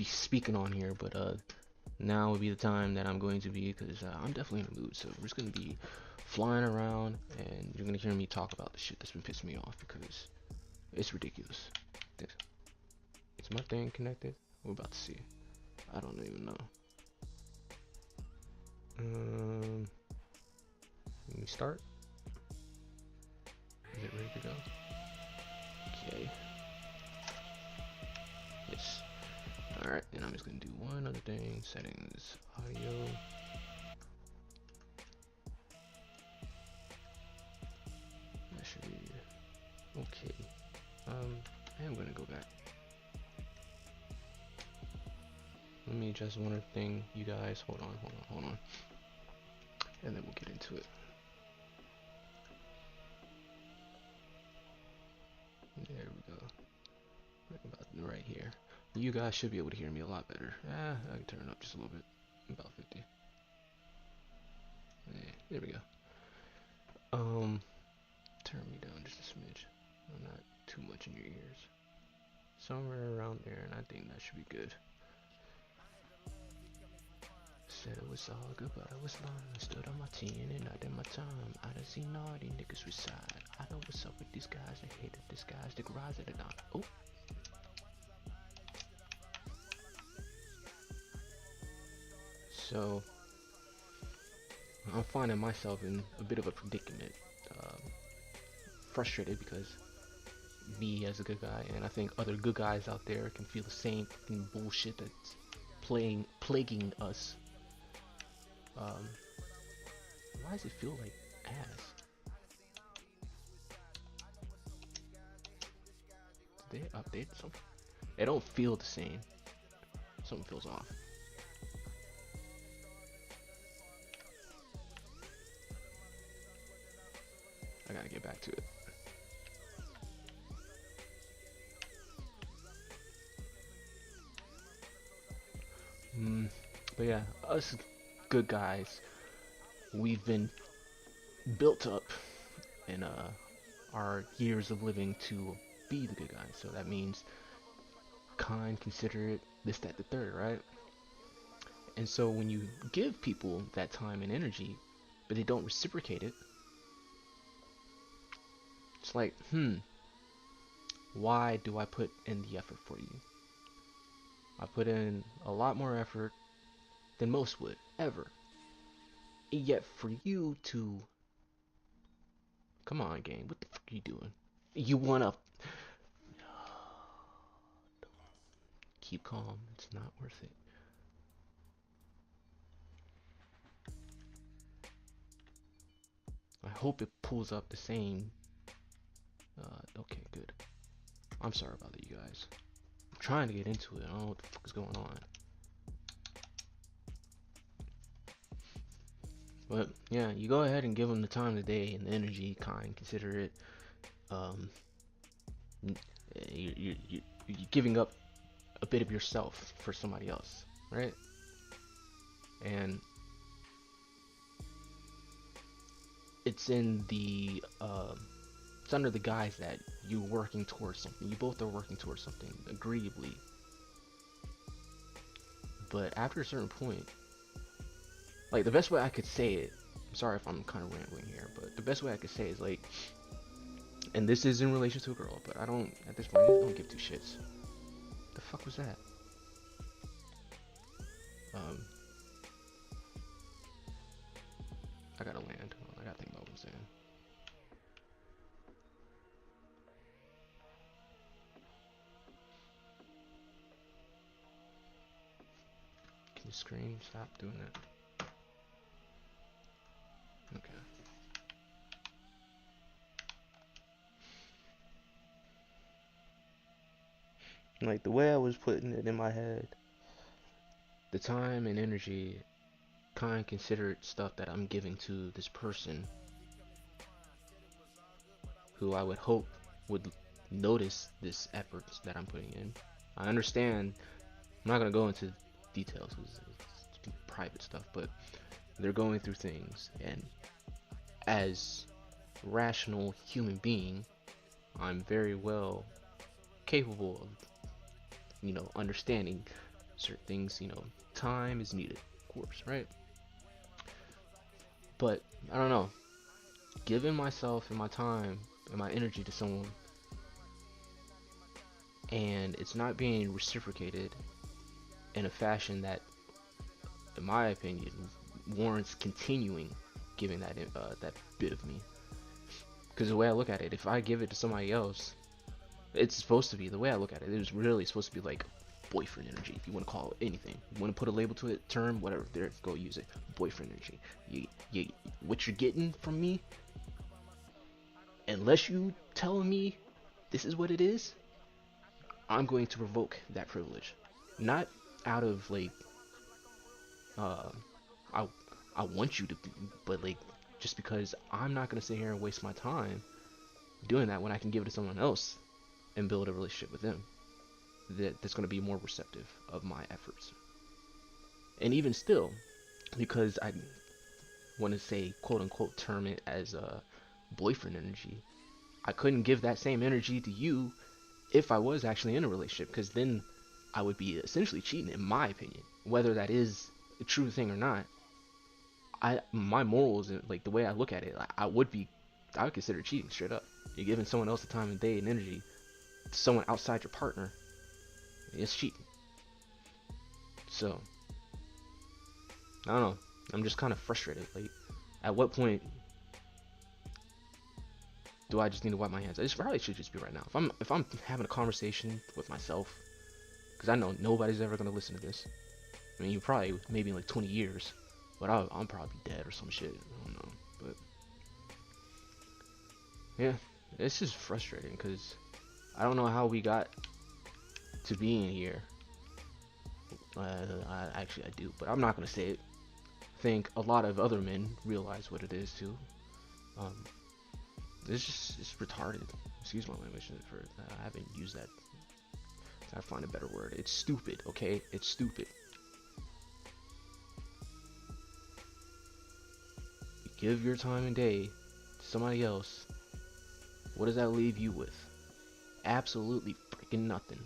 be speaking on here, but now would be the time that I'm going to be, because I'm definitely in the mood. So we're just gonna be flying around, and you're gonna hear me talk about the shit that's been pissing me off because it's ridiculous. Is my thing connected? We're about to see. I don't even know. Let me start. Is it ready to go? Okay. Yes. Alright, and I'm just gonna do one other thing. Settings, audio. That should be okay. I am gonna go back. Let me adjust one other thing, you guys. Hold on. And then we'll get into it. There we go. About right here. You guys should be able to hear me a lot better. I can turn it up just a little bit. About 50. Yeah, there we go. Turn me down just a smidge. Not too much in your ears. Somewhere around there, and I think that should be good. Said it was all good, but I was lying. I stood on my 10 and not in my time. I done seen all these niggas reside. I know what's up with these guys. I hated this guys. The garage at the down. Oh. So I'm finding myself in a bit of a predicament. Frustrated because me as a good guy, and I think other good guys out there can feel the same fucking bullshit that's plaguing us. Why does it feel like ass? Did they update something? It don't feel the same. Something feels off. I gotta get back to it. But yeah, us good guys, we've been built up in our years of living to be the good guys. So that means kind, considerate, this, that, the third, right? And so when you give people that time and energy, but they don't reciprocate it, it's like, why do I put in the effort for you? I put in a lot more effort than most would, ever. And yet for you to... Come on, game, what the fuck are you doing? You wanna... Keep calm, it's not worth it. I hope it pulls up the same... okay, good. I'm sorry about that, you guys. I'm trying to get into it, I don't know what the fuck is going on. But yeah, you go ahead and give them the time of the day and the energy, kind, considerate. You're giving up a bit of yourself for somebody else, right? And it's in the it's under the guise that you're working towards something. You both are working towards something agreeably. But after a certain point, like the best way I could say it, I'm sorry if I'm kind of rambling here, but the best way I could say it is like, and this is in relation to a girl, but I don't, at this point, I don't give two shits. The fuck was that? I gotta land. I gotta think about what I'm saying. Can you scream? Stop doing that. Okay. Like the way I was putting it in my head, the time and energy, kind, considerate stuff that I'm giving to this person who I would hope would notice this effort that I'm putting in. I understand, I'm not going to go into details because it's private stuff, but they're going through things, and as a rational human being, I'm very well capable of, understanding certain things, time is needed, of course, right? But I don't know, giving myself and my time and my energy to someone and it's not being reciprocated in a fashion that, in my opinion, warrants continuing giving that bit of me. Because the way I look at it, if I give it to somebody else, it's supposed to be, the way I look at it, it was really supposed to be like boyfriend energy, if you want to call it anything. You want to put a label to it, term, whatever, there, go use it. Boyfriend energy. What you're getting from me, unless you telling me this is what it is, I'm going to revoke that privilege. Not out of like, uh, I I want you to be, but like, just because I'm not gonna sit here and waste my time doing that when I can give it to someone else and build a relationship with them that's gonna be more receptive of my efforts. And even still, because I want to say quote unquote term it as a boyfriend energy, I couldn't give that same energy to you if I was actually in a relationship, because then I would be essentially cheating, in my opinion. Whether that is a true thing or not, my morals and like the way I look at it, I would consider cheating straight up. You're giving someone else the time and day and energy to someone outside your partner. It's cheating. So I don't know. I'm just kind of frustrated. Like, at what point do I just need to wipe my hands? It probably should just be right now. If I'm having a conversation with myself, because I know nobody's ever gonna listen to this. I mean, you probably maybe in like 20 years, but I'm probably dead or some shit. I don't know, but yeah, it's just frustrating because I don't know how we got to being here. I do, but I'm not gonna say it. I think a lot of other men realize what it is too. Um, it's retarded. Excuse my language for I haven't used that. I find a better word. It's stupid. Okay, it's stupid. You give your time and day to somebody else. What does that leave you with? Absolutely freaking nothing.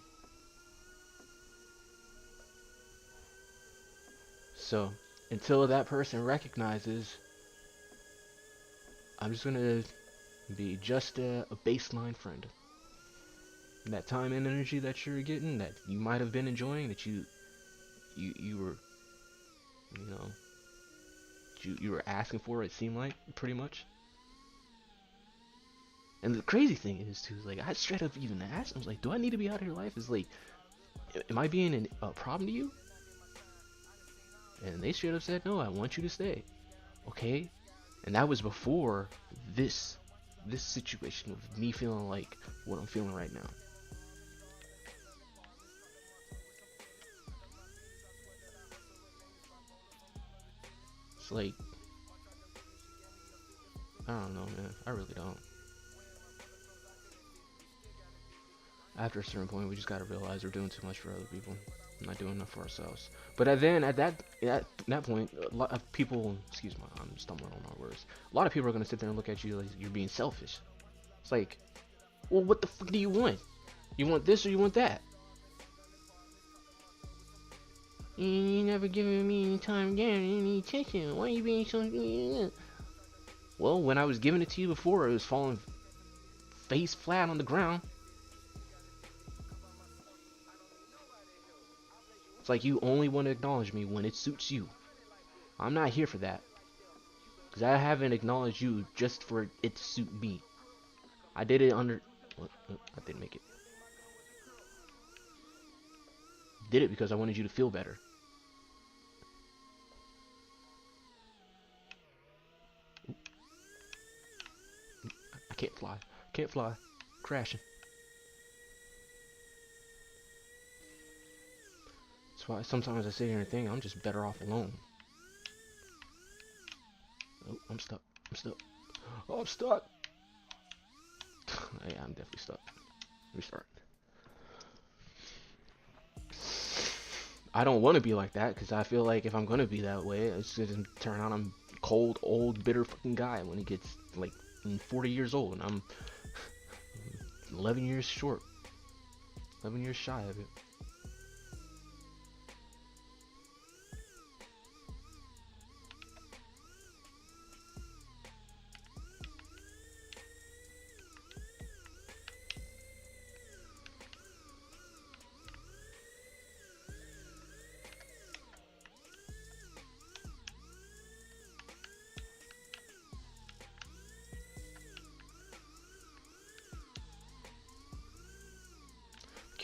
So until that person recognizes, I'm just gonna be just a baseline friend. And that time and energy that you're getting, that you might have been enjoying, that you were, you know, you were asking for, it seemed like, pretty much. And the crazy thing is too, like, I straight up even asked, I was like, do I need to be out of your life? Is like, am I being a problem to you? And they straight up said, no, I want you to stay. Okay, and that was before this situation of me feeling like what I'm feeling right now. It's like, I don't know, man. I really don't. After a certain point, we just gotta realize we're doing too much for other people, not doing enough for ourselves. But then at that point, a lot of people, excuse me, I'm stumbling on my words. A lot of people are gonna sit there and look at you like you're being selfish. It's like, well, what the fuck do you want? You want this or you want that? You never giving me any time again, any attention. Why are you being so? Well, when I was giving it to you before, it was falling face flat on the ground. It's like you only want to acknowledge me when it suits you. I'm not here for that. Because I haven't acknowledged you just for it to suit me. I did it under... I didn't make it. Did it because I wanted you to feel better. I can't fly. Can't fly. Crashing. That's why sometimes I sit here and think I'm just better off alone. Oh, I'm stuck. I'm stuck. Oh, I'm stuck. Yeah, I'm definitely stuck. Restart. I don't want to be like that because I feel like if I'm gonna be that way, it's gonna turn out I'm cold, old, bitter fucking guy when he gets like 40 years old and I'm 11 years short, 11 years shy of it.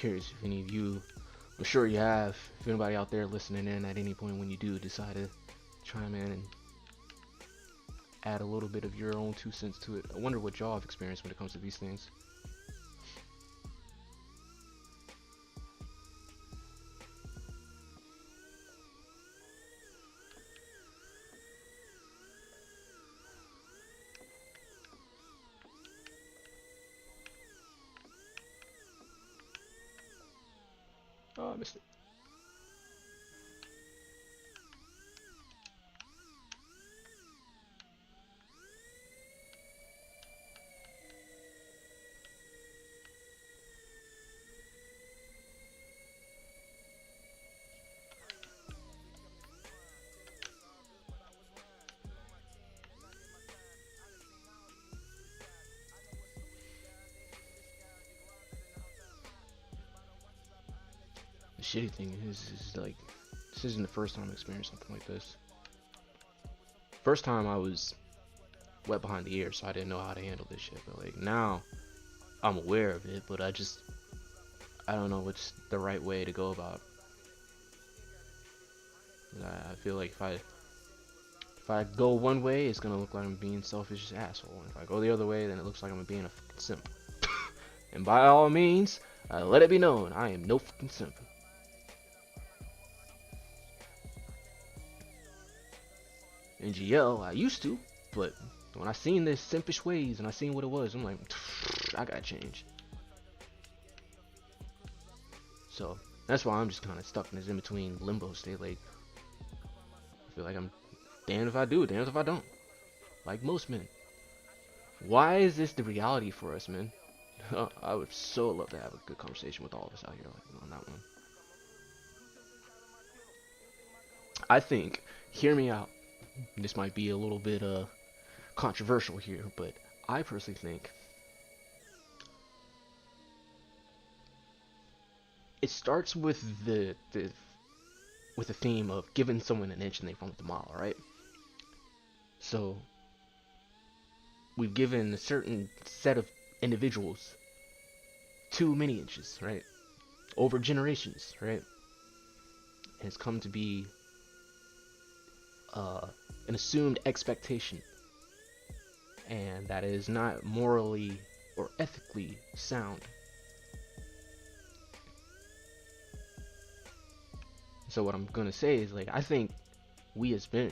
curious if any of you, I'm sure you have, if anybody out there listening in at any point when you do decide to chime in and add a little bit of your own 2 cents to it. I wonder what y'all have experienced when it comes to these things. Oh, I missed it. The shitty thing is like, this isn't the first time I experienced something like this. First time I was wet behind the ears, so I didn't know how to handle this shit. But like now, I'm aware of it, but I don't know what's the right way to go about it. I feel like if I go one way, it's gonna look like I'm being selfish asshole. And if I go the other way, then it looks like I'm being a fucking simp. And by all means, let it be known, I am no fucking simp. In GL, I used to, but when I seen this simpish ways and I seen what it was, I'm like, I gotta change. So that's why I'm just kind of stuck in this in-between limbo state. Like, I feel like I'm damned if I do, damned if I don't. Like most men. Why is this the reality for us, man? I would so love to have a good conversation with all of us out here like, on that one. I think, hear me out. This might be a little bit controversial here, but I personally think it starts with the theme of giving someone an inch and they run with the mile, right? So we've given a certain set of individuals too many inches, right? Over generations, right? And it's come to be an assumed expectation, and that is not morally or ethically sound. So what I'm gonna say is, like, I think we as men,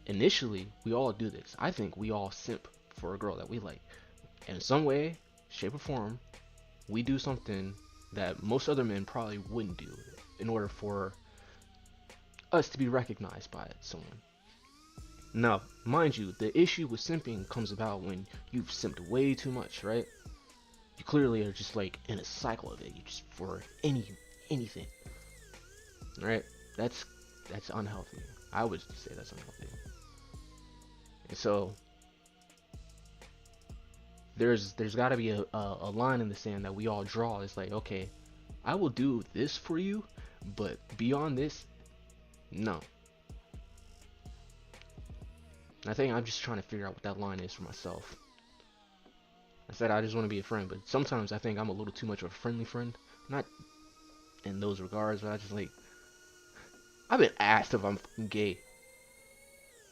initially, we all do this. I think we all simp for a girl that we like. And in some way, shape, or form, we do something that most other men probably wouldn't do in order for us to be recognized by someone. Now, mind you, the issue with simping comes about when you've simped way too much, right? You clearly are just like in a cycle of it. You just for anything, right? That's unhealthy. I would say that's unhealthy. And so there's got to be a line in the sand that we all draw. It's like, okay, I will do this for you, but beyond this, no. I think I'm just trying to figure out what that line is for myself. I said I just want to be a friend, but sometimes I think I'm a little too much of a friendly friend. Not in those regards, but I just like, I've been asked if I'm gay.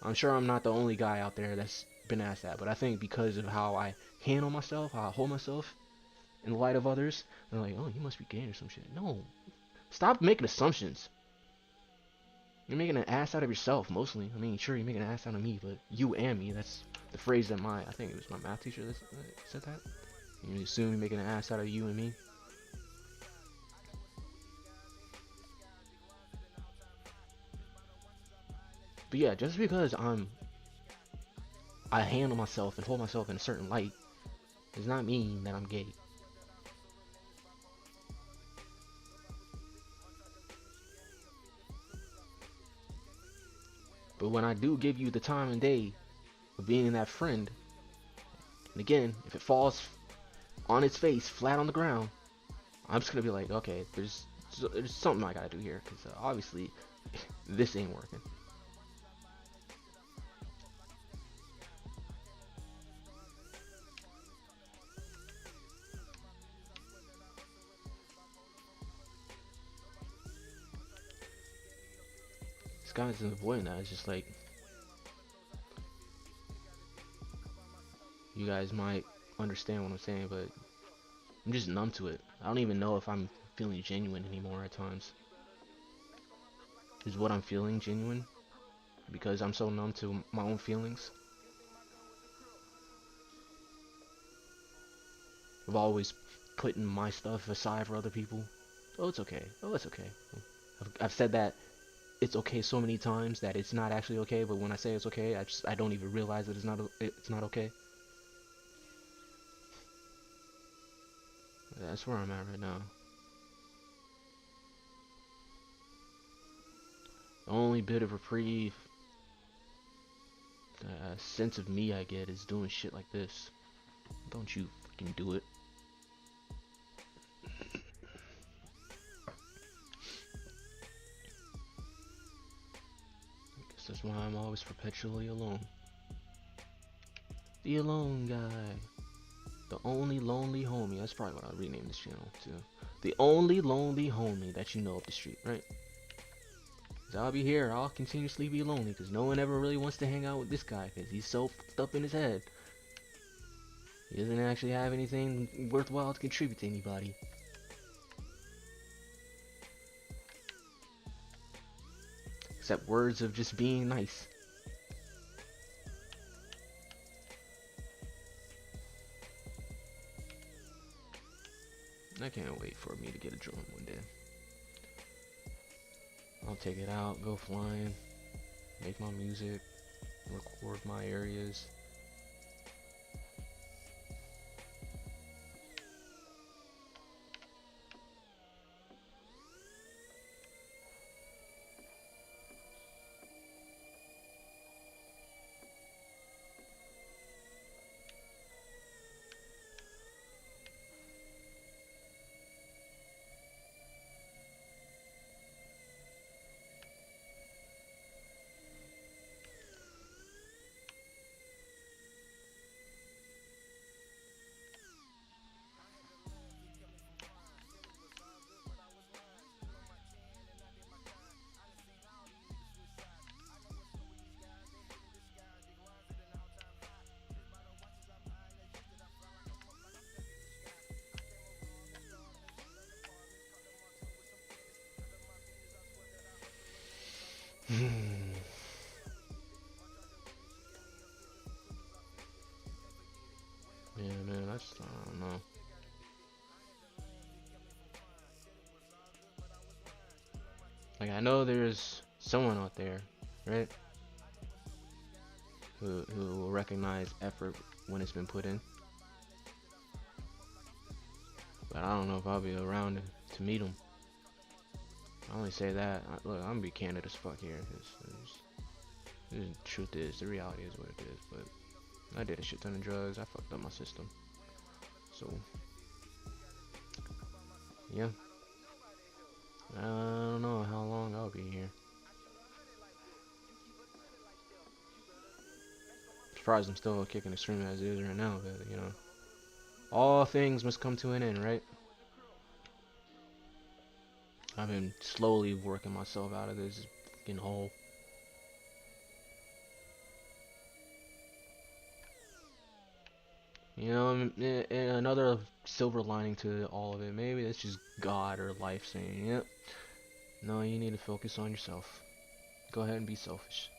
I'm sure I'm not the only guy out there that's been asked that, but I think because of how I handle myself, how I hold myself in the light of others, they're like, oh, you must be gay or some shit. No. Stop making assumptions. You're making an ass out of yourself, mostly. I mean, sure, you're making an ass out of me, but you and me, that's the phrase that I think it was my math teacher that said that. You assume you're making an ass out of you and me. But yeah, just because I handle myself and hold myself in a certain light does not mean that I'm gay. But when I do give you the time and day of being that friend, and again, if it falls on its face, flat on the ground, I'm just gonna be like, okay, there's something I gotta do here, because obviously this ain't working. This guy's avoiding that. It's just like, you guys might understand what I'm saying, but I'm just numb to it. I don't even know if I'm feeling genuine anymore at times. Is what I'm feeling genuine? Because I'm so numb to my own feelings. I've always putting my stuff aside for other people. Oh, it's okay. Oh, it's okay. I've said that it's okay so many times that it's not actually okay. But when I say it's okay, I don't even realize that it's not okay. That's where I'm at right now. The only bit of reprieve, sense of me I get is doing shit like this. Don't you fucking do it. I guess that's why I'm always perpetually alone. The alone guy. The only lonely homie. That's probably what I'll rename this channel to. The only lonely homie that you know up the street, right? Cause I'll be here, I'll continuously be lonely because no one ever really wants to hang out with this guy because he's so fucked up in his head. He doesn't actually have anything worthwhile to contribute to anybody. Except words of just being nice. I can't wait for me to get a drone one day. I'll take it out, go flying, make my music, record my areas. Yeah, man, I don't know. Like, I know there's someone out there, right? Who will recognize effort when it's been put in. But I don't know if I'll be around to meet them. I only say that. Look, I'm gonna be candid as fuck here. The truth is, the reality is what it is. But I did a shit ton of drugs. I fucked up my system. So, yeah. I don't know how long I'll be here. Surprised I'm still kicking and screaming as it is right now, but you know, all things must come to an end, right? I've been slowly working myself out of this fucking hole. You know, and another silver lining to all of it, maybe it's just God or life saying, yep, no, you need to focus on yourself. Go ahead and be selfish.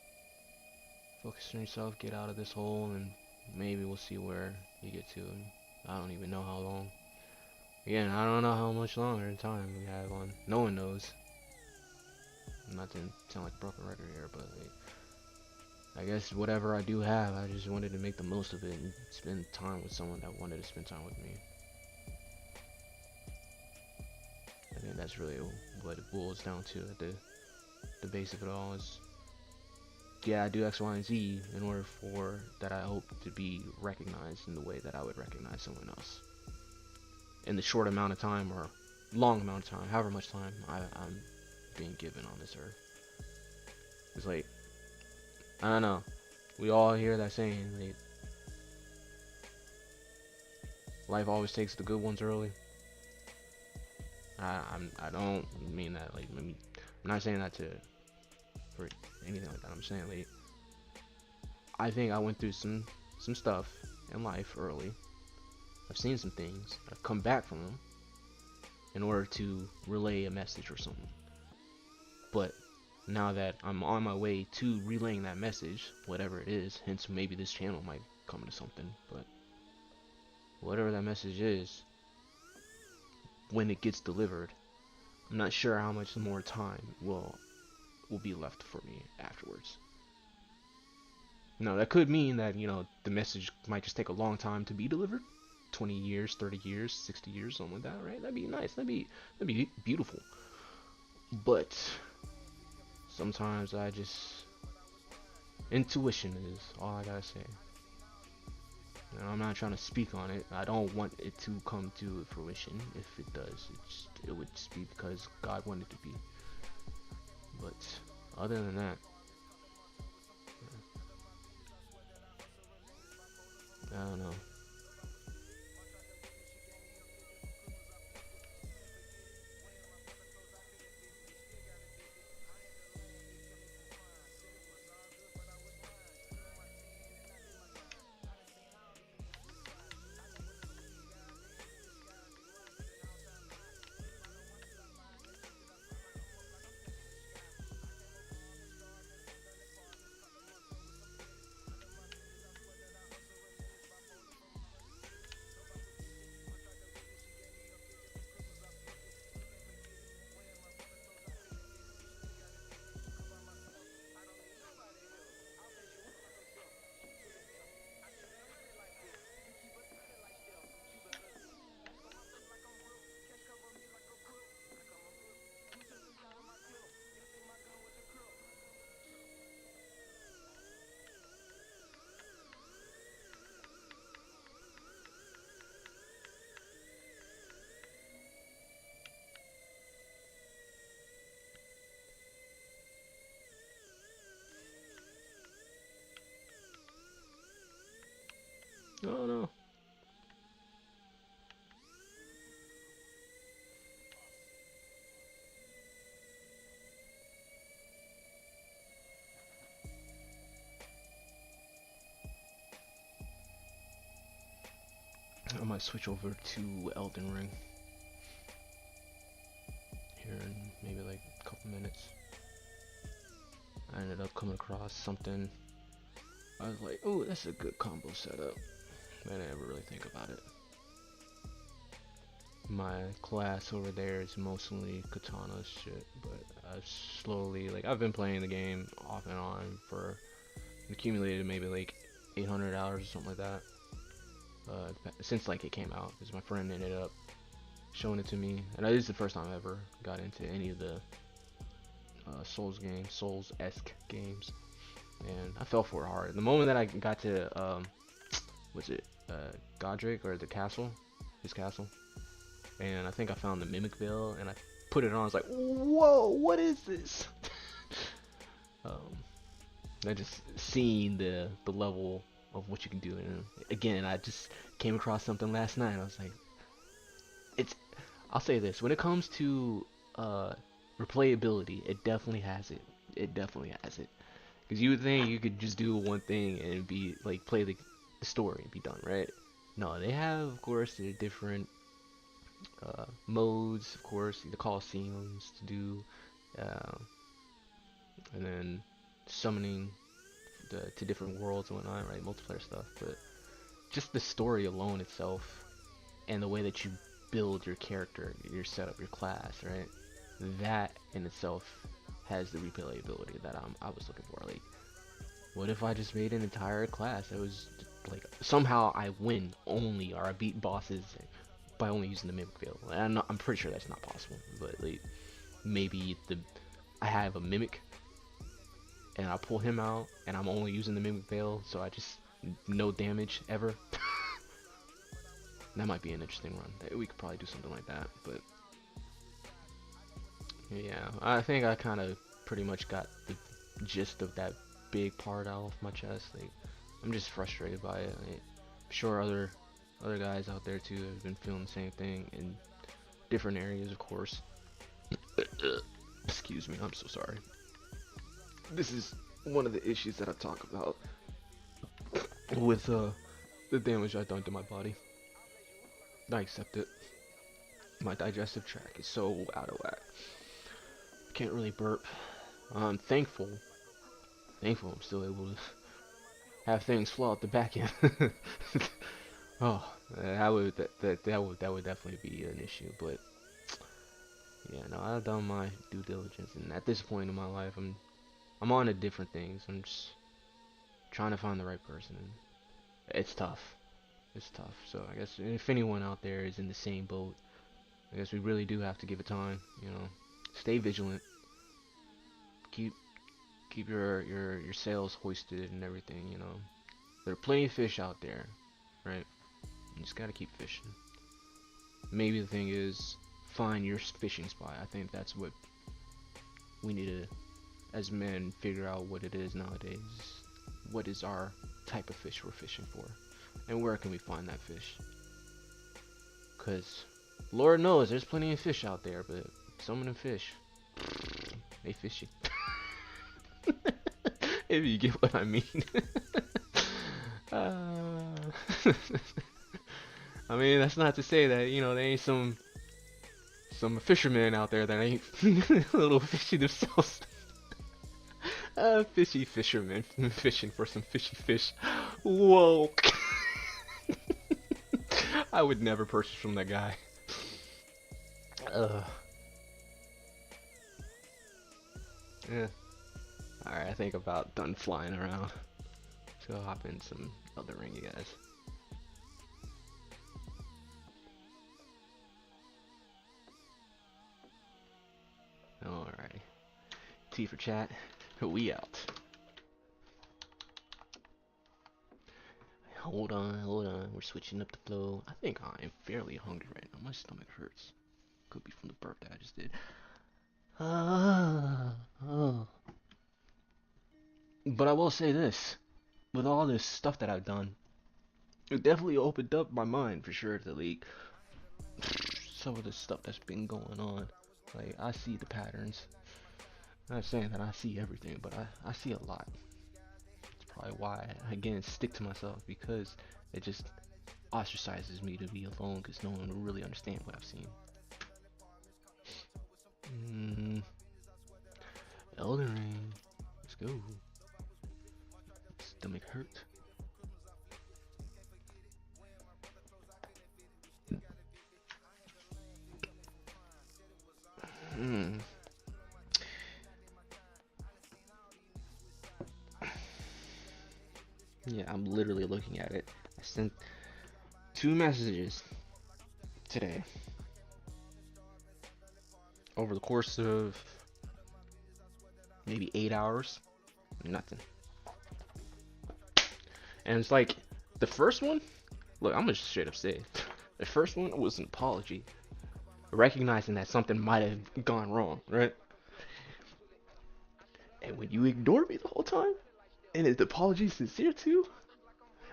Focus on yourself, get out of this hole, and maybe we'll see where you get to. I don't even know how long. Again, I don't know how much longer in time we have on. No one knows. Not to sound like a broken record here, but like, I guess whatever I do have, I just wanted to make the most of it and spend time with someone that wanted to spend time with me. I think that's really what it boils down to at the base of it all is, yeah, I do X, Y, and Z in order for that I hope to be recognized in the way that I would recognize someone else. In the short amount of time or long amount of time, however much time I'm being given on this earth. It's like, I don't know. We all hear that saying, like, life always takes the good ones early. I don't mean that, like, I'm not saying that to or anything like that. I'm saying, like, I think I went through some stuff in life early. I've seen some things. I've come back from them in order to relay a message or something. But now that I'm on my way to relaying that message, whatever it is, hence maybe this channel might come to something, but whatever that message is, when it gets delivered, I'm not sure how much more time will be left for me afterwards. Now, that could mean that, you know, the message might just take a long time to be delivered. 20 years, 30 years, 60 years, something like that, right? That'd be nice. That'd be beautiful. But sometimes intuition is all I gotta say. And I'm not trying to speak on it. I don't want it to come to fruition. If it does, it would just be because God wanted it to be. But other than that, I don't know. I don't know. I might switch over to Elden Ring here in maybe like a couple minutes. I ended up coming across something. I was like, oh, that's a good combo setup. I didn't ever really think about it. My class over there is mostly katana shit, but I've slowly, like, I've been playing the game off and on for accumulated maybe like 800 hours or something like that. Since like it came out, because my friend ended up showing it to me, and this is the first time I ever got into any of the Souls-esque games, and I fell for it hard. The moment that I got to, was it Godric, or the castle, his castle, and I think I found the Mimic Veil, and I put it on. I was like, whoa, what is this? I just seeing the level of what you can do, and again, I just came across something last night. I was like, I'll say this: when it comes to replayability, it definitely has it. It definitely has it. Because you would think you could just do one thing and be like play the story and be done, right? No, they have, of course, the different modes, of course, the Colosseums to do, and then summoning to different worlds and whatnot, right? Multiplayer stuff, but just the story alone itself, and the way that you build your character, your setup, your class, right? That in itself has the replayability that I was looking for. Like, what if I just made an entire class that was like somehow I win only, or I beat bosses by only using the Mimic Veil? I'm pretty sure that's not possible, but like maybe I have a Mimic and I pull him out and I'm only using the Mimic Veil, so I just no damage ever. That might be an interesting run. We could probably do something like that, but yeah, I think I kind of pretty much got the gist of that big part out of my chest. Like, I'm just frustrated by it. Like, I'm sure other guys out there too have been feeling the same thing in different areas, of course. Excuse me, I'm so sorry. this is one of the issues that I talk about with the damage I've done to my body. I accept it. My digestive tract is so out of whack. Can't really burp. I'm thankful I'm still able to have things flow out the back end. Oh, that would definitely be an issue. But yeah, no, I've done my due diligence, and at this point in my life, I'm on to different things. I'm just trying to find the right person. And it's tough. It's tough. So I guess if anyone out there is in the same boat, I guess we really do have to give it time. You know, stay vigilant. Keep your sails hoisted and everything. You know, there are plenty of fish out there, right? You just gotta keep fishing. Maybe the thing is, find your fishing spot. I think that's what we need to, as men, figure out what it is nowadays. What is our type of fish we're fishing for, and where can we find that fish? Cause Lord knows there's plenty of fish out there, but some of them fish, they fishy. If you get what I mean. I mean, that's not to say that, you know, there ain't some fishermen out there that ain't a little fishy themselves. Fishy fishermen fishing for some fishy fish. Whoa. I would never purchase from that guy. Yeah. Alright, I think about done flying around. Let's go hop in some other ring, you guys. Alright. T for chat. We out. Hold on. We're switching up the flow. I think I am fairly hungry right now. My stomach hurts. Could be from the burp that I just did. But I will say this. With all this stuff that I've done, it definitely opened up my mind for sure to like some of the stuff that's been going on. Like, I see the patterns. I'm not saying that I see everything, but I see a lot. It's probably why I again stick to myself, because it just ostracizes me to be alone, because no one will really understand what I've seen. Elden Ring. Let's go. Stomach hurt. Yeah, I'm literally looking at it. I sent 2 messages today over the course of maybe 8 hours. Nothing. And it's like, the first one, look, I'm gonna straight up say, the first one was an apology, recognizing that something might have gone wrong, right? And when you ignore me the whole time, and the apology is sincere too,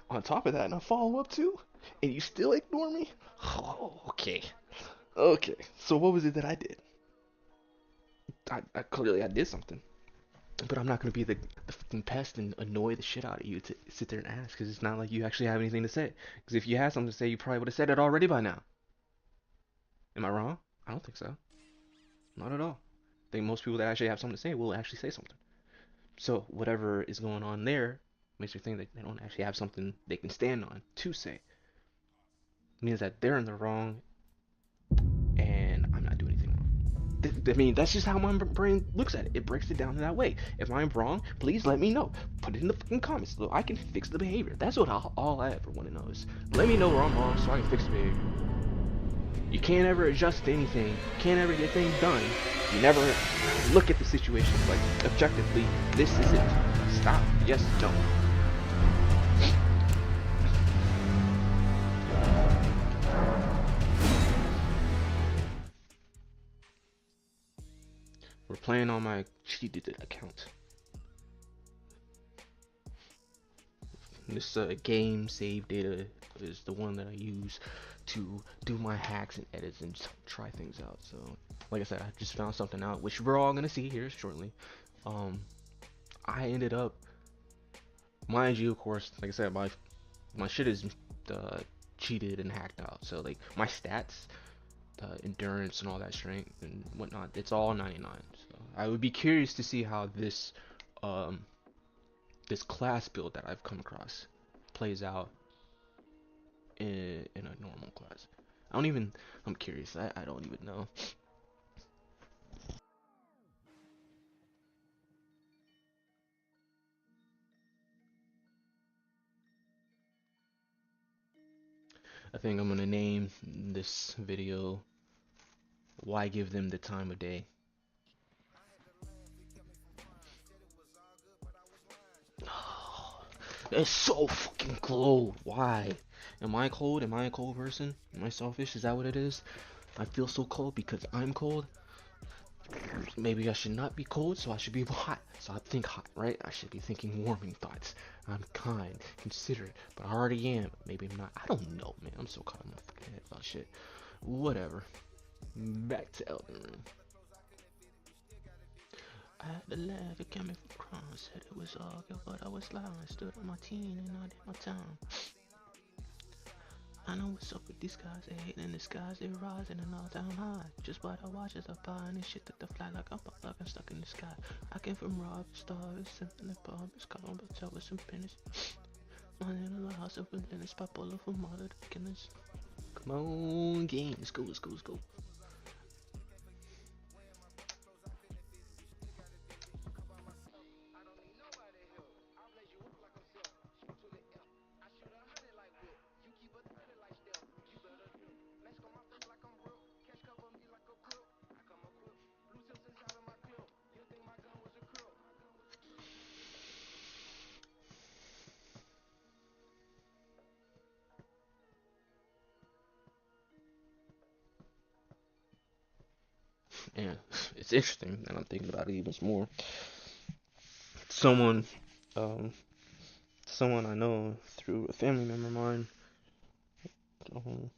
on top of that, and a follow up too, and you still ignore me, oh, okay. So what was it that I did? I clearly I did something. But I'm not gonna be the fucking pest and annoy the shit out of you to sit there and ask, because it's not like you actually have anything to say. Because if you had something to say, you probably would have said it already by now. Am I wrong? I don't think so. Not at all. I think most people that actually have something to say will actually say something. So whatever is going on there makes me think that they don't actually have something they can stand on to say. It means that they're in the wrong, and I'm not doing anything wrong. I mean, that's just how my brain looks at it. It breaks it down in that way. If I'm wrong, please let me know. Put it in the fucking comments so I can fix the behavior. That's what all I ever want to know is, let me know where I'm wrong so I can fix the behavior. You can't ever adjust to anything. You can't ever get things done. You never look at the situation like objectively, this is it. Stop. Yes, no. We're playing on my cheated account. This game save data is the one that I use to do my hacks and edits and just try things out. So, like I said, I just found something out, which we're all gonna see here shortly. I ended up, mind you, of course, like I said, my shit is uh, cheated and hacked out. So like my stats, endurance and all that strength and whatnot, it's all 99. So I would be curious to see how um this class build that I've come across plays out in a normal class. I don't even. I'm curious. I don't even know. I think I'm gonna name this video "Why Give Them the Time of Day." It's so fucking cold. Why? Am I cold? Am I a cold person? Am I selfish? Is that what it is? I feel so cold because I'm cold. Maybe I should not be cold, so I should be hot. So I think hot, right? I should be thinking warming thoughts. I'm kind, considerate, but I already am. Maybe I'm not. I don't know, man. I'm so caught in my fucking head about shit. Whatever. Back to Elden Ring. I had to laugh, it came from cross. Said it was all good, but I was lying. Stood on my team and I did my time. I know what's up with these guys, they hating in the skies, they rising and all down high. Just by the watches I buy and this shit that the fly like I'm stuck in the sky. I came from rob stars, simple and bomb, it's calm, but tell with some finish. My in the house of Linus, bipolar from all of the beginners. Come on, game, let's go, let's go, let's go. And it's interesting, and I'm thinking about it even more. Someone, um, someone I know through a family member of mine, um,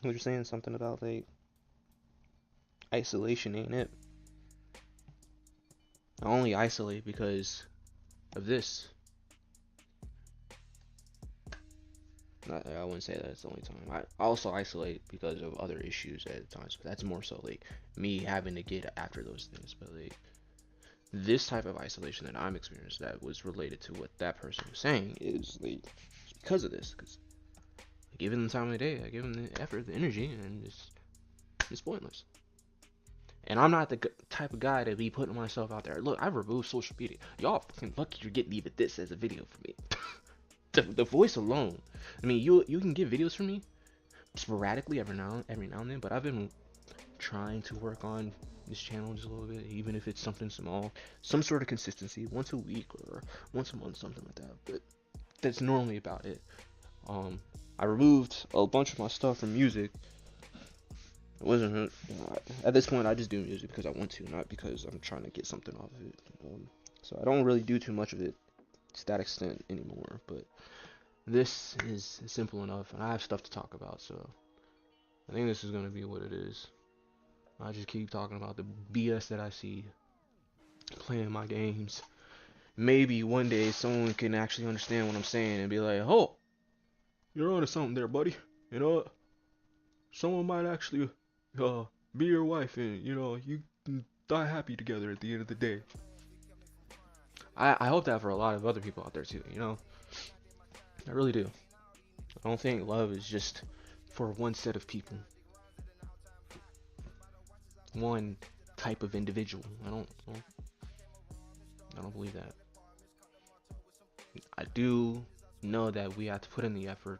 who was saying something about like isolation, ain't it? I only isolate because of this. I wouldn't say that's the only time. I also isolate because of other issues at times, but that's more so like me having to get after those things. But like this type of isolation that I'm experiencing that was related to what that person was saying is like because of this. Because I give them the time of the day, I give them the effort, the energy, and it's pointless. And I'm not the type of guy to be putting myself out there. Look, I've removed social media. Y'all fucking lucky you're getting even this as a video for me. The voice alone. I mean, you can get videos from me sporadically every now and then, but I've been trying to work on this channel just a little bit, even if it's something small, some sort of consistency, once a week or once a month, something like that. But that's normally about it. I removed a bunch of my stuff from music. It wasn't at this point. I just do music because I want to, not because I'm trying to get something off of it. So I don't really do too much of it to that extent anymore. But this is simple enough, and I have stuff to talk about. So I think this is gonna be what it is. I just keep talking about the BS that I see, playing my games. Maybe one day someone can actually understand what I'm saying and be like, "Oh, you're onto something there, buddy. You know what? Someone might actually be your wife, and you know you can die happy together at the end of the day." I hope that for a lot of other people out there too. You know, I really do. I don't think love is just for one set of people, one type of individual. I don't believe that. I do know that we have to put in the effort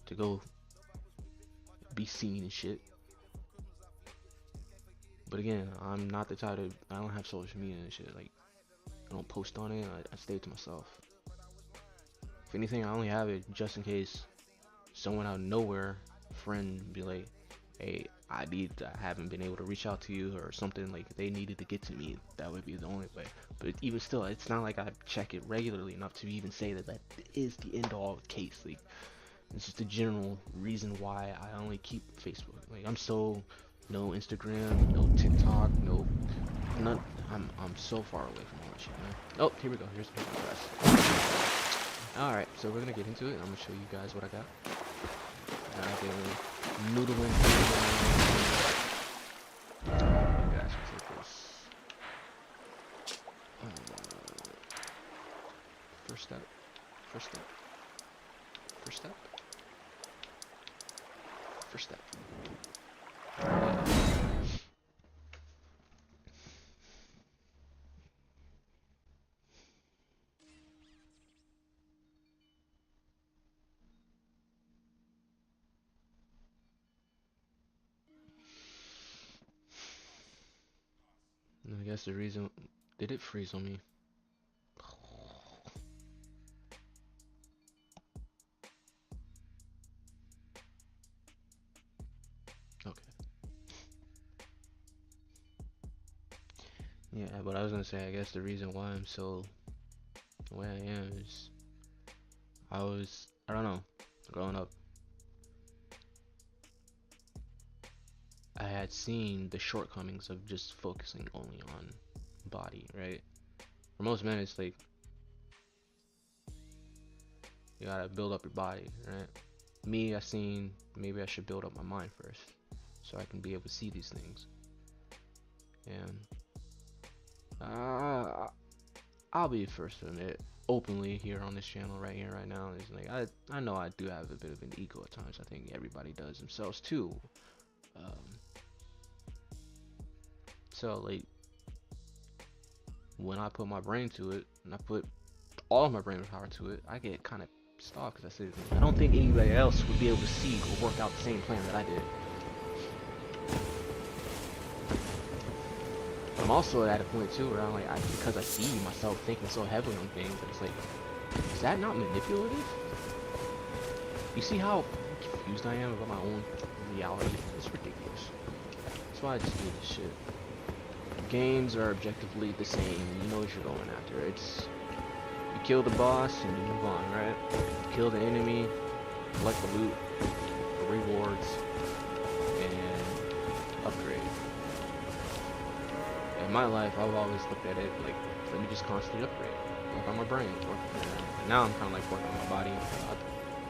to go be seen and shit. But again, I'm not the type of, I don't have social media and shit. Like, I don't post on it. I stay to myself. If anything, I only have it just in case someone out of nowhere, friend, be like, "Hey, I haven't been able to reach out to you," or something like they needed to get to me. That would be the only way. But even still, it's not like I check it regularly enough to even say that that is the end all case. Like, it's just a general reason why I only keep Facebook. Like, I'm so No Instagram, no TikTok, no none. I'm so far away from all that shit, man. Oh, here we go. Here's the progress. All right, so we're gonna get into it. I'm gonna show you guys what I got. I've been noodling. You guys can take this. First step. First step. First step. First step. I guess the reason did it freeze on me? Okay. Yeah, but I was gonna say I guess the reason why I'm so the way I am is I don't know, growing up I had seen the shortcomings of just focusing only on body, right? For most men it's like you gotta build up your body, right? Me, I seen maybe I should build up my mind first so I can be able to see these things. And I'll be the first to admit openly here on this channel right here right now is like I know I do have a bit of an ego at times. I think everybody does themselves too. So like when I put my brain to it and I put all of my brain power to it, I get kind of stopped because I said I don't think anybody else would be able to see or work out the same plan that I did. I'm also at a point too where I'm like, because I see myself thinking so heavily on things, that it's like, is that not manipulative? You see how confused I am about my own reality? It's ridiculous. That's why I just do this shit. Games are objectively the same. You know what you're going after. It's you kill the boss and you move on, right? You kill the enemy, collect the loot, the rewards, and upgrade. In my life, I've always looked at it like, let me just constantly upgrade, work on my brain. And now I'm kind of like working on my body. I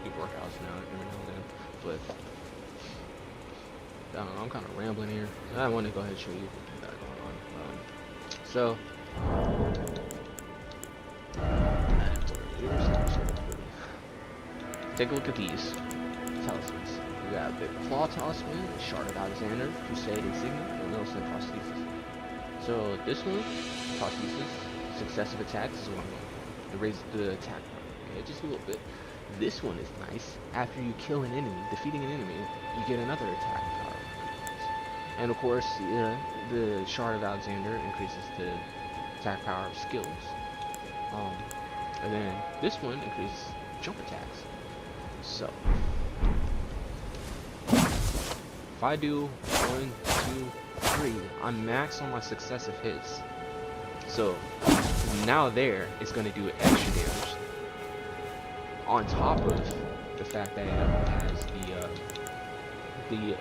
do workouts now every now and then, but I don't know. I'm kind of rambling here. I want to go ahead and show you what got going on. So, take a look at these talismans. We got the Claw Talisman, Shard of Alexander, Crusade Insignia, and Wilson Prosthesis. So this one, prosthesis, successive attacks is one. It raises the attack power, okay, just a little bit. This one is nice. After you kill an enemy, defeating an enemy, you get another attack power. And of course, the Shard of Alexander increases the attack power of skills. And then this one increases jump attacks. So, if I do 1, 2, 3, I'm max on my successive hits. So now there it's going to do extra damage on top of the fact that it has the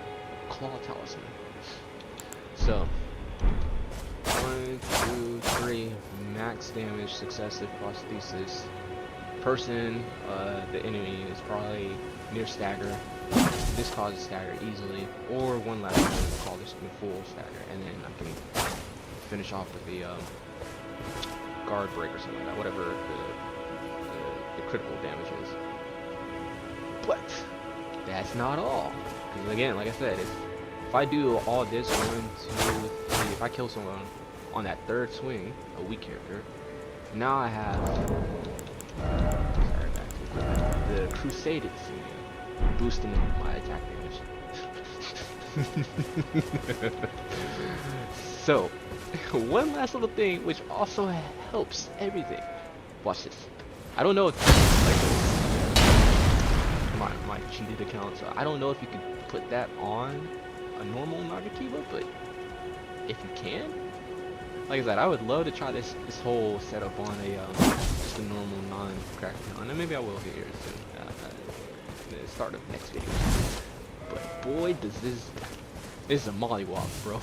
Claw Talisman. So 1, 2, 3, max damage, successive prosthesis. Person, the enemy is probably near stagger. This causes stagger easily, or one last one will call this full stagger, and then I can finish off with the guard break or something like that, whatever the critical damage is. But that's not all, because again, like I said, if I do all this 1, 2, 3, if I kill someone on that third swing, a weak character, now I have the Crusade Insignia, boosting my attack damage. So, one last little thing which also helps everything. Watch this. I don't know if like my cheated account, so I don't know if you can put that on a normal Nagakiba, but if you can, like I said, I would love to try this whole setup on a just a normal non-crack account, and maybe I will here soon, at the start of next video. But boy, does this This is a mollywop, bro.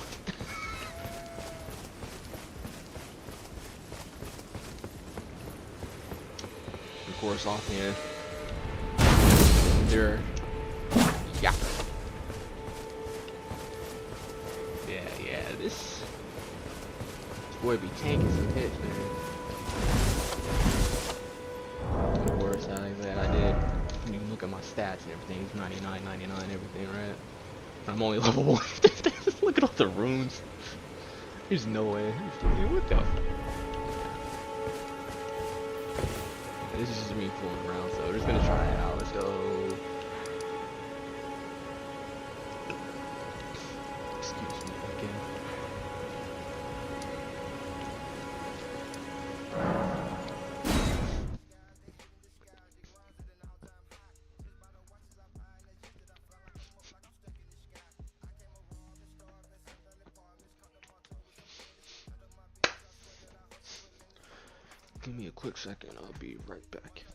Of course, offhand. There. Yeah. Yeah, this boy be tanking some hits, man. Of course, I did. You can look at my stats and everything. It's 99, 99, everything, right? I'm only level 1. Look at all the runes. There's no way. What the? This is just me fooling around, so we're just gonna try it out. Let's go. Excuse me again. Give me a quick second, I'll be right back.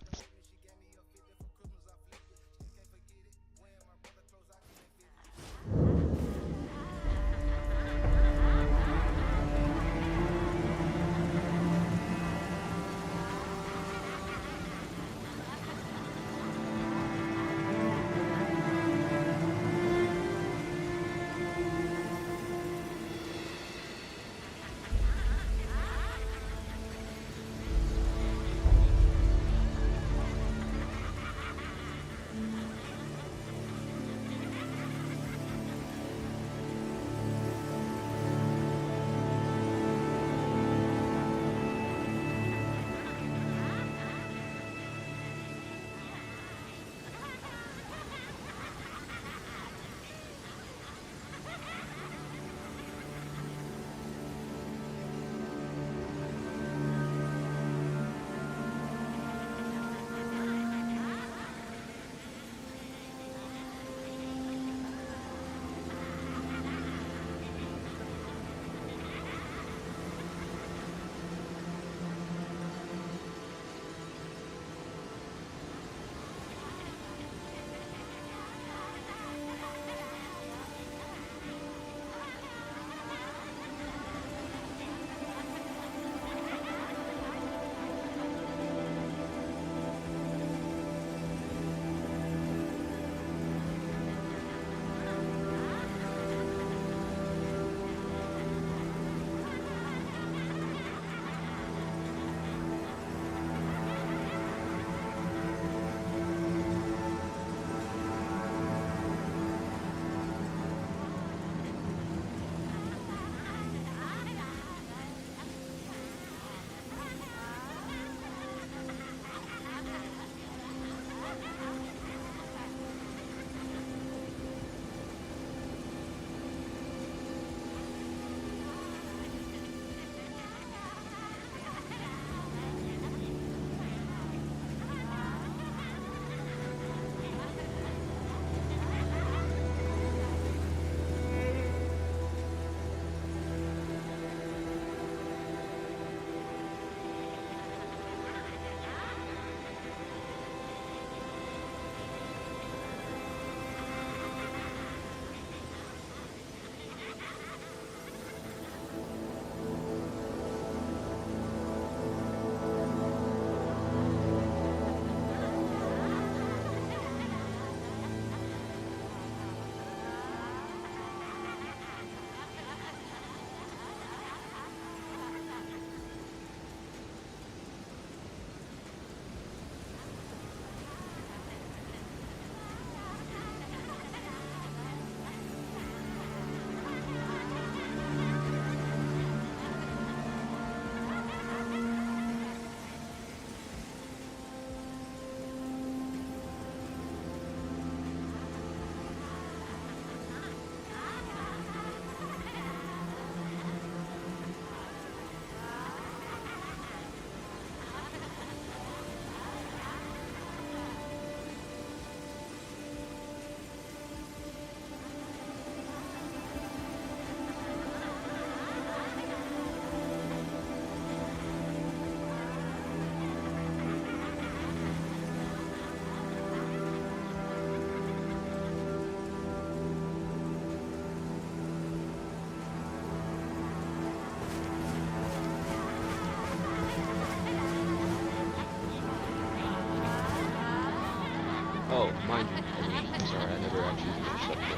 I'm sorry, I never actually finished up the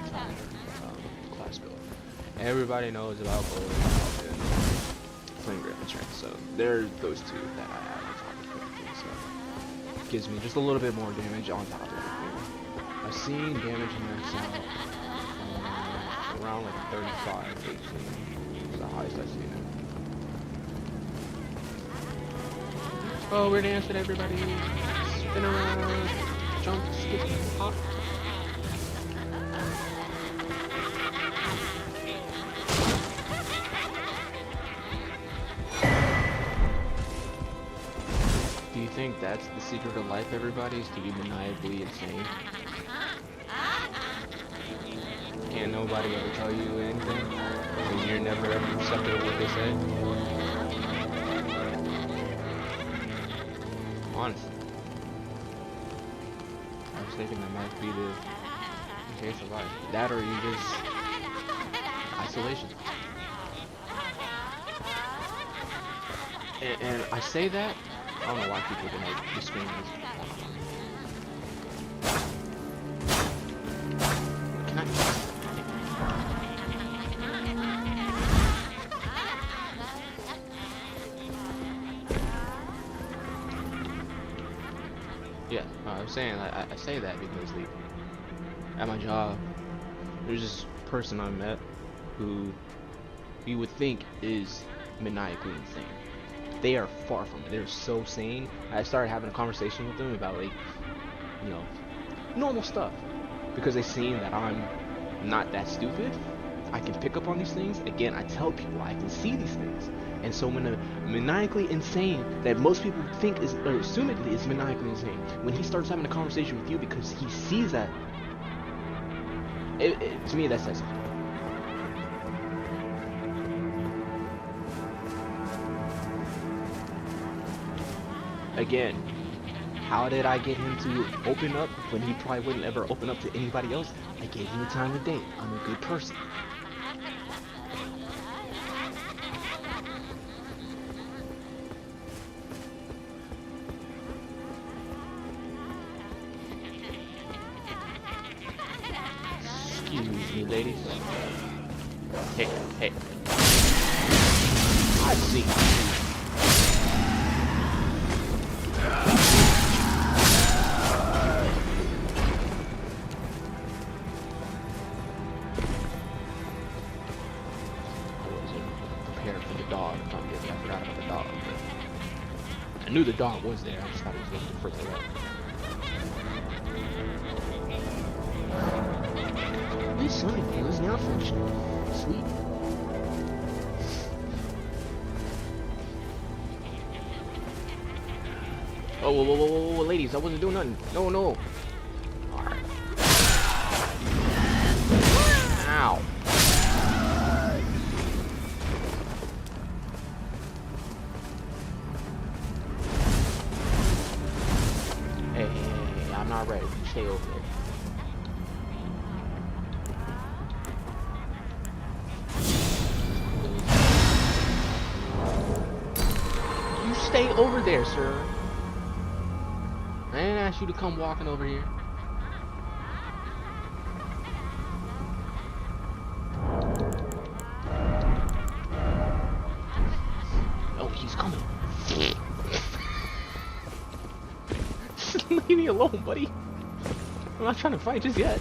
entire class build. Everybody knows about bowling and flame griffins, right? So there are those two that I add on top of everything. So it gives me just a little bit more damage on top of everything. I've seen damage max out around like 35, 18. It's the highest I've seen it. Oh, we're dancing, everybody. Spin around, jump, skip, hop. Do you think that's the secret of life, everybody, is to be maniacally insane? Can't nobody ever tell you anything? Because you're never ever receptive to what they say? Honestly. I was thinking that might be the case of life. That or you just... isolation. And I say that, I don't know why people are gonna be screaming this. Can I... Yeah, I'm saying, I say that because at my job, there's this person I met who you would think is maniacally insane. They are far from it. They're so sane. I started having a conversation with them about, like, you know, normal stuff, because they seen that I'm not that stupid. I can pick up on these things. Again, I tell people I can see these things. And so when a maniacally insane that most people think is, or assumedly is maniacally insane, when he starts having a conversation with you because he sees that, to me that says something. Again, how did I get him to open up when he probably wouldn't ever open up to anybody else? I gave him the time of day. I'm a good person. Excuse me, ladies. Hey, hey. I see. I knew the dog was there, I just thought he was looking further up. This swimming pool is now functional. Sweet. Oh, whoa, ladies, I wasn't doing nothing. No. Alright. Ow. Hey, I'm not ready. Stay over there. You stay over there, sir. I didn't ask you to come walking over here. Oh, he's coming. Leave me alone, buddy. I'm not trying to fight just yet.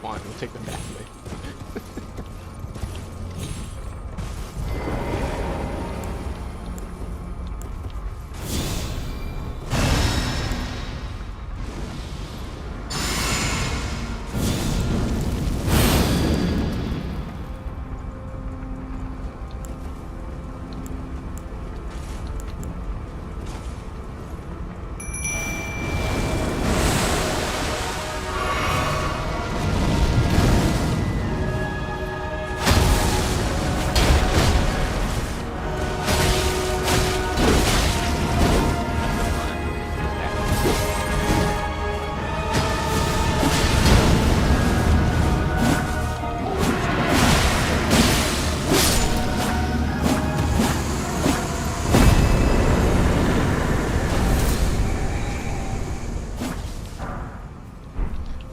Fine, we'll take them back away.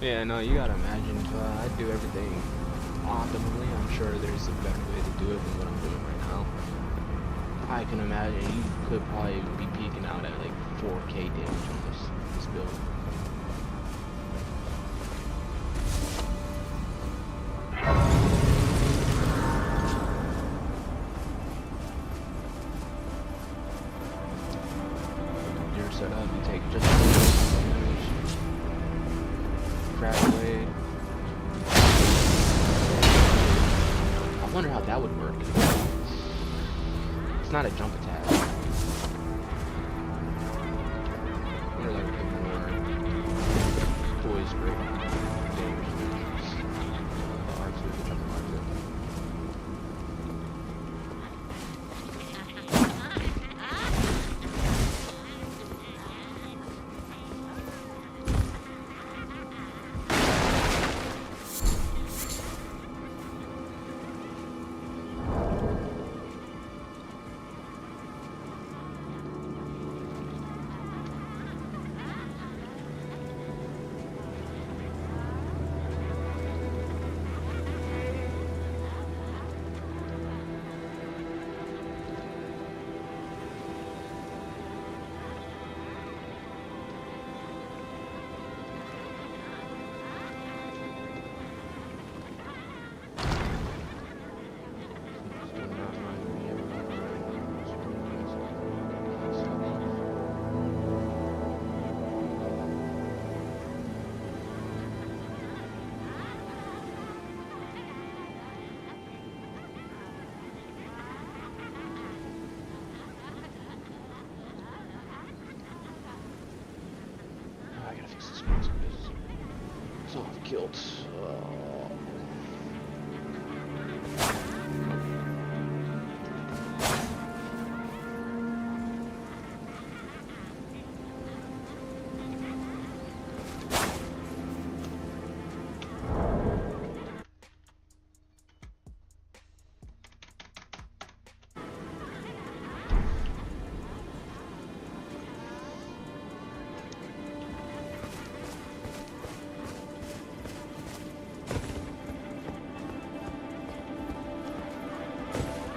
Yeah, no, you gotta imagine if I do everything optimally, I'm sure there's a better way to do it than what I'm doing right now. I can imagine you could probably be peaking out at like 4K damage on this build. You're set up, you take just damage. Crash blade. I wonder how that would work. It's not a jump attack. I wonder if that would give more poise for damage. R2, jump R2. Soft killed.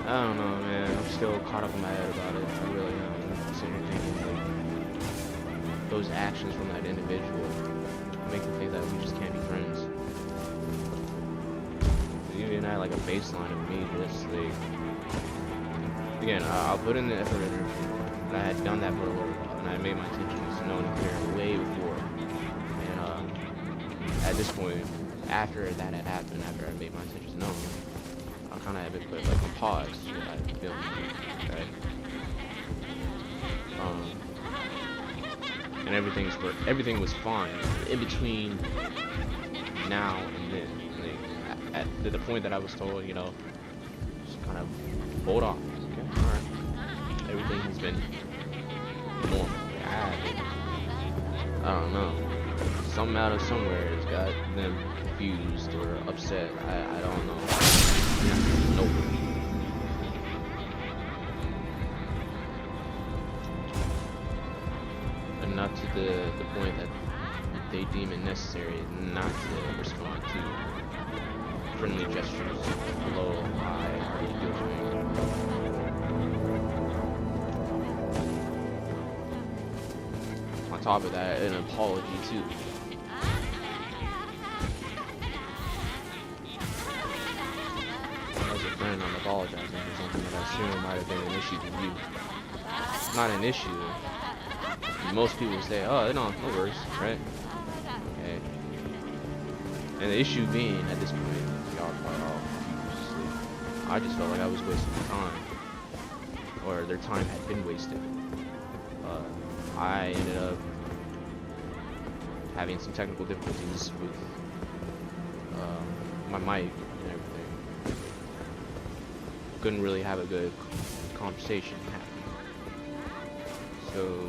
I don't know, man. I'm still caught up in my head about it. I really am. I'm sitting here thinking, like, those actions from that individual make me think that we just can't be friends. You and I, like, a baseline of me just, like... Again, I'll put in the effort and energy, but I had done that for a little while, and I made my intentions known and clear way before. And, at this point, after that had happened, after I made my intentions known, I kind of have it put like on pause to what I feel, right? And everything was fine in between now and then. Like, at the point that I was told, you know, just kind of hold on. Okay, all right. Everything has been normal. I don't know. Something out of somewhere has got them confused or upset. I don't know. Nope. Enough to the point that they deem it necessary not to respond to friendly gestures. Hello, hi, how are you doing? On top of that, an apology too. As a friend, I'm apologizing for something that I assume might have been an issue with you. It's not an issue. Most people say, oh, no worries, right? Okay. And the issue being, at this point, y'all are quite all asleep. I just felt like I was wasting their time. Or their time had been wasted. I ended up having some technical difficulties with my mic and everything. Couldn't really have a good conversation happen. So,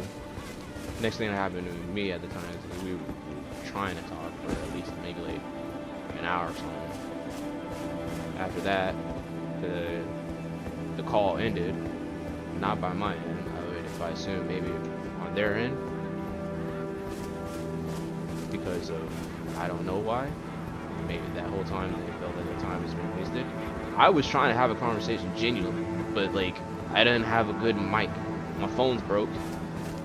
next thing that happened to me at the time is we were trying to talk for at least maybe like an hour or something. After that, the call ended, not by my end. If I assume maybe on their end, because of I don't know why. Maybe that whole time they felt that their time was being wasted. I was trying to have a conversation genuinely, but like I didn't have a good mic. My phone's broke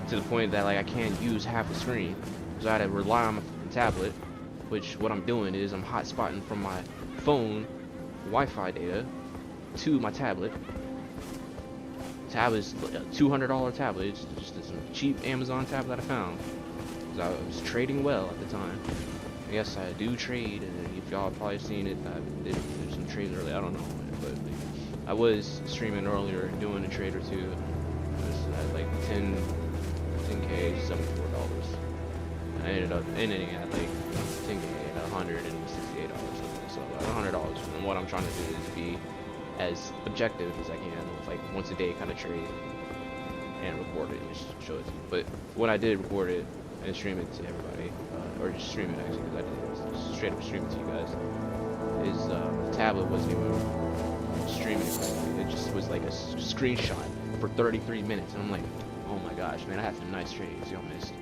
to the point that like I can't use half the screen, so I had to rely on my tablet. Which what I'm doing is I'm hotspotting from my phone Wi-Fi data to my tablet. Tablet's a $200 tablet. It's just this cheap Amazon tablet that I found. I was trading well at the time. Yes, I do trade, and if y'all have probably seen it, I did some trades earlier. I don't know, but I was streaming earlier, doing a trade or two. It was at like 10K, $74. I ended up ending at like 10K at $168. So $100. And what I'm trying to do is be as objective as I can with like once a day kind of trade and record it and just show it to you. But when I did record it and stream it to everybody, or just stream it actually, because I did just straight up stream it to you guys, is the tablet wasn't even streaming it correctly. It just was like a screenshot for 33 minutes, and I'm like, oh my gosh, man, I had some nice trades y'all missed.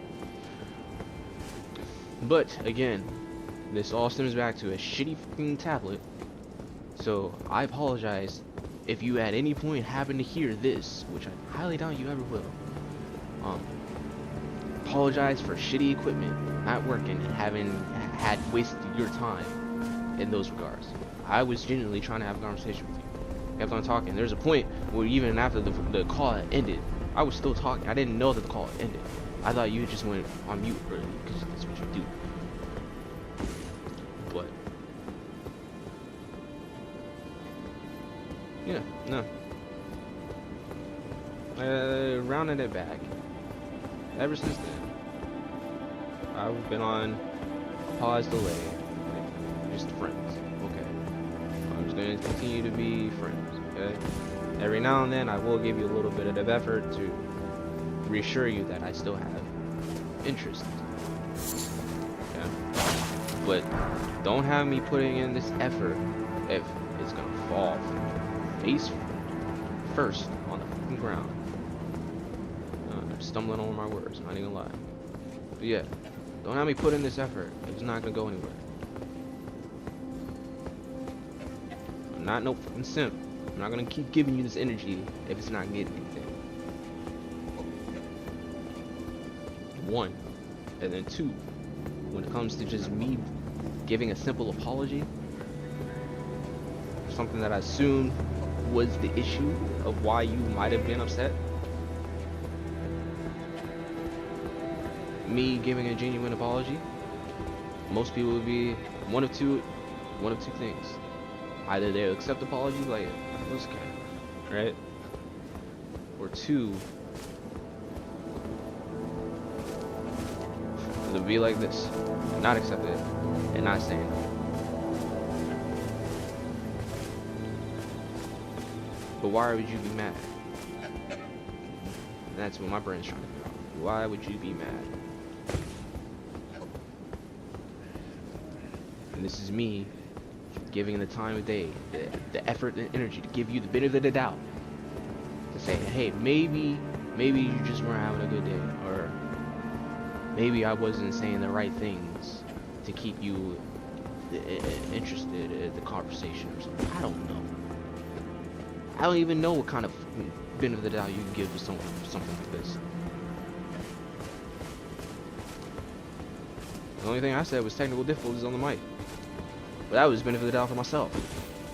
But again, this all stems back to a shitty fucking tablet. So I apologize if you at any point happen to hear this, which I highly doubt you ever will. Apologize for shitty equipment not working and having had wasted your time in those regards. I was genuinely trying to have a conversation with you. Kept on talking. There's a point where even after the call had ended, I was still talking. I didn't know that the call had ended. I thought you just went on mute early because that's what you do. But yeah, no. Rounding it back. Ever since then, I've been on pause delay, like just friends. Okay, I'm just going to continue to be friends. Okay, every now and then I will give you a little bit of effort to reassure you that I still have interest. Okay, but don't have me putting in this effort if it's gonna fall face first on the fucking ground. I'm stumbling over my words, I'm not even gonna lie. But yeah, don't have me put in this effort. It's not gonna go anywhere. I'm not no fucking simp. I'm not gonna keep giving you this energy if it's not getting anything. One, and then two, when it comes to just me giving a simple apology for something that I assumed was the issue of why you might have been upset. Me giving a genuine apology, most people would be one of two things. Either they'll accept the apology like it was okay, right? Or two, it'll be like this, not accept it and not saying it. But why would you be mad? And that's what my brain's trying to figure out. Why would you be mad? And this is me giving the time of day, the effort and energy to give you the benefit of the doubt. To say, hey, maybe you just weren't having a good day, or maybe I wasn't saying the right things to keep you interested in the conversation or something. I don't know. I don't even know what kind of benefit of the doubt you can give to someone for something like this. The only thing I said was technical difficulties on the mic. But that was benefit of the doubt for myself.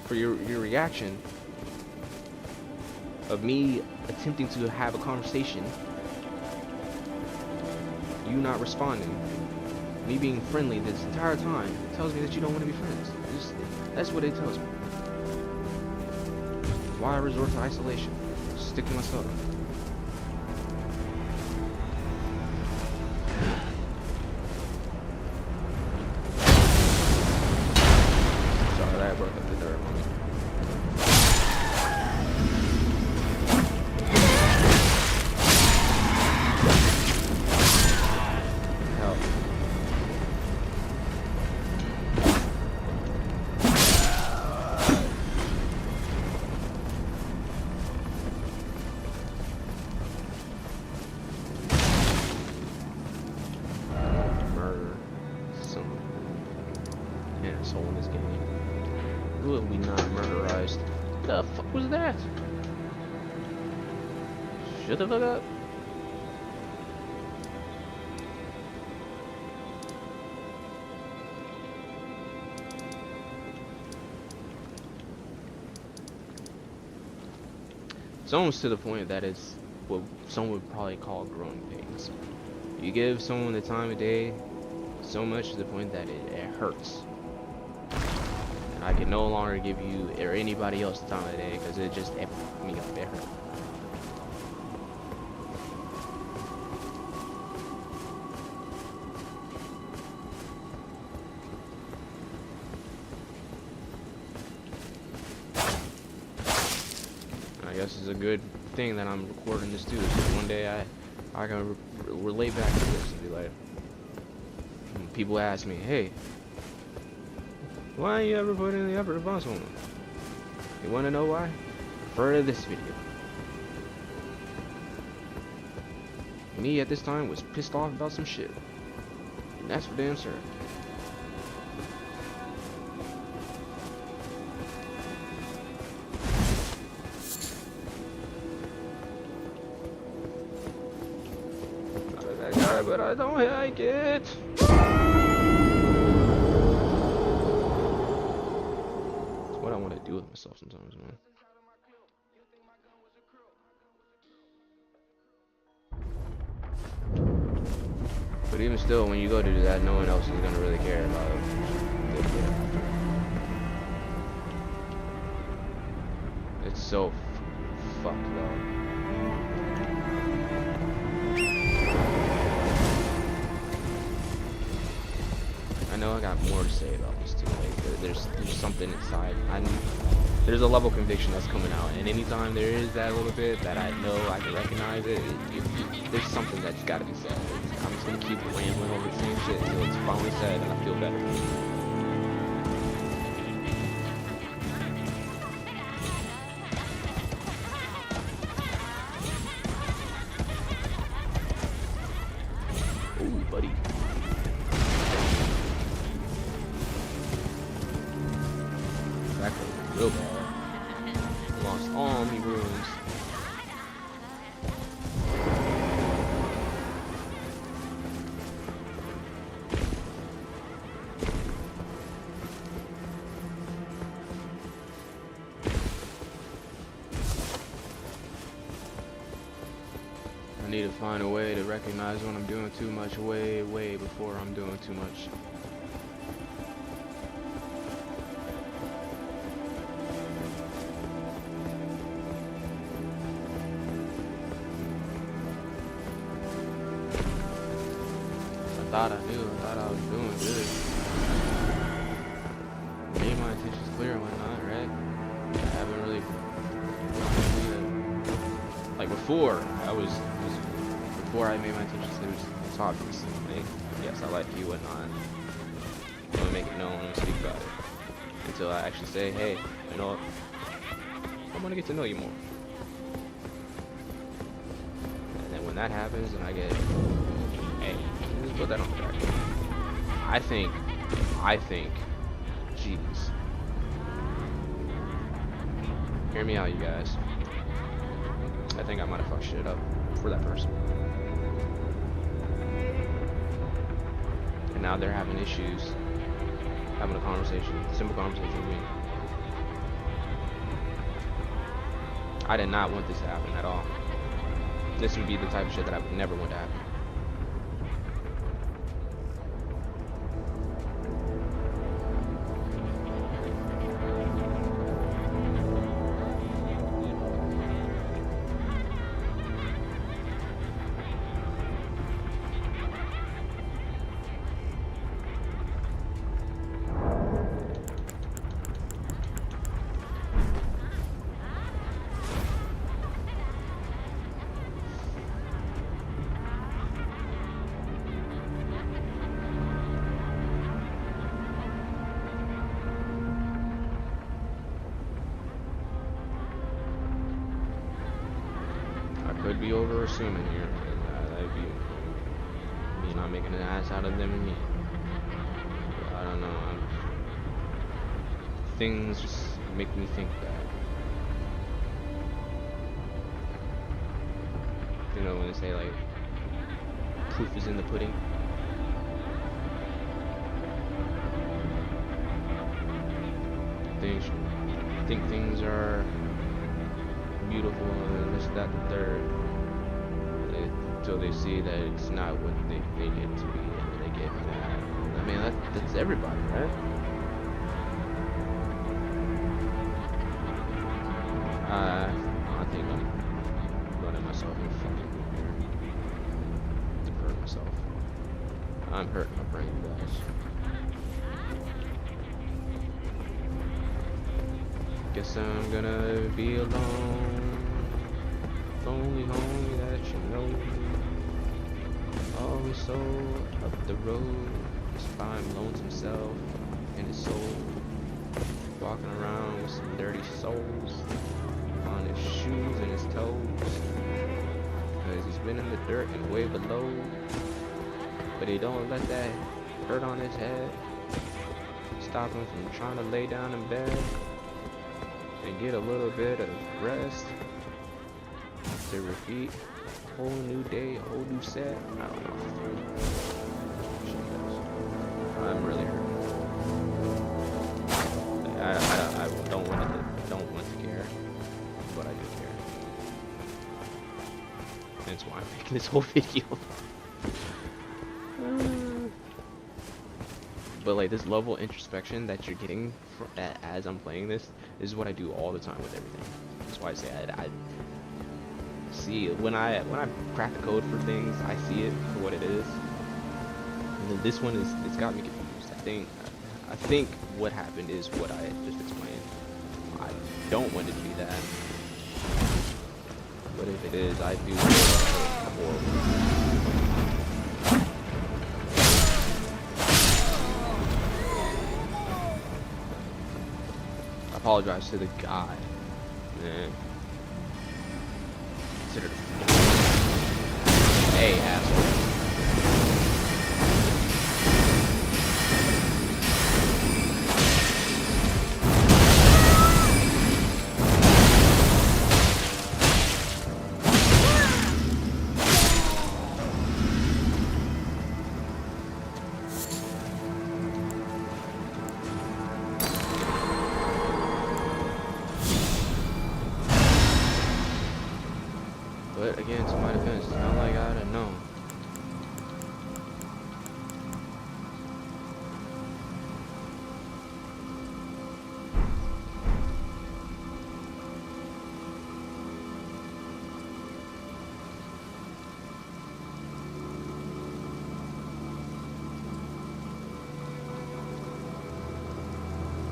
For your reaction of me attempting to have a conversation, you not responding, me being friendly this entire time, tells me that you don't want to be friends. That's what it tells me. Why I resort to isolation? Stick to myself. Sorry, that broke up the dirt on me. Help. asshole in this game. Will we not murderized? The fuck was that? Shut the fuck up. It's almost to the point that it's what someone would probably call growing pains. You give someone the time of day so much to the point that it hurts. And I can no longer give you or anybody else the time of the day because it just fucked me up. It hurt. I guess it's a good thing that I'm recording this too. So one day I can relate back to this and be like, people ask me, hey, why you ever put in the effort to find someone? You want to know why? Refer to this video. Me at this time was pissed off about some shit, and that's for damn certain. But I don't like it. It's what I want to do with myself sometimes, man. But even still, when you go to do that, no one else is gonna really care about it. It's so fucked up. I know I got more to say about this too. Like, there's something inside. There's a level of conviction that's coming out, and anytime there is that little bit that I know I can recognize it, there's something that's got to be said. I'm just gonna keep rambling over the same shit until it's finally said and I feel better. Ooh, buddy. That goes real bad. Lost all my rooms. I need to find a way to recognize when I'm doing too much way before I'm doing too much. I thought I was doing good. Made my intentions clear and whatnot, right? I haven't really like before before I made my intentions clear, it's obvious. Like, yes, I like you, whatnot. I'm gonna make it known and speak about it. Until I actually say, hey, you know what? I wanna get to know you more. And then when that happens and I get, hey, just put that on the track. I think, jeez. Hear me out, you guys. I think I might have fucked shit up for that person. And now they're having issues having a conversation, simple conversation with me. I did not want this to happen at all. This would be the type of shit that I would never want to happen. Could be over assuming here. That'd be me not making an ass out of them and me. But I don't know. things just make me think that, you know, when they say like proof is in the pudding. Things think things are beautiful and this, that, the third, until they see that it's not what they think it to be, and then they get mad. I mean, that's everybody, right? I think I'm running myself in fucking here. To hurt myself. I'm hurting my brain, guys. Guess I'm gonna be alone. Lonely homie that you know. Always so up the road. Just by him lonesome self and his soul. Walking around with some dirty souls on his shoes and his toes. Cause he's been in the dirt and way below. But he don't let that hurt on his head stop him from trying to lay down in bed and get a little bit of rest to repeat a whole new day, a whole new set. I don't know. I'm really hurt. I don't want to care, but I do care. That's why I'm making this whole video. But like this level of introspection that you're getting as I'm playing this is what I do all the time with everything. That's why I say I see when I crack the code for things, I see it for what it is. And then this one it's got me confused. I think what happened is what I just explained. I don't want it to be that, but if it is, I do horrible. I apologize to the guy. Man. Consider it. Hey, asshole. But again, to my defense, it's not like I didn't know.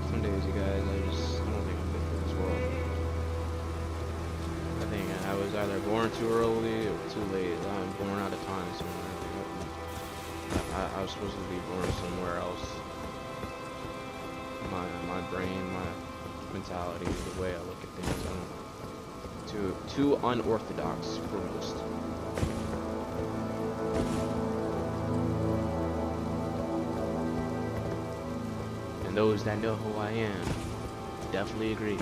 Some days, you guys, I don't think I'm fit for this world. I think I was either born too early or too late. I'm born out of time somewhere. I was supposed to be born somewhere else. My brain, my mentality, the way I look at things, I don't know. Too unorthodox for most. And those that know who I am definitely agree.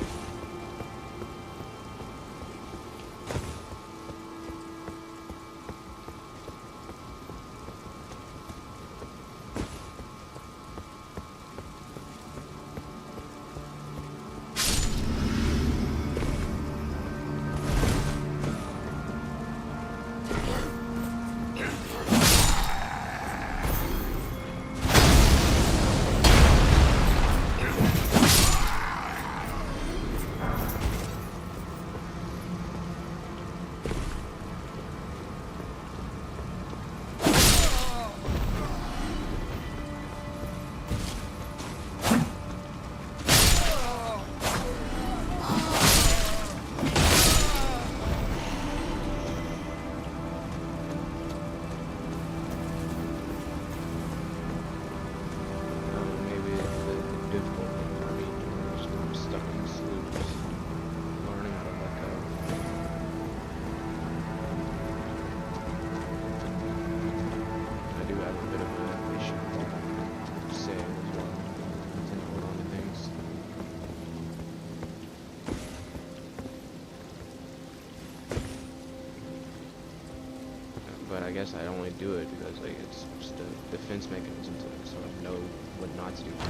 but I guess I only do it because like it's just a defense mechanism to sort of know what not to do. I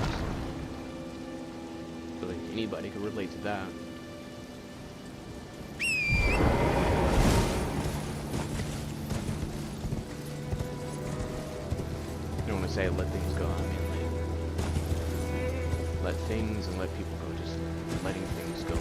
feel like anybody could relate to that. You don't want to say let things go. I mean, like, let things and let people go. Just letting things go.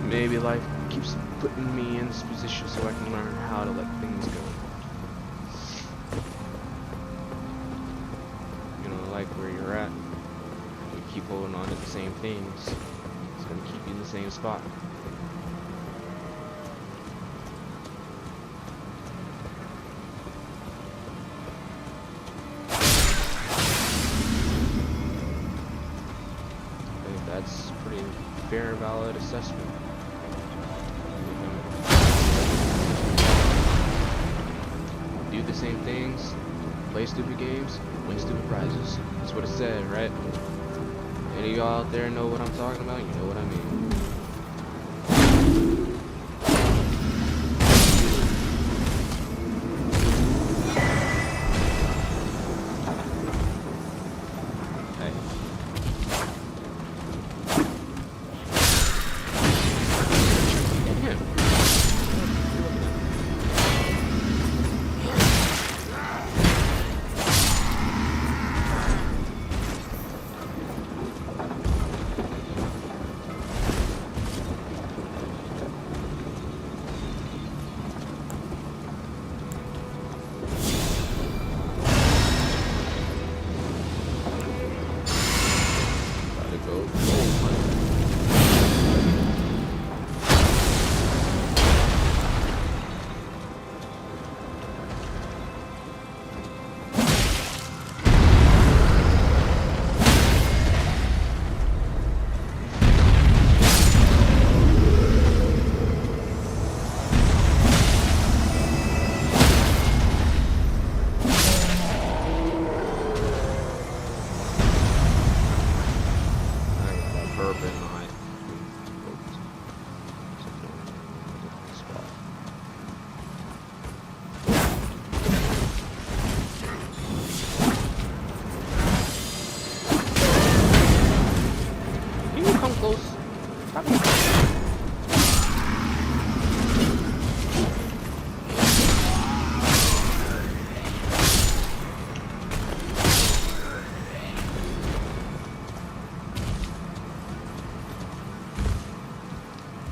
Maybe life keeps putting me in this position so I can learn how to let things go. You know, like where you're at, you keep holding on to the same things, it's gonna keep you in the same spot. I think that's a pretty fair and valid assessment. Do the same things, play stupid games, win stupid prizes. That's what it said, right? Any of y'all out there know what I'm talking about? You know what I mean.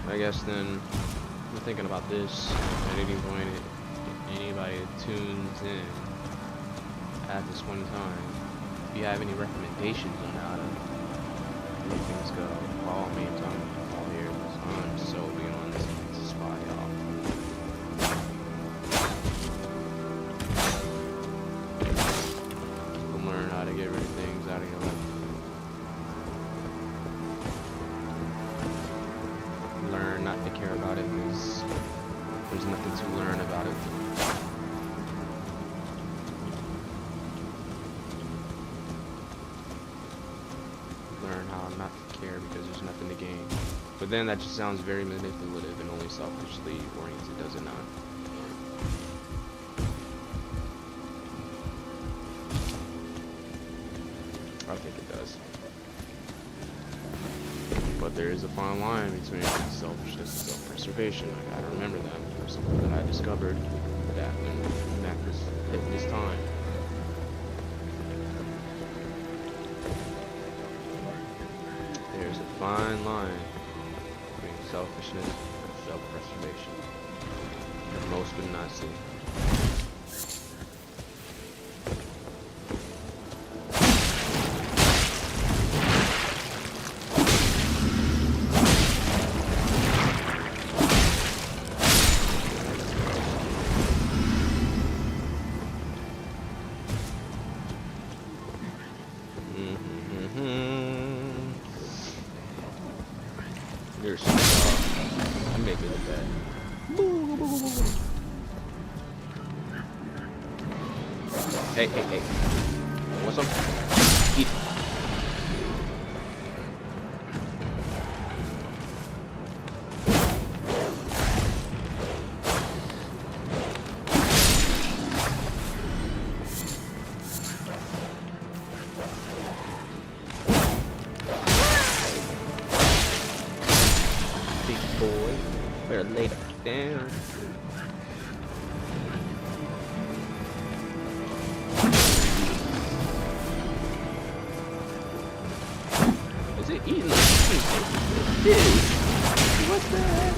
I guess then, I'm thinking about this at any point, anybody that tunes in at this one time, if you have any recommendations on how to make things go, follow me and tell me all here, because I'm so being on this spot, y'all. Learn how to get rid of things out of your life. Learn not to care about it because there's nothing to learn about it. Learn how not to care because there's nothing to gain. But then that just sounds very manipulative and only selfishly oriented, does it not? I think it does. But there is a fine line between selfishness and self-preservation. I gotta remember that. There's something that I discovered that when that was at this time. There's a fine line between selfishness and self-preservation that most would not see. You're so soft. You make me look bad. Hey, hey, hey. Want some? Eat. Big boy. Better lay that down. Is it eating? Dude, what the heck?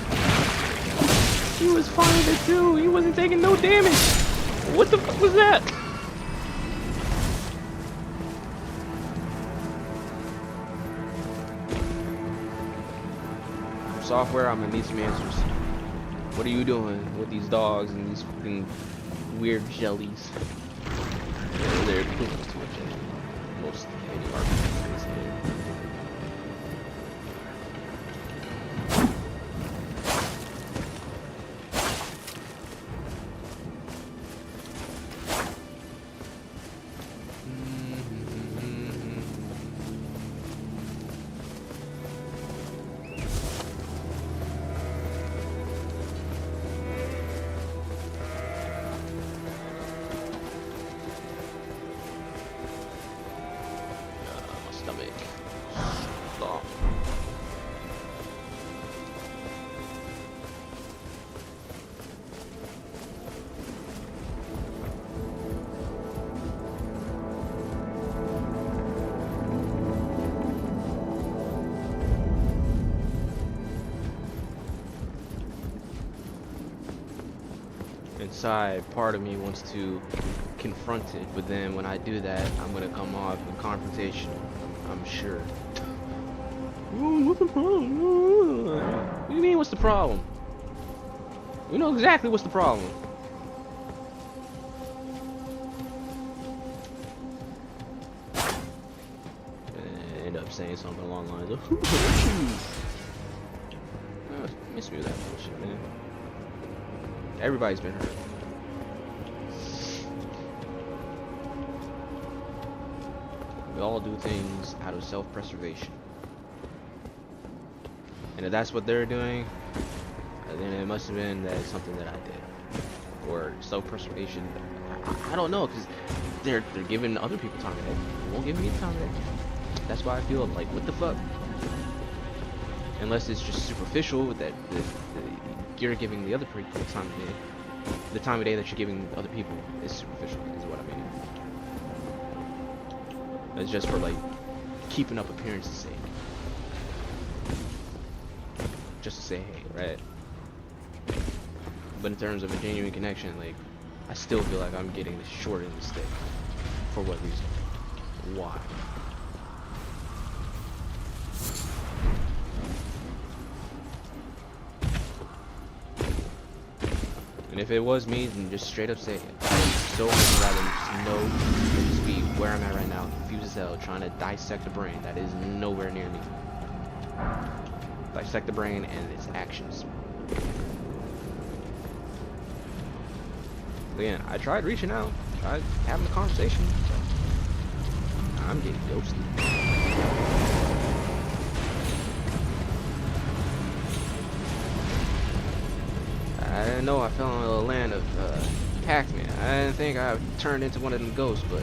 He was fine with it too. He wasn't taking no damage. What the fuck was that? Software, I'm gonna need some answers. What are you doing with these dogs and these fucking weird jellies? Yeah, they're too much. Most any RPGs here. Stomach. Stop. Inside, part of me wants to confront it, but then when I do that, I'm gonna come off in confrontation. I'm sure. What's the problem? What do you mean, what's the problem? We know exactly what's the problem. I end up saying something along the lines of, miss me with that bullshit, man. Everybody's been hurt. We all do things out of self-preservation. And if that's what they're doing, then it must have been that something that I did. Or self-preservation. I don't know, because they're giving other people time today. They won't give me time today. That's why I feel like, what the fuck? Unless it's just superficial that you're giving the other people time of day. The time of day that you're giving other people is superficial, is what I mean. It's just for like keeping up appearance's sake. Just to say hey, right? But in terms of a genuine connection, like I still feel like I'm getting the short end of the stick. For what reason? Why? And if it was me, then just straight up say it. I would so much rather just know and just be where I'm at right now, confused as hell, trying to dissect a brain that is nowhere near me. Dissect the brain and its actions. Again, I tried reaching out, tried having a conversation. I'm getting ghosted. I didn't know I fell in a land of Pac-Man. I didn't think I turned into one of them ghosts, but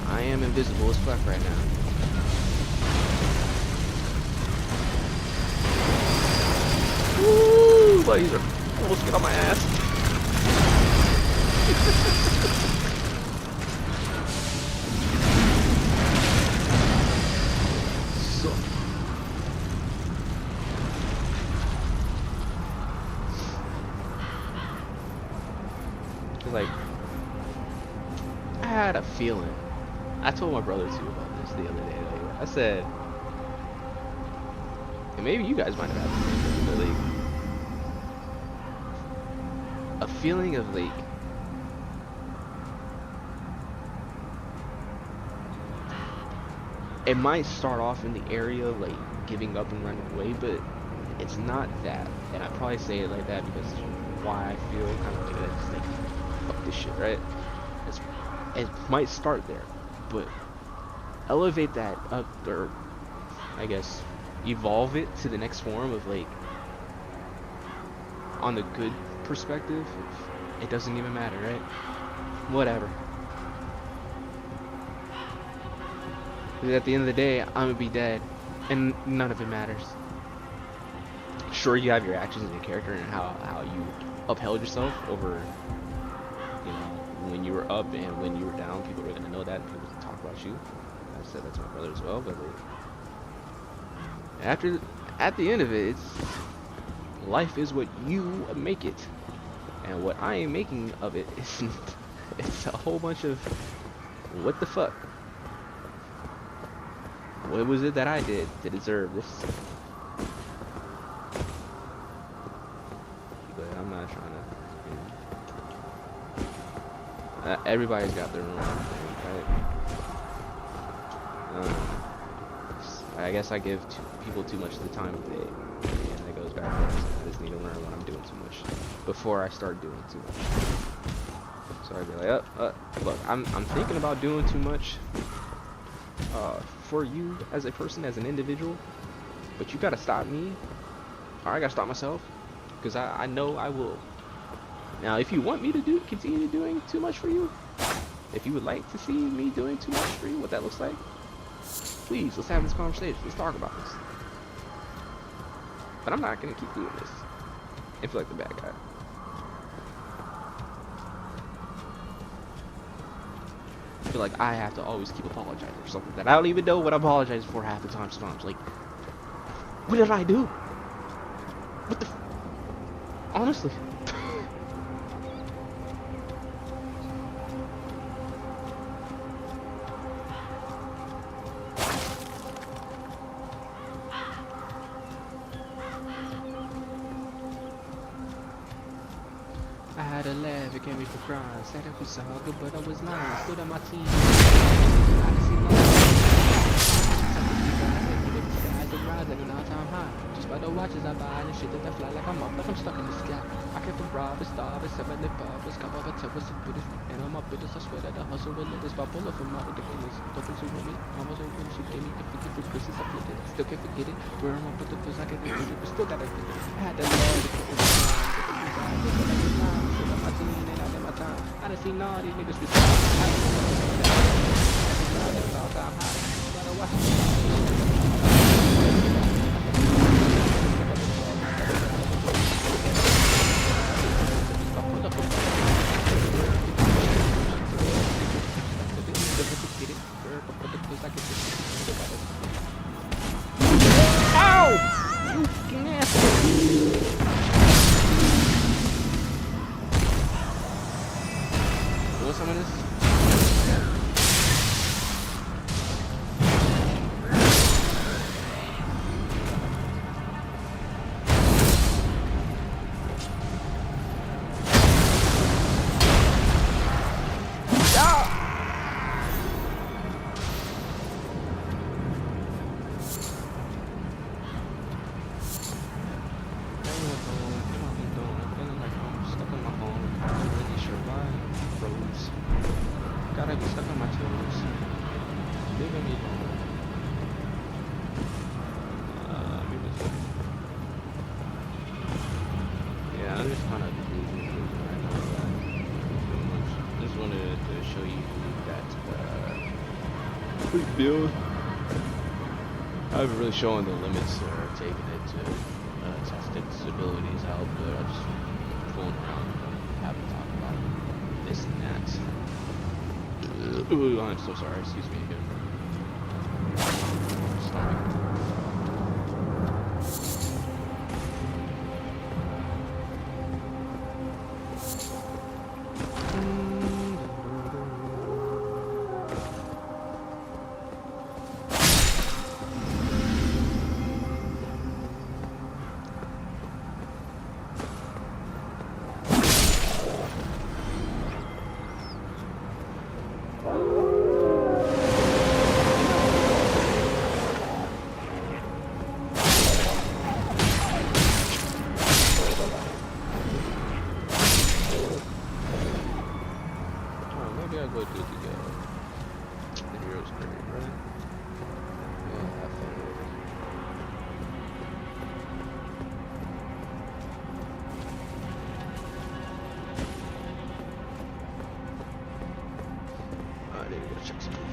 I am invisible as fuck right now. Woo! Buddies are almost get on my ass. So. Like, I had a feeling. I told my brother too about this the other day. Like, I said, and maybe you guys might have had the same thing, but like, a feeling of like, it might start off in the area of like giving up and running away, but it's not that. And I probably say it like that because why I feel kind of like that. It's like, fuck this shit, right? It's, it might start there, but elevate that up, or I guess evolve it to the next form of like, on the good perspective, it doesn't even matter, right? Whatever. Because at the end of the day, I'm gonna be dead, and none of it matters. Sure, you have your actions and your character and how you upheld yourself over, you know, when you were up and when you were down. People are gonna know that. People will talk about you. I said that to my brother as well. But like, at the end of it, life is what you make it, and what I am making of it is it's a whole bunch of what the fuck. What was it that I did to deserve this? But I'm not trying to, you know. Everybody's got their own thing, right? I guess I give people too much of the time of day, and it goes back to that. I just need to learn when I'm doing too much before I start doing too much. So I'd be like, look, I'm thinking about doing too much for you as a person, as an individual, but you gotta stop me, or I gotta stop myself, because I know I will. Now, if you want me to continue doing too much for you, if you would like to see me doing too much for you, what that looks like, please, let's have this conversation. Let's talk about this. But I'm not gonna keep doing this and feel like the bad guy. I feel like I have to always keep apologizing for something that I don't even know what I'm apologizing for half the time. Sometimes, like, what did I do? What the? Honestly. I had a laugh, it can't be for crying. Said it was all good, but I was lying. Stood on my team. I see no skies are rising an all-time high. Just by the watches I buy and shit that I fly like I'm up, like I'm stuck in the sky. I came from robbers, starvers, 7 lip barbers, got my terrors and British. And all my business, I swear that the hustle will let this bipolar from my ridiculous. Don't consume me. I was open, she gave me the 50 for Christmas. I flipped it, still can't forget it. Where am I put the pills? I can't forget it, but still gotta get it. I had to love I done seen all these niggas be ow! You fucking asshole! Want some of this? Gotta be stuck on my toes. Leaving me alone. Yeah, I'm just kind of right now. Just wanted to show you that quick build. I haven't really shown the limits or taken it to test its abilities out, but I just fooling around and having to talk about this and that. Ooh, I'm so sorry. Excuse me again. Stomach. we gotta go do the hero's grave, right? Yeah, have fun with it. I need to go check some food.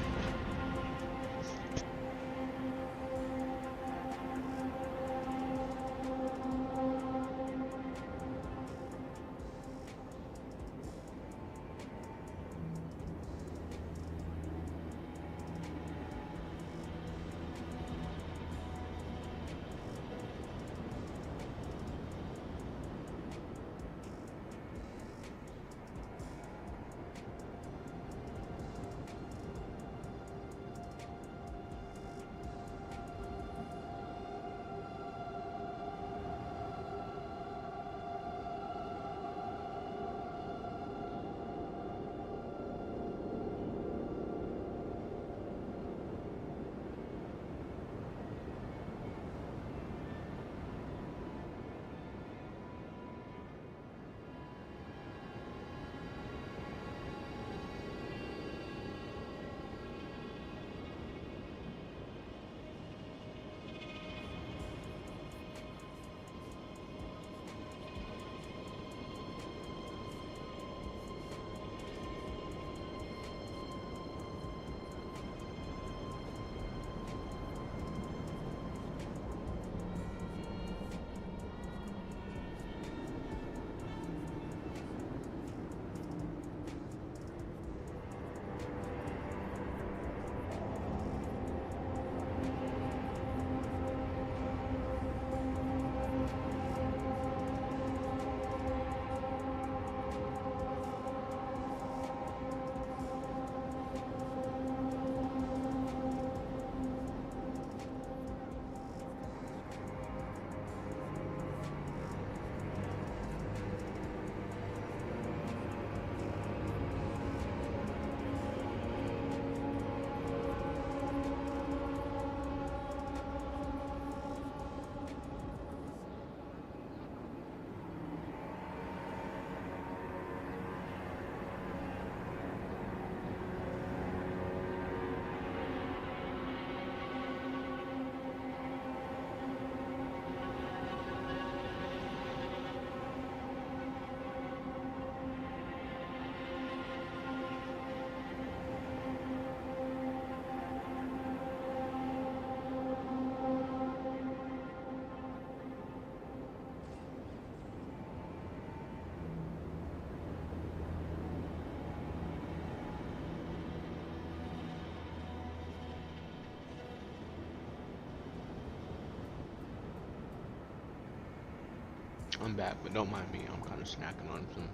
I'm back, but don't mind me. I'm kind of snacking on some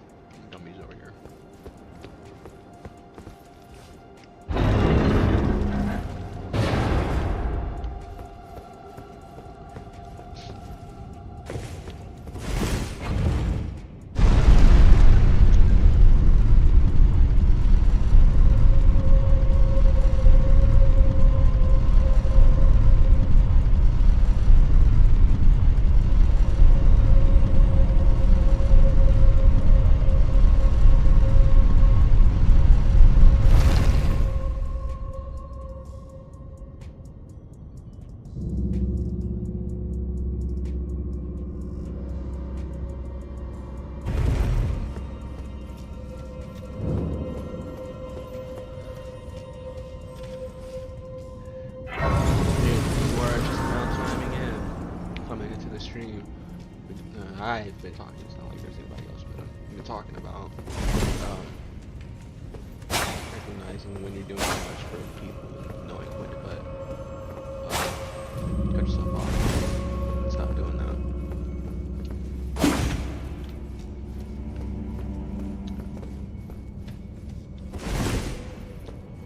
gummies over here. Stream. I've been talking, it's not like there's anybody else, but I've been talking about recognizing when you're doing too much for people and knowing when to cut yourself off. Stop doing that.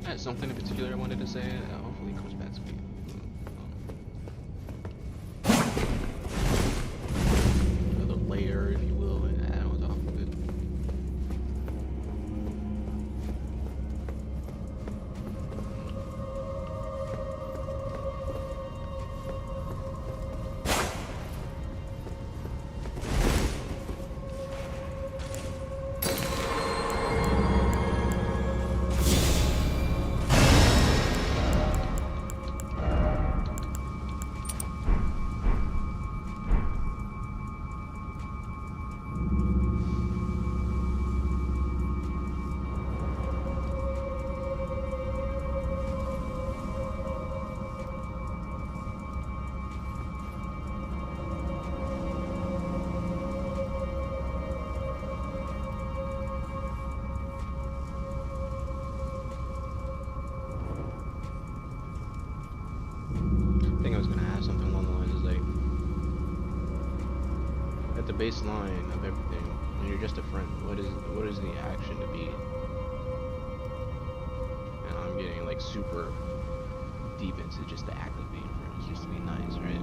I had something in particular I wanted to say. Hopefully it comes back to me. Layer, if you will, and add on top of it. the baseline of everything, when you're just a friend, what is the action to be? And I'm getting like super deep into just the act of being friends, just to be nice, right?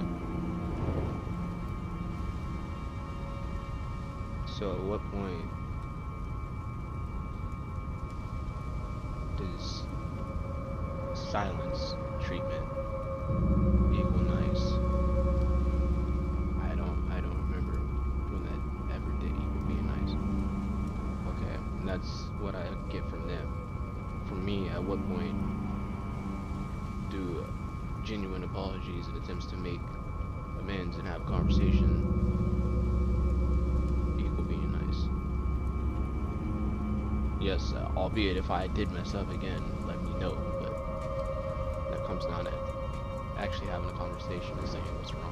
So at what point does silence treatment equal nice? I don't remember when that ever did equal being nice. Okay, and that's what I get from them. For me, at what point do genuine apologies and attempts to make amends and have a conversation equal being nice? Yes, albeit if I did mess up again, let me know, but that comes down to actually having a conversation and saying what's wrong.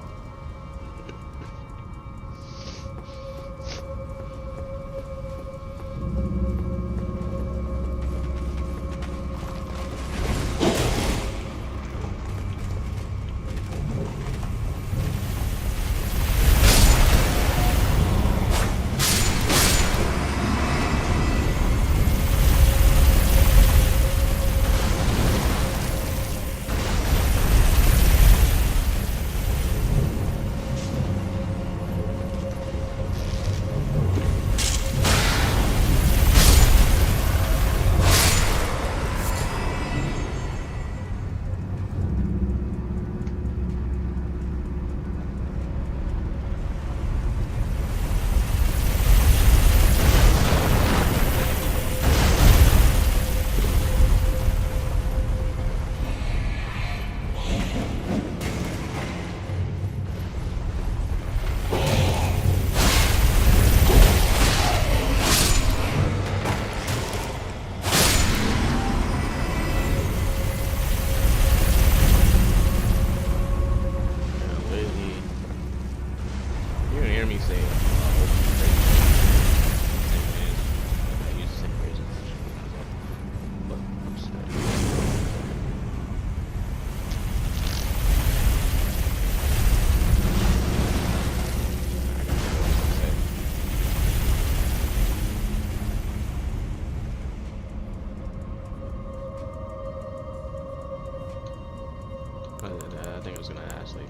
I think I was gonna ask, like,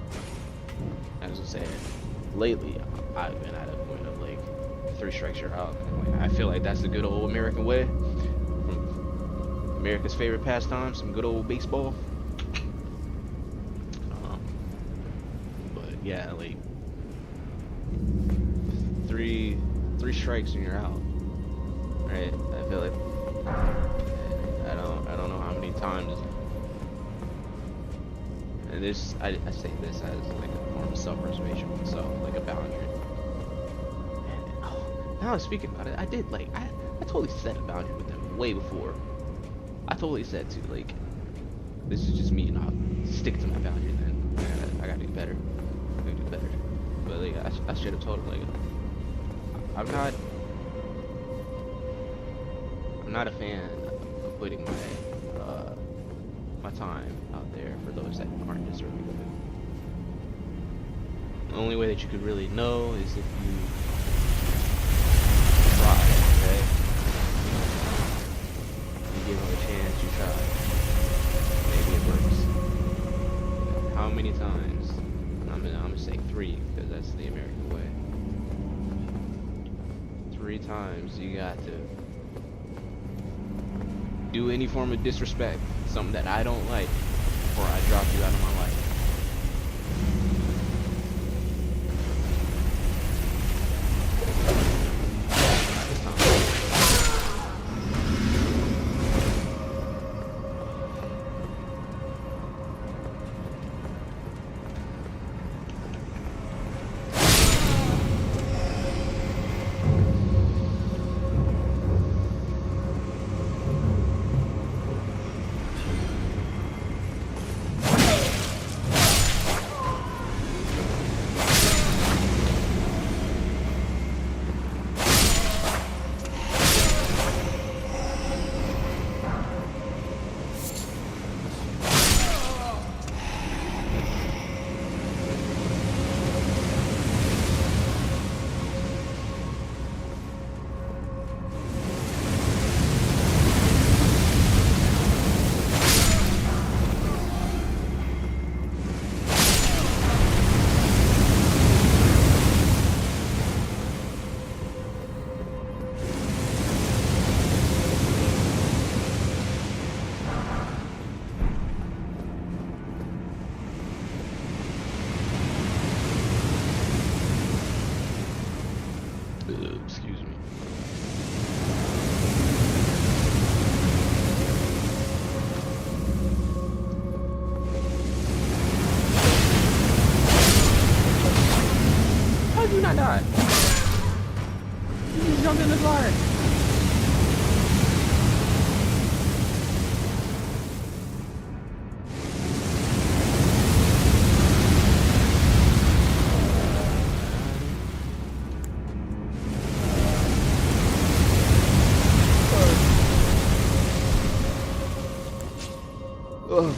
as I said, lately I've been at a point of like 3 strikes you're out. Like, I feel like that's the good old American way. From America's favorite pastime, some good old baseball. But yeah, like three strikes and you're out. Right? I feel like I don't know how many times. And this, I say this as like a form of self-preservation for myself, like a boundary. And now I'm speaking about it, I did like, I totally set a boundary with them way before. I totally said to, like, this is just me and I'll stick to my boundary then. I gotta do better. I gotta do better. But like, I should have told him, like, I'm not a fan of putting my time out there for those that aren't deserving of it. The only way that you could really know is if you try, okay? You give them a chance, you try. Maybe it works. How many times? I'm gonna say 3, because that's the American way. 3 times you got to do any form of disrespect, something that I don't like, before I drop you out of my life. Ugh.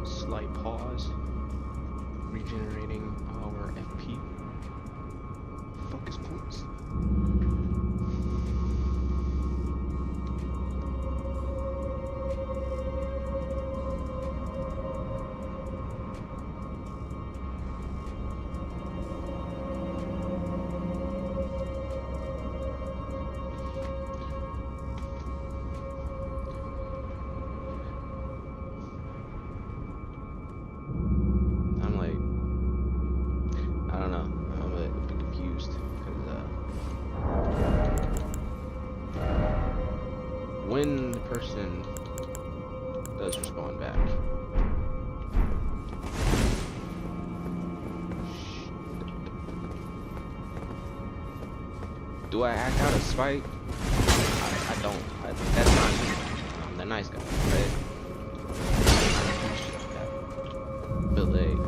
Slight pause. Regenerating our FP. Focus points. When the person does respond back. Do I act out of spite? I don't. That's not me. I'm the nice guy, right? But like,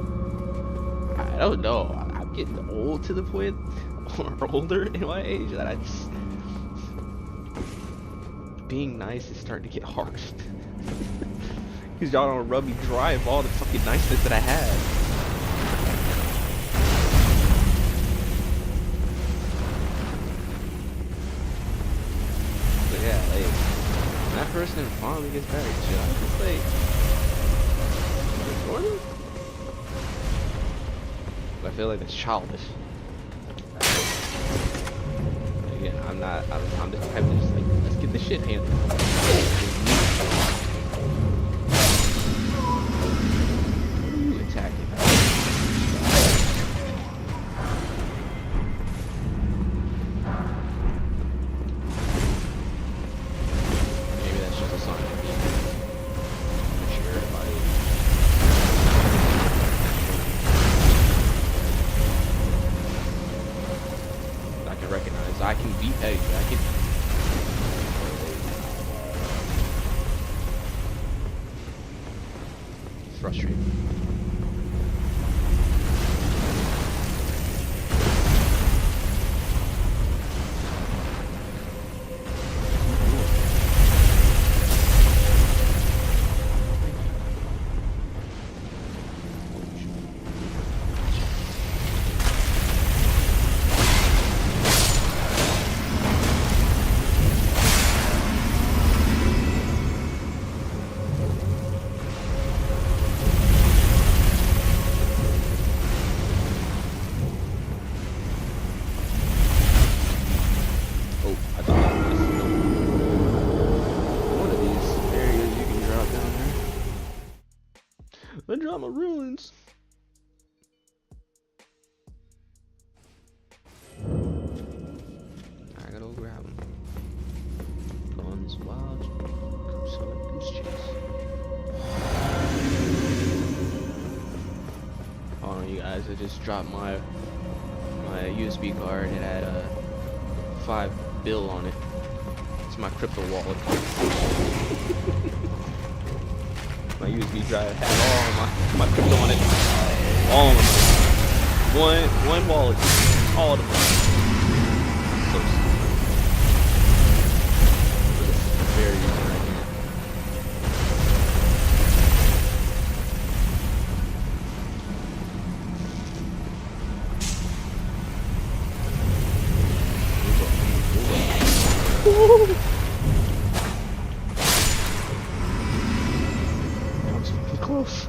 I don't know. I'm getting old to the point, or older in my age, that I just... being nice is starting to get hard. Because y'all don't rub me dry of all the fucking niceness that I had. But yeah, like, when that person finally gets back at you, I'm just like, Jordan? I feel like it's childish. Again, I'm the type of just like, let's get this shit handled. Ooh, attacking. Maybe that's just a sign of me. I'm sure everybody. I can recognize. I can beat. Hey, I can. Frustrating. The drama ruins. Hold on, you guys. I just dropped my USB card. It had a $5 on it. It's my crypto wallet. My USB drive had all my crypto on it. All of them. One wallet. All of them. So very easy right here. That was pretty close.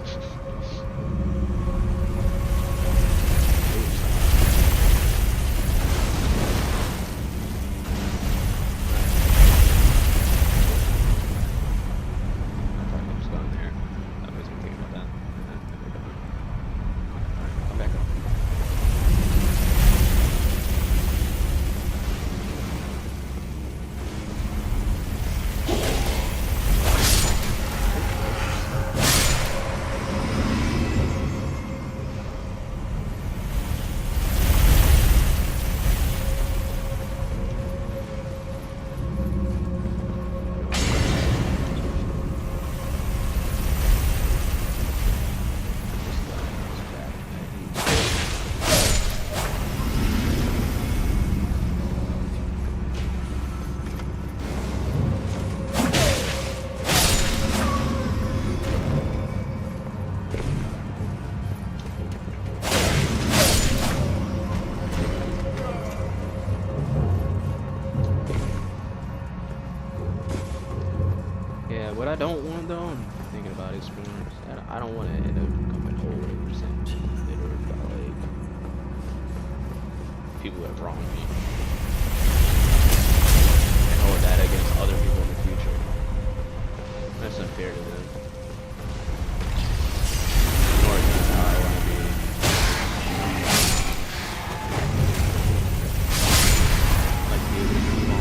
What I don't want though, I'm thinking about is I don't want to end up becoming whole 100% bitter about like people that wronged me and hold that against other people in the future. That's unfair to them. Nor is that how I want to be. Like be able to move on.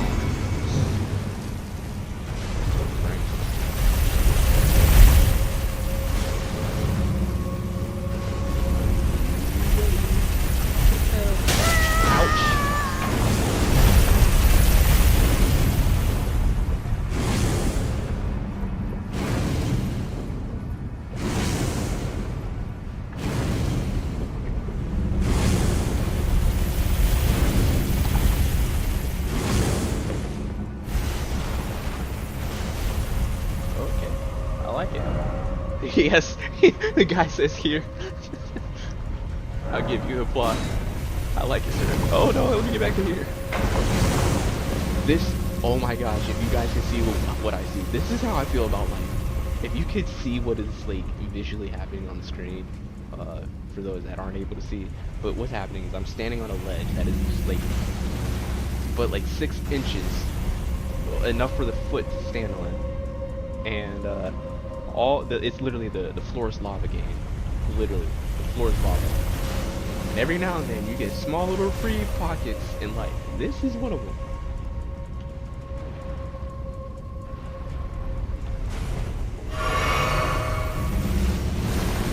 Yes, the guy says here. I'll give you a plot. I like it, sir. Oh no, let me get back to here. This, oh my gosh, if you guys can see what I see, this is how I feel about life. If you could see what is like visually happening on the screen, for those that aren't able to see, but what's happening is I'm standing on a ledge that is just like 6 inches, enough for the foot to stand on, and it's literally the floor is lava game. Literally, the floor is lava. And every now and then you get small little free pockets in life. This is one of them.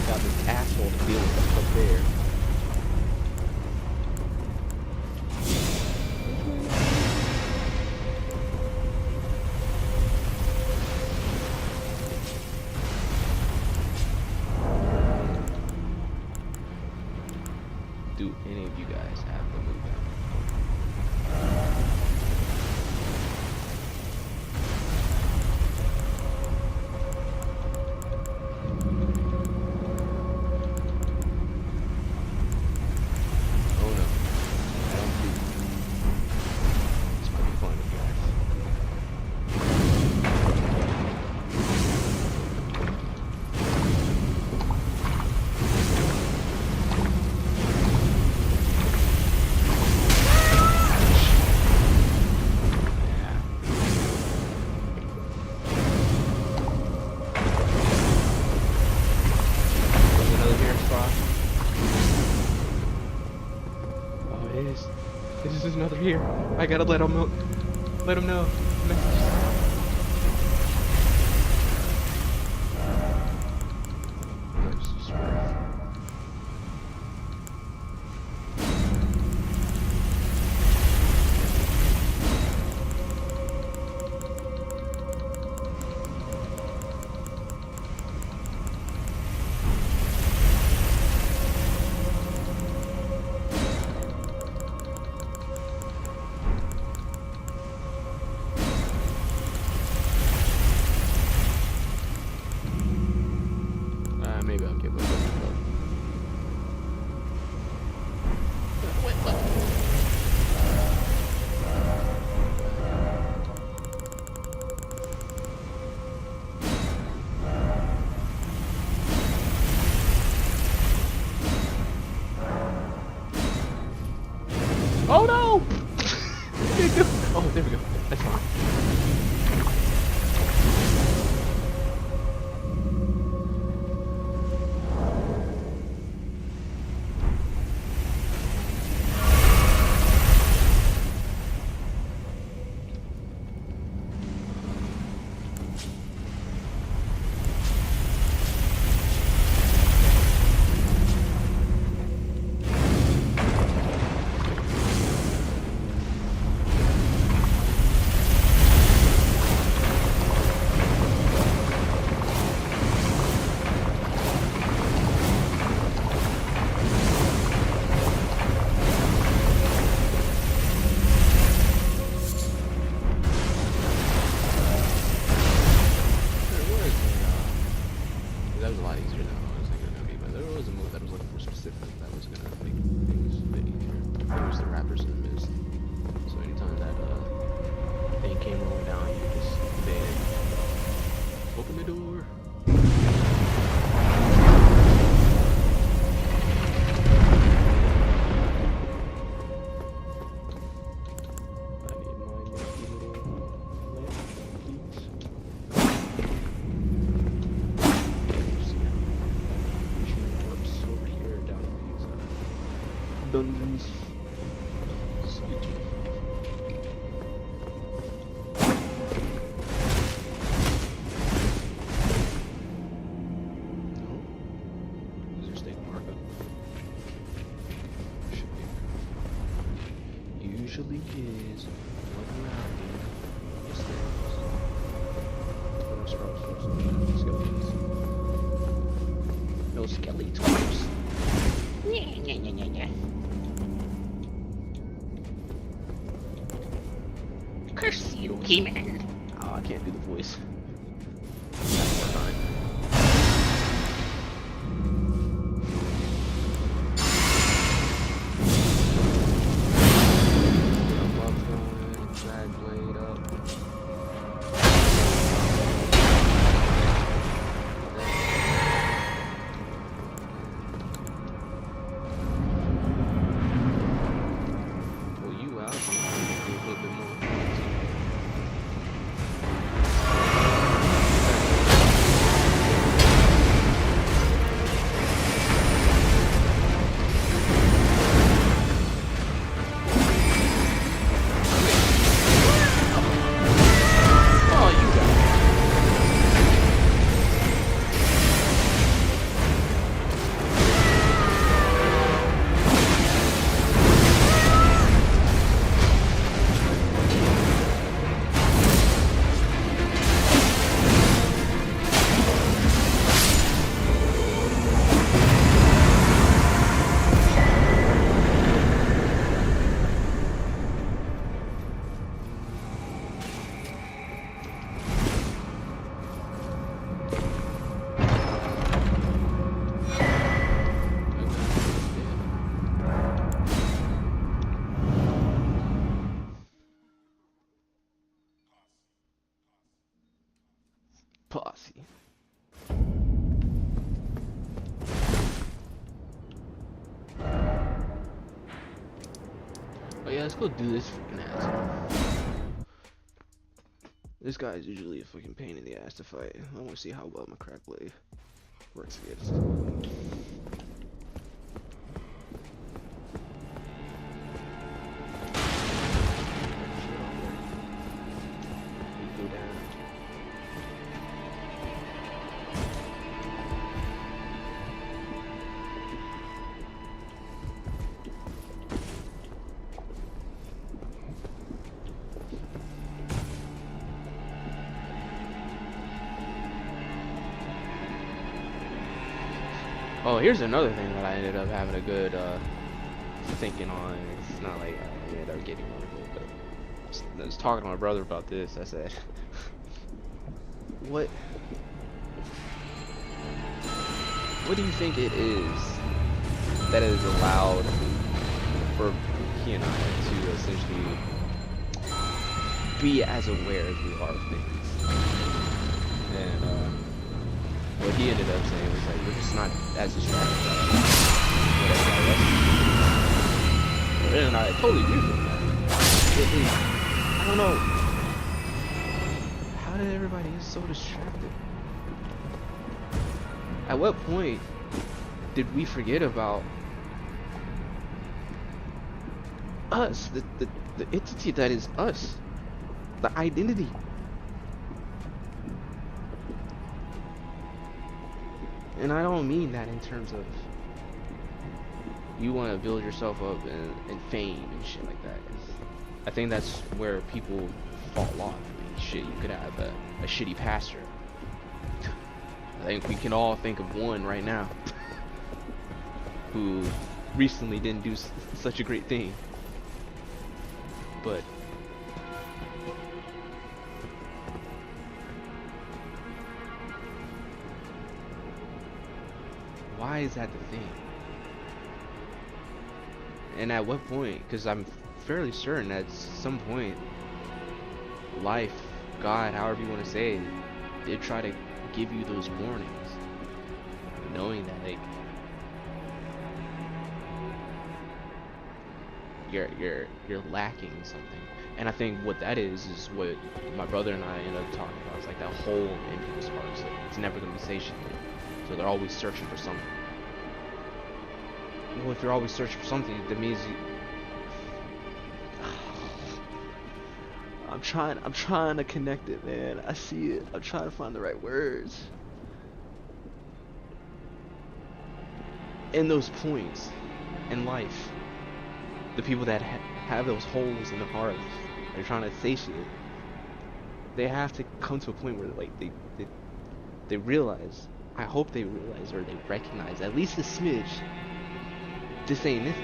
Got this asshole to deal with up there. Do any of you guys have the move out? Oh no, I don't think it's pretty fun, you guys. This is another here. I gotta let him know. Let him know. Message. Dungeons. Usually is one around here. Yes, there is. I'm gonna start with some skeletons. No skeletons. Curse you, He-Man. Oh, I can't do the voice. That's fine. Drag blade up. Pull you out. So you can do a little bit more. Posse. Oh yeah, let's go do this freaking asshole. This guy is usually a fucking pain in the ass to fight. I want to see how well my crack blade works against. Go down. Oh, here's another thing that I ended up having a good thinking on. It's not like I ended up getting one of it, but I was talking to my brother about this. I said, what do you think it is that is allowed for he and I to essentially be as aware as we are of things? And what he ended up saying was like, we're just not as distracted by whatever else. And I totally agree with that. I don't know. How did everybody get so distracted? At what point did we forget about us, the entity that is us, the identity? And I don't mean that in terms of you want to build yourself up in fame and shit like that. I think that's where people fall off. I mean, shit, you could have a shitty pastor. I think we can all think of one right now who recently didn't do such a great thing. But why is that the thing? And at what point? Because I'm fairly certain at some point, life, God, however you want to say it, did try to give you those warnings, knowing that like you're lacking something. And I think what that is what my brother and I ended up talking about. It's like that hole in people's hearts. It's never gonna be satiated. So they're always searching for something. well, if you're always searching for something, that means you, I'm trying to connect it, man. I see it. I'm trying to find the right words. In those points in life, the people that have those holes in their hearts, they're trying to satiate, they have to come to a point where like they realize, I hope they realize, or they recognize at least a smidge, this ain't it.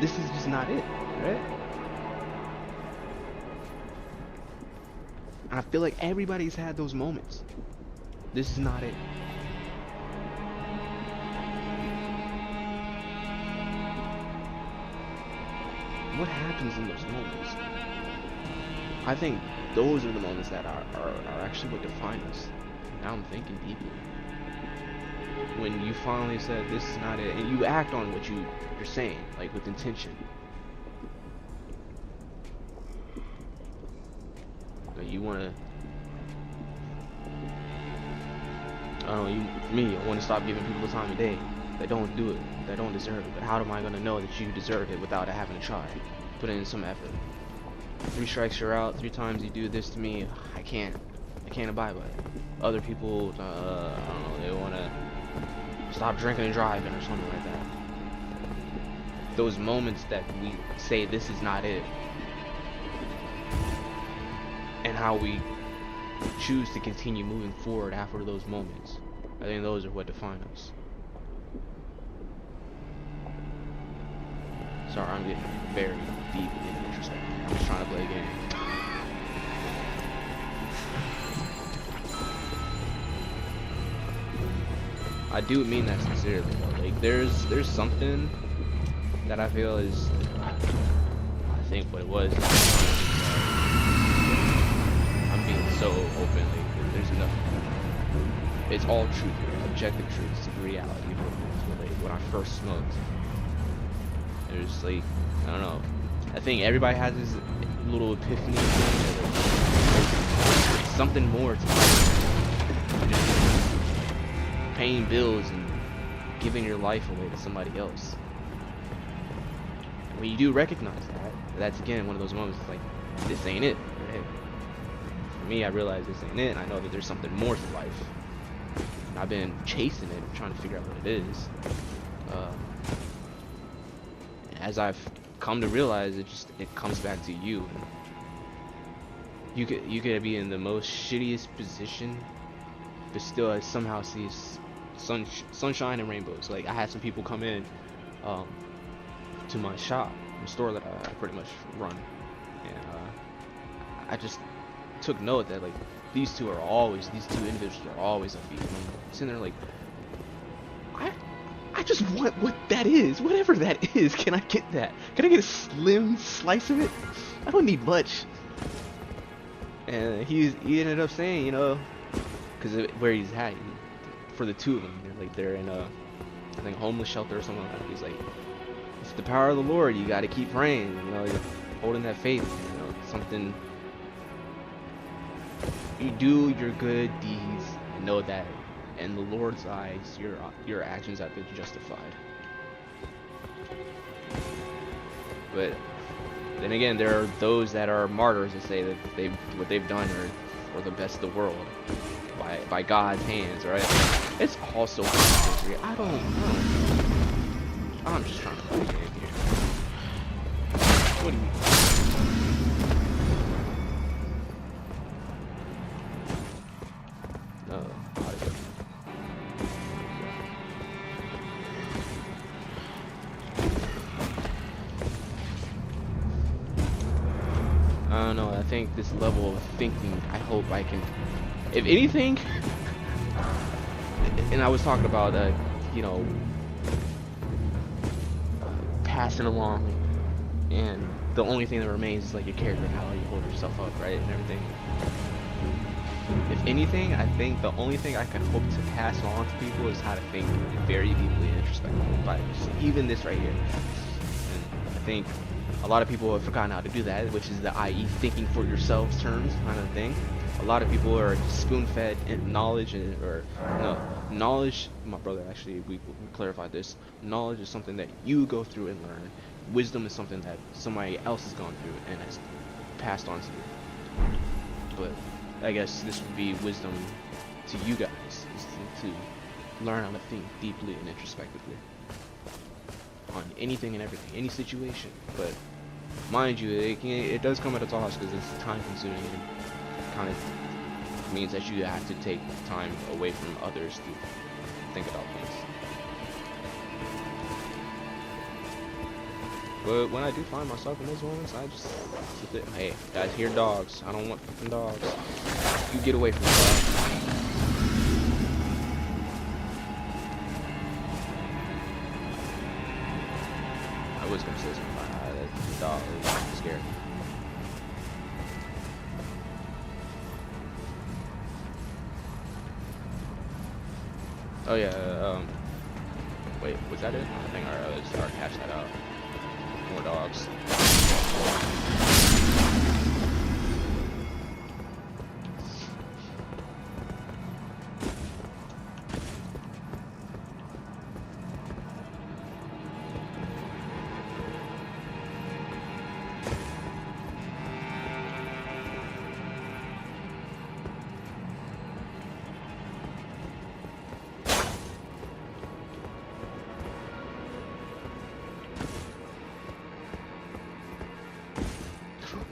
This is just not it, right? And I feel like everybody's had those moments. This is not it. What happens in those moments? I think those are the moments that are actually what define us. Now I'm thinking deeply. When you finally said this is not it, and you act on what you're saying, like with intention. You wanna, I don't know, me, I wanna stop giving people the time of day that don't do it, that don't deserve it. But how am I gonna know that you deserve it without having to try? Put in some effort. 3 strikes you're out. 3 times you do this to me, I can't abide by it. Other people, I don't know, they wanna stop drinking and driving or something like that. Those moments that we say this is not it, and how we choose to continue moving forward after those moments, I think those are what define us. Sorry, I'm getting very deep and introspective. I'm just trying to play a game. I do mean that sincerely though. Like there's something that I feel is, I think what it was, I'm being so openly, there's nothing, it's all truth here, objective truth, it's the reality of what it is. When I first smoked, there's like, I don't know, I think everybody has this little epiphany thing, there's something more to life, just paying bills and giving your life away to somebody else. When you do recognize that, that's again one of those moments, it's like, this ain't it, right? For me, I realize this ain't it, and I know that there's something more to life. And I've been chasing it, trying to figure out what it is. As I've come to realize, it comes back to you. You could be in the most shittiest position, but still somehow see sunshine and rainbows. Like I had some people come in to my shop, the store that I pretty much run, and I just took note that like these two individuals are always upbeat. And I'm sitting there like, I just want what that is, whatever that is. Can I get that? Can I get a slim slice of it? I don't need much. And he ended up saying, you know, because where he's at, for the two of them, they're in a, I think, homeless shelter or something like that. He's like, it's the power of the Lord. You got to keep praying. You know, holding that faith. You know, something. You do your good deeds and know that in the Lord's eyes, your actions have been justified. But then again, there are those that are martyrs that say that what they've done are for the best of the world by God's hands, right? It's also history. I'm just trying to play a game here. What do you mean? I don't know, I think this level of thinking, I hope I can, if anything, and I was talking about, you know, passing along, and the only thing that remains is like your character and how you hold yourself up, right, and everything. If anything, I think the only thing I can hope to pass on to people is how to think very deeply and introspectively, by even this right here. And I think a lot of people have forgotten how to do that, which is the i.e. thinking for yourselves terms kind of thing. A lot of people are spoon-fed in knowledge, or no, knowledge. My brother actually, we clarified this. Knowledge is something that you go through and learn. Wisdom is something that somebody else has gone through and has passed on to you. But I guess this would be wisdom to you guys, is to learn how to think deeply and introspectively on anything and everything, any situation. But mind you, it does come at a cost because it's time consuming and kind of means that you have to take time away from others to think about things. But when I do find myself in those moments, I just sit there, hey, guys, here dogs. I don't want fucking dogs. You get away from the dog. I was gonna say something about that dog is scared. Oh yeah, wait, was that it? I think I just already hashed that out. More dogs.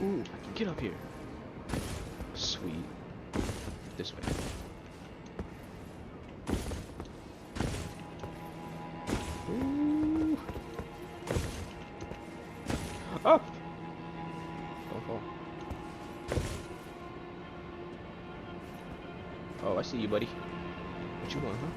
Ooh, I can get up here. Sweet. This way. Ooh. Oh! Don't fall. Oh, I see you, buddy. What you want, huh?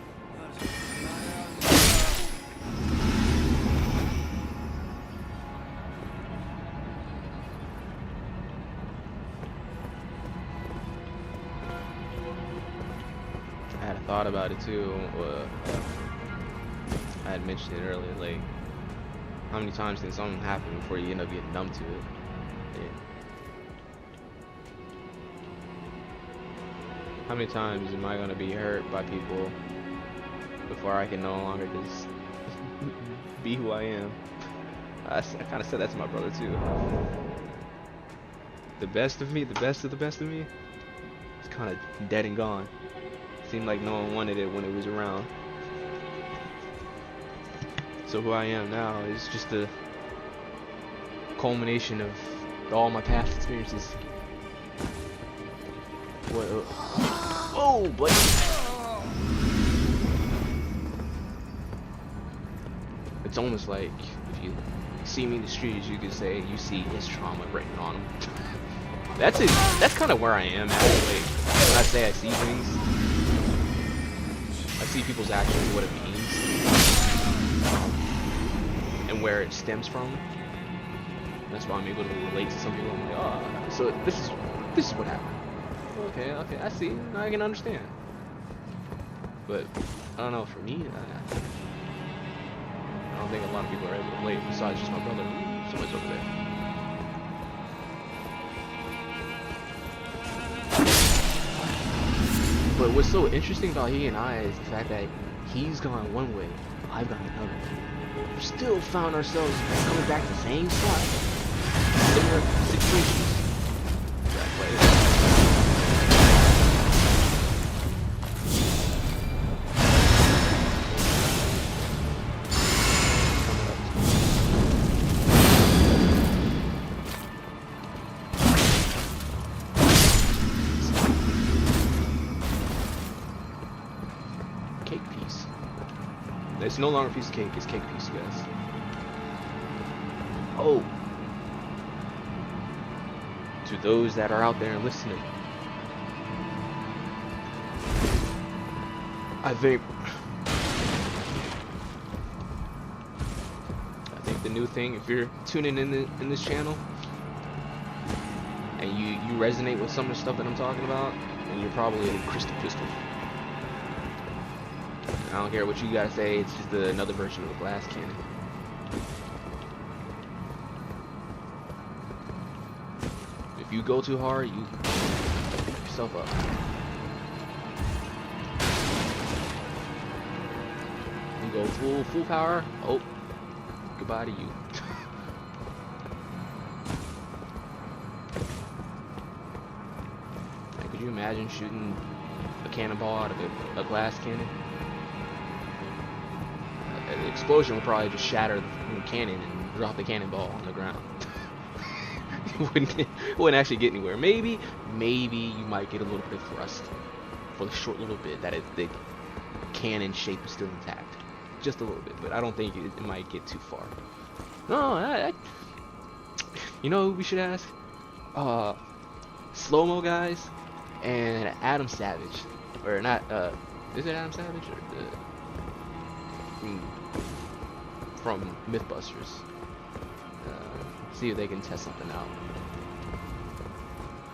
I had a thought about it too. I had mentioned it earlier, like, how many times can something happen before you end up getting numb to it? Yeah. How many times am I gonna be hurt by people before I can no longer just be who I am? I kind of said that to my brother too. The best of me, the best of the best of me, is kind of dead and gone. Seemed like no one wanted it when it was around. So who I am now is just a culmination of all my past experiences. What? Whoa, buddy! It's almost like if you see me in the streets, you could say you see his trauma written on him. That's it. That's kind of where I am at. Like, when I say I see things, I see people's actions, what it means, and where it stems from. That's why I'm able to relate to some people. I'm like, oh, so this is what happened. Okay, I see. Now I can understand. But I don't know. For me, I don't think a lot of people are able to relate. Besides just my brother. Someone's over there. But what's so interesting about he and I is the fact that he's gone one way, I've gone another way. We still found ourselves coming back to the same spot. Similar situations. Cake piece. It's no longer a piece of cake, it's cake piece, guys. Oh! To those that are out there and listening, I think the new thing, if you're tuning in this channel and you resonate with some of the stuff that I'm talking about, then you're probably a crystal pistol. I don't care what you gotta say, it's just another version of a glass cannon. If you go too hard, you yourself up. You go full power. Oh, goodbye to you. Like, could you imagine shooting a cannonball out of a glass cannon? The explosion would probably just shatter the cannon and drop the cannonball on the ground. It wouldn't actually get anywhere. Maybe you might get a little bit of thrust for the short little bit that the cannon shape is still intact, just a little bit. But I don't think it might get too far. No, you know who we should ask? Slow-mo guys and Adam Savage, or not? Is it Adam Savage or from Mythbusters? See if they can test something out.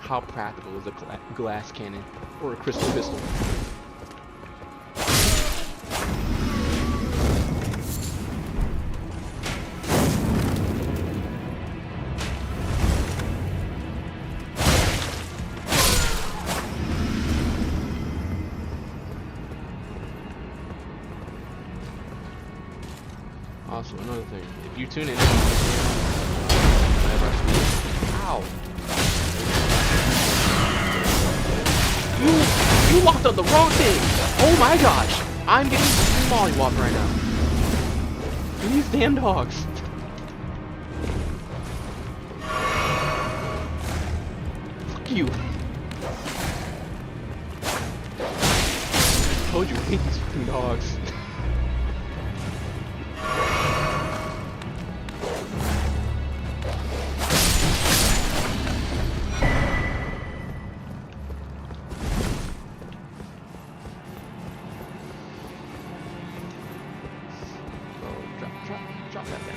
How practical is a glass cannon or a crystal pistol? Also, another thing, if you tune in whenever I speak, ow! You walked on the wrong thing! Oh my gosh! I'm getting mollywhopped right now. These damn dogs. Fuck you. I told you I hate these fucking dogs. Drop that down.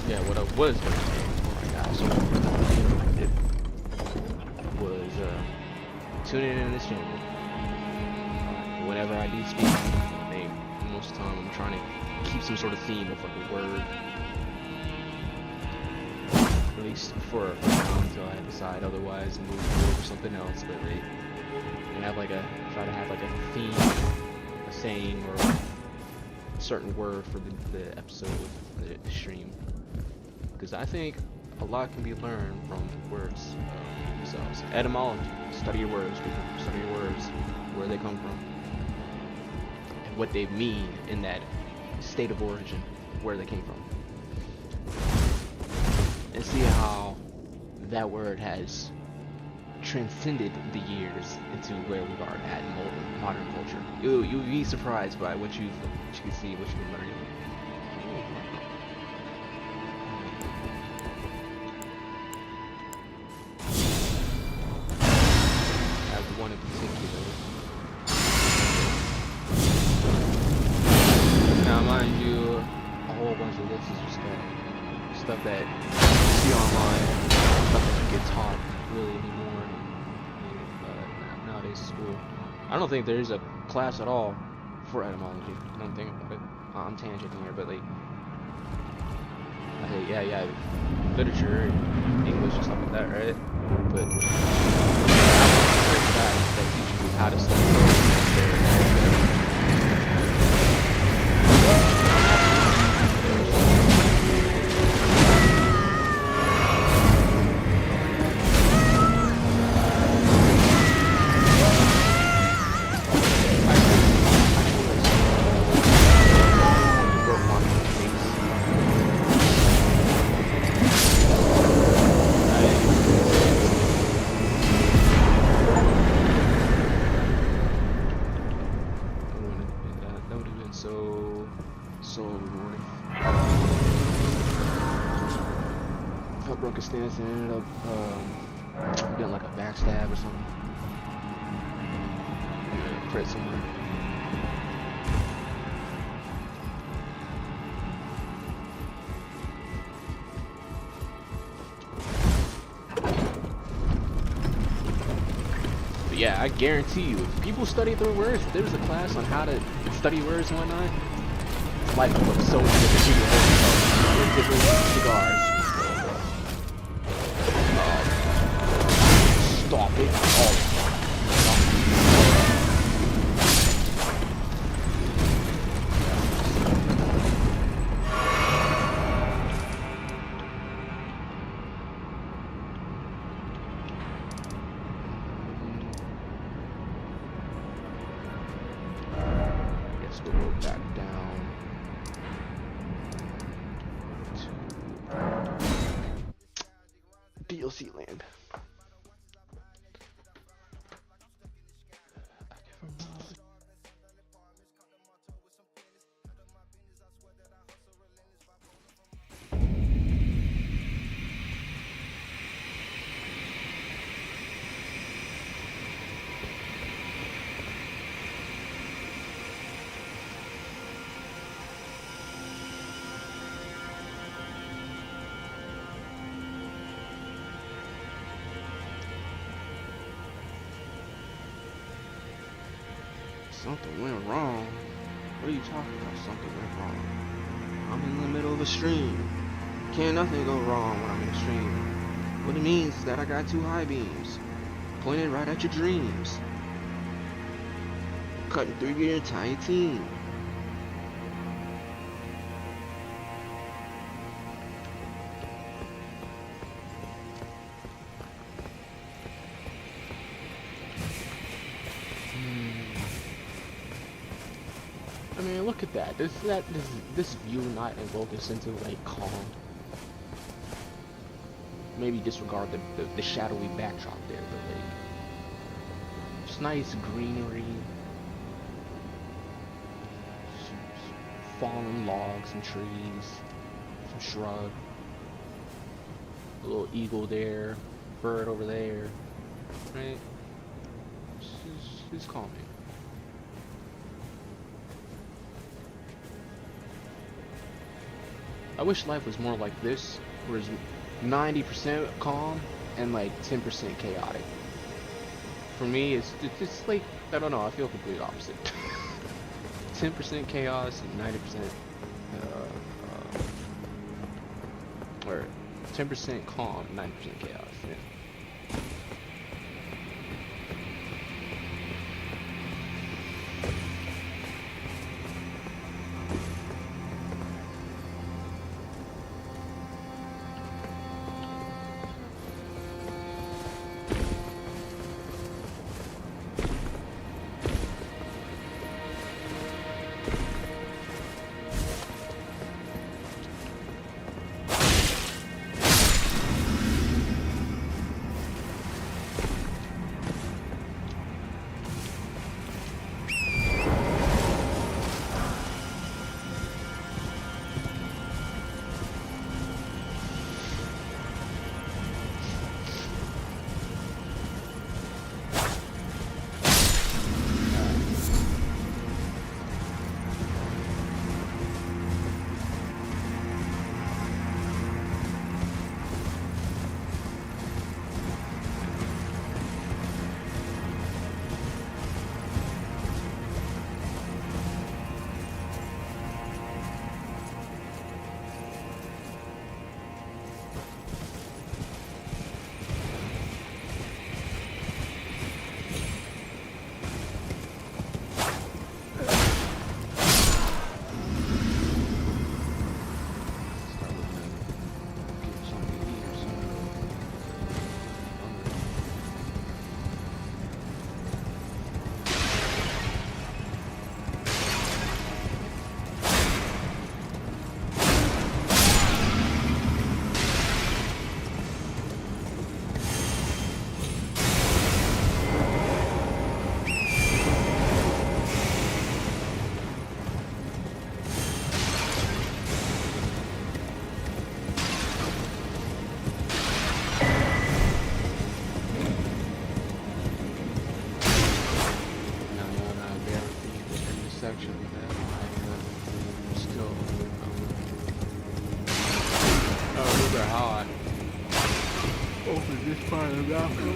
Yeah, what I was going to say, oh my gosh, was tune in this channel. Whenever I do speak, I think most of the time I'm trying to keep some sort of theme of like a word, at least for now until I decide otherwise and move over something else. But they have like try to have like a theme, a saying, or a certain word for the episode, the stream, because I think a lot can be learned from the words themselves. Etymology, study your words, people, study your words, where they come from, and what they mean in that state of origin, where they came from, and see how that word has transcended the years into where we are at in modern culture. You'll be surprised by what you can see, what you can learn. I have one in particular. Now, mind you, a whole bunch of this is just stuff that you see online, stuff that you get taught really anymore nowadays in school. I don't think there is a class at all for etymology. I don't think about it. I'm tangenting here, but like, yeah, literature, English, and stuff like that, right? But that teaches you how to study. So rewarding. If I broke a stance and ended up getting like a backstab or something, crit somewhere. Yeah, I guarantee you, if people study their words, if there's a class on how to study words and whatnot, life will look so different. People will different cigars. Stop it. Oh. Guess we'll go back down to DLC land. Something went wrong. What are you talking about? Something went wrong. I'm in the middle of a stream. Can't nothing go wrong when I'm in a stream. What it means is that I got two high beams pointed right at your dreams. Cutting through your entire team. I mean, look at that. This view not invoke us into like calm. Maybe disregard the shadowy backdrop there, but like just nice greenery, fallen logs, some trees, some shrub, a little eagle there, bird over there, right? It's calming. I wish life was more like this, where it's 90% calm and like 10% chaotic. For me, it's like, I don't know, I feel completely opposite. 10% chaos and 90% or 10% calm, 90% chaos. Yeah. Open this part of the balcony.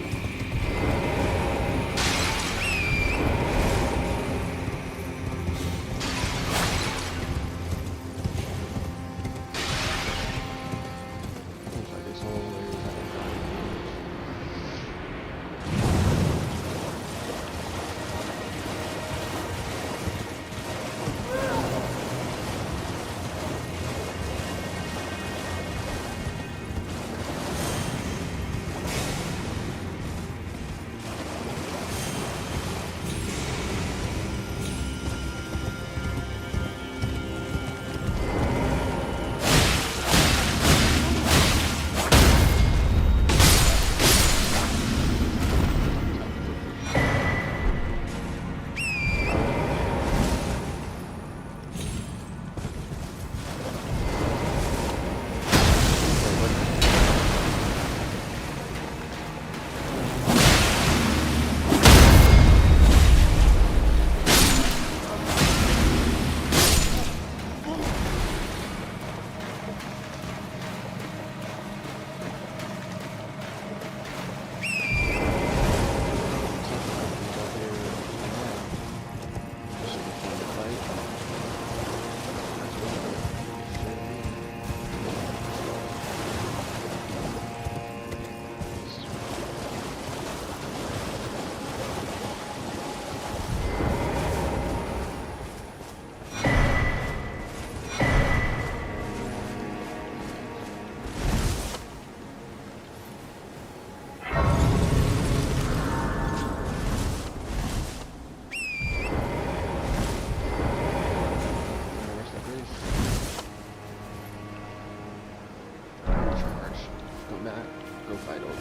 Matt, go fight over.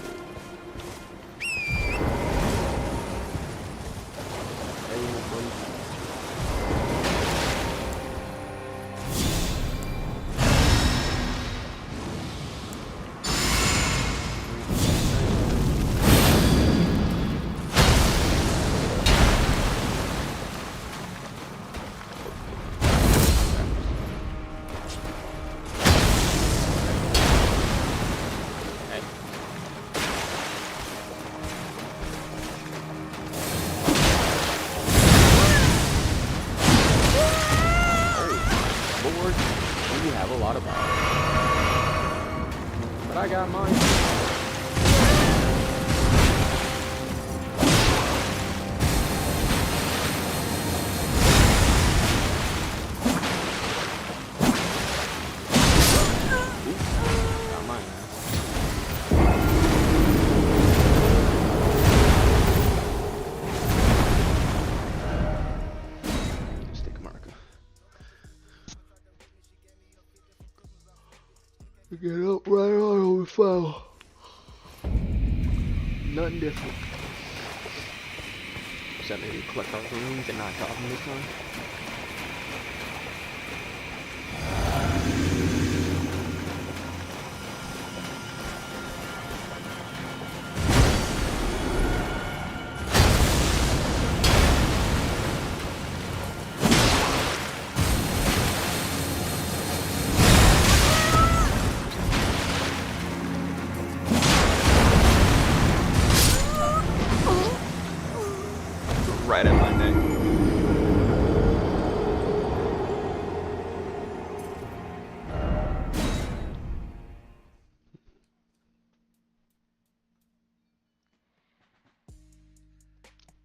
Everyone. We have a lot of power. But I got mine. Got mine, stick marker. Get up right on we fell. Nothing different. Except maybe collect our rooms and not top them this time. Right at my neck.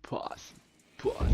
Pause. Pause.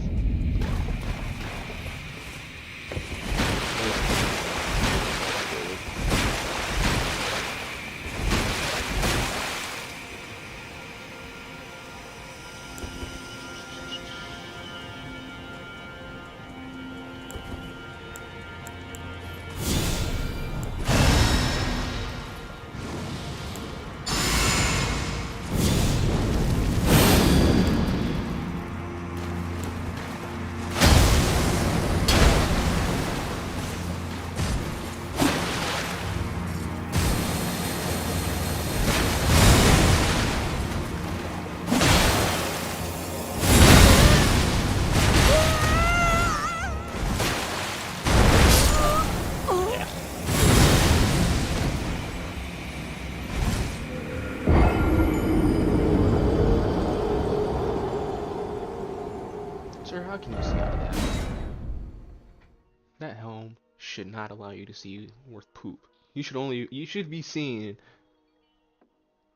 Sir, how can you see out of that? That helm should not allow you to see worth poop. You should be seeing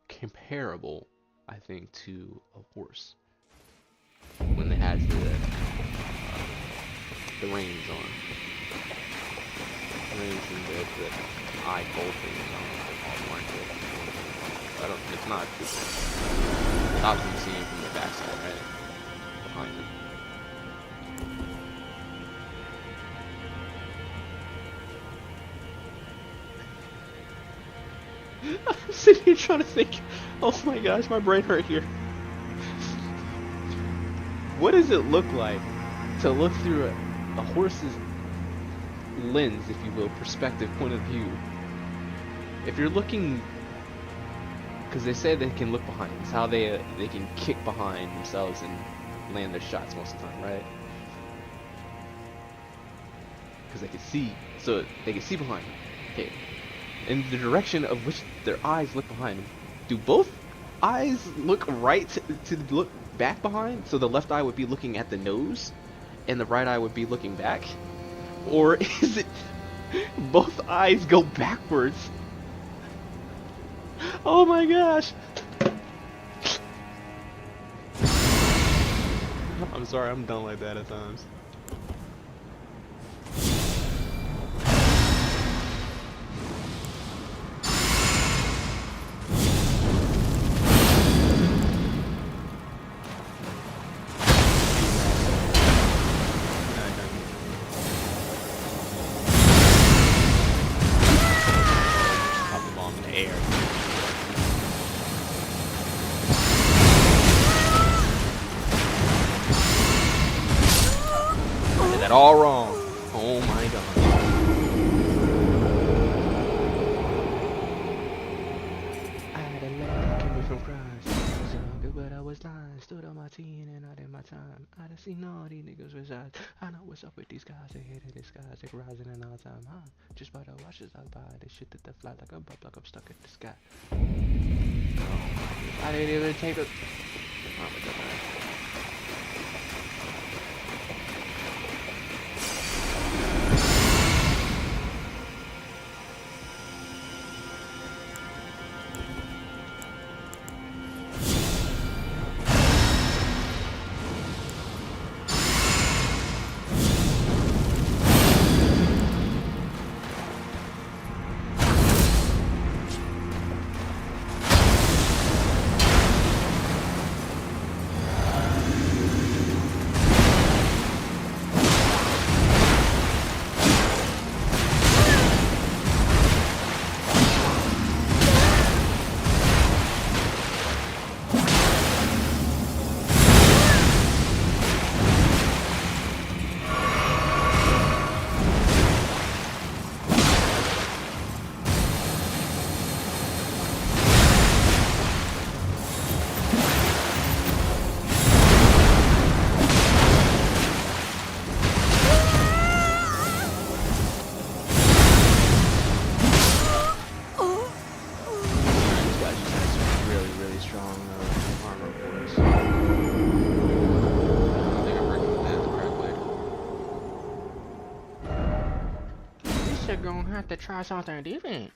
comparable, I think, to a horse when it has the reins on. Reins and the eye bolt things on. I don't. It's not. It stops them seeing from the backside, right? Behind them. I'm sitting here trying to think. Oh my gosh, my brain hurt here. What does it look like to look through a horse's lens, if you will, perspective, point of view? If you're looking, because they say they can look behind. It's how they can kick behind themselves and land their shots most of the time, right? Because they can see, so they can see behind them. Okay. In the direction of which their eyes look behind them. Do both eyes look right to look back behind? So the left eye would be looking at the nose and the right eye would be looking back? Or is it both eyes go backwards? Oh my gosh. I'm sorry, I'm done like that at times. Pop the bomb in the air. this line, stood on my team and I did my time. I done seen all these niggas reside. I know what's up with these guys, they hate this guys, they rising in all time, huh? Just by the watches I buy, they shit that they fly like a bub, like I'm stuck in the sky. Oh, I didn't even take a. Oh my god. Gonna have to try something different.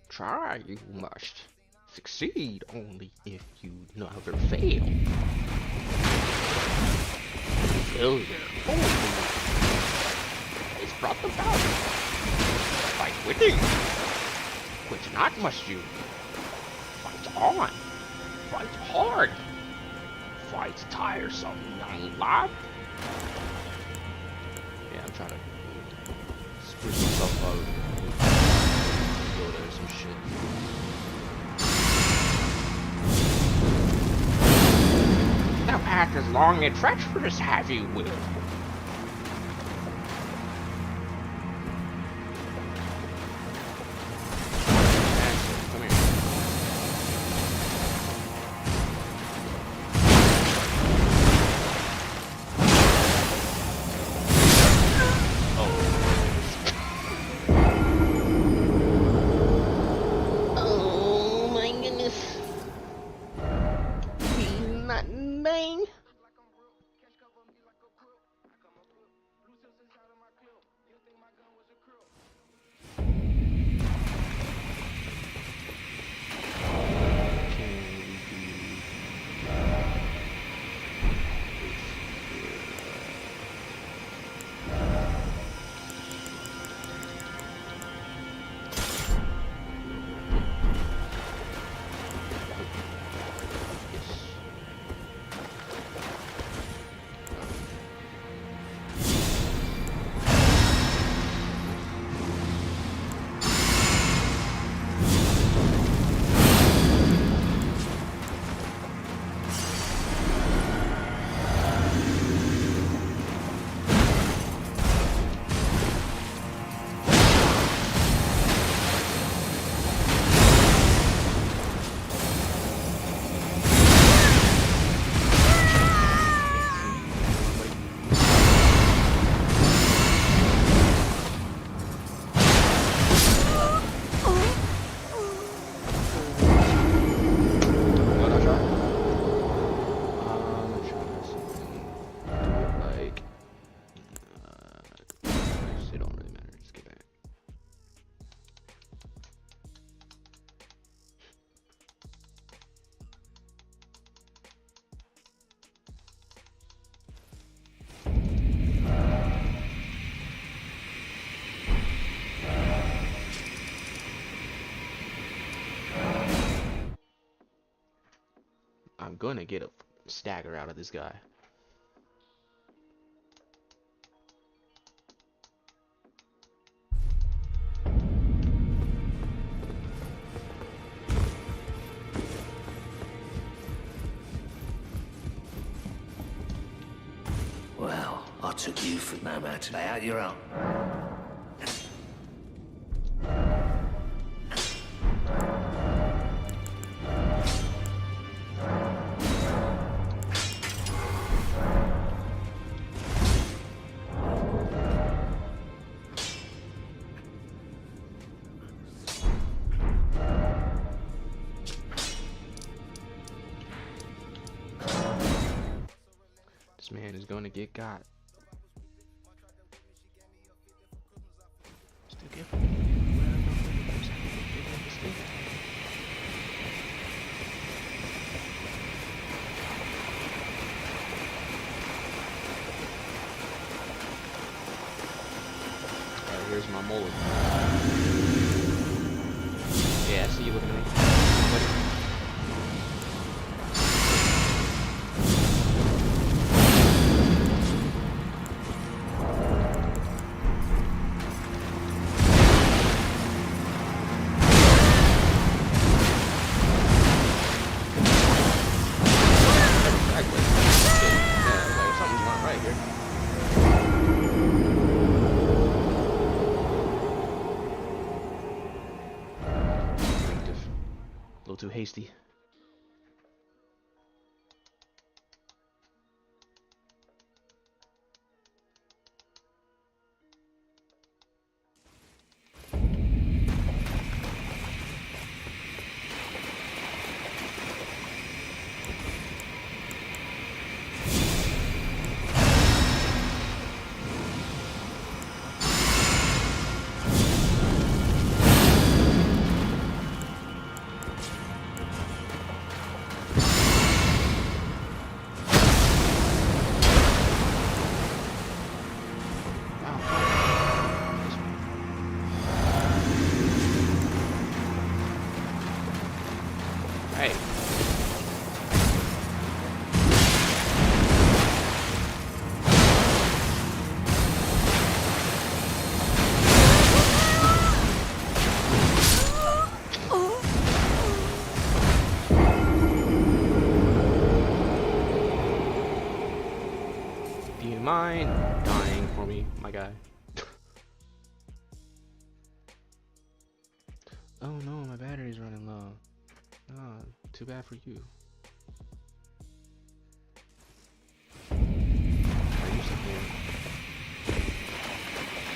Try, you must. Succeed only if you never fail. Failure only is brought about by quitting. Quit not must you. Fight on. Fight hard. Fight tiresome young lad. Yeah, I'm trying to spruce myself out. Go there, some shit. The path is long and treacherous, have you will. Come here. I'm gonna get a stagger out of this guy. Well, I took you for no matter. Lay out your own. gonna get got. Still careful. Alright, here's my mullet. Yeah, I see you looking at me. A little too hasty. Hey. Do you mind dying for me, my guy? Oh no, my battery's running low. Oh, too bad for you. Are you still there?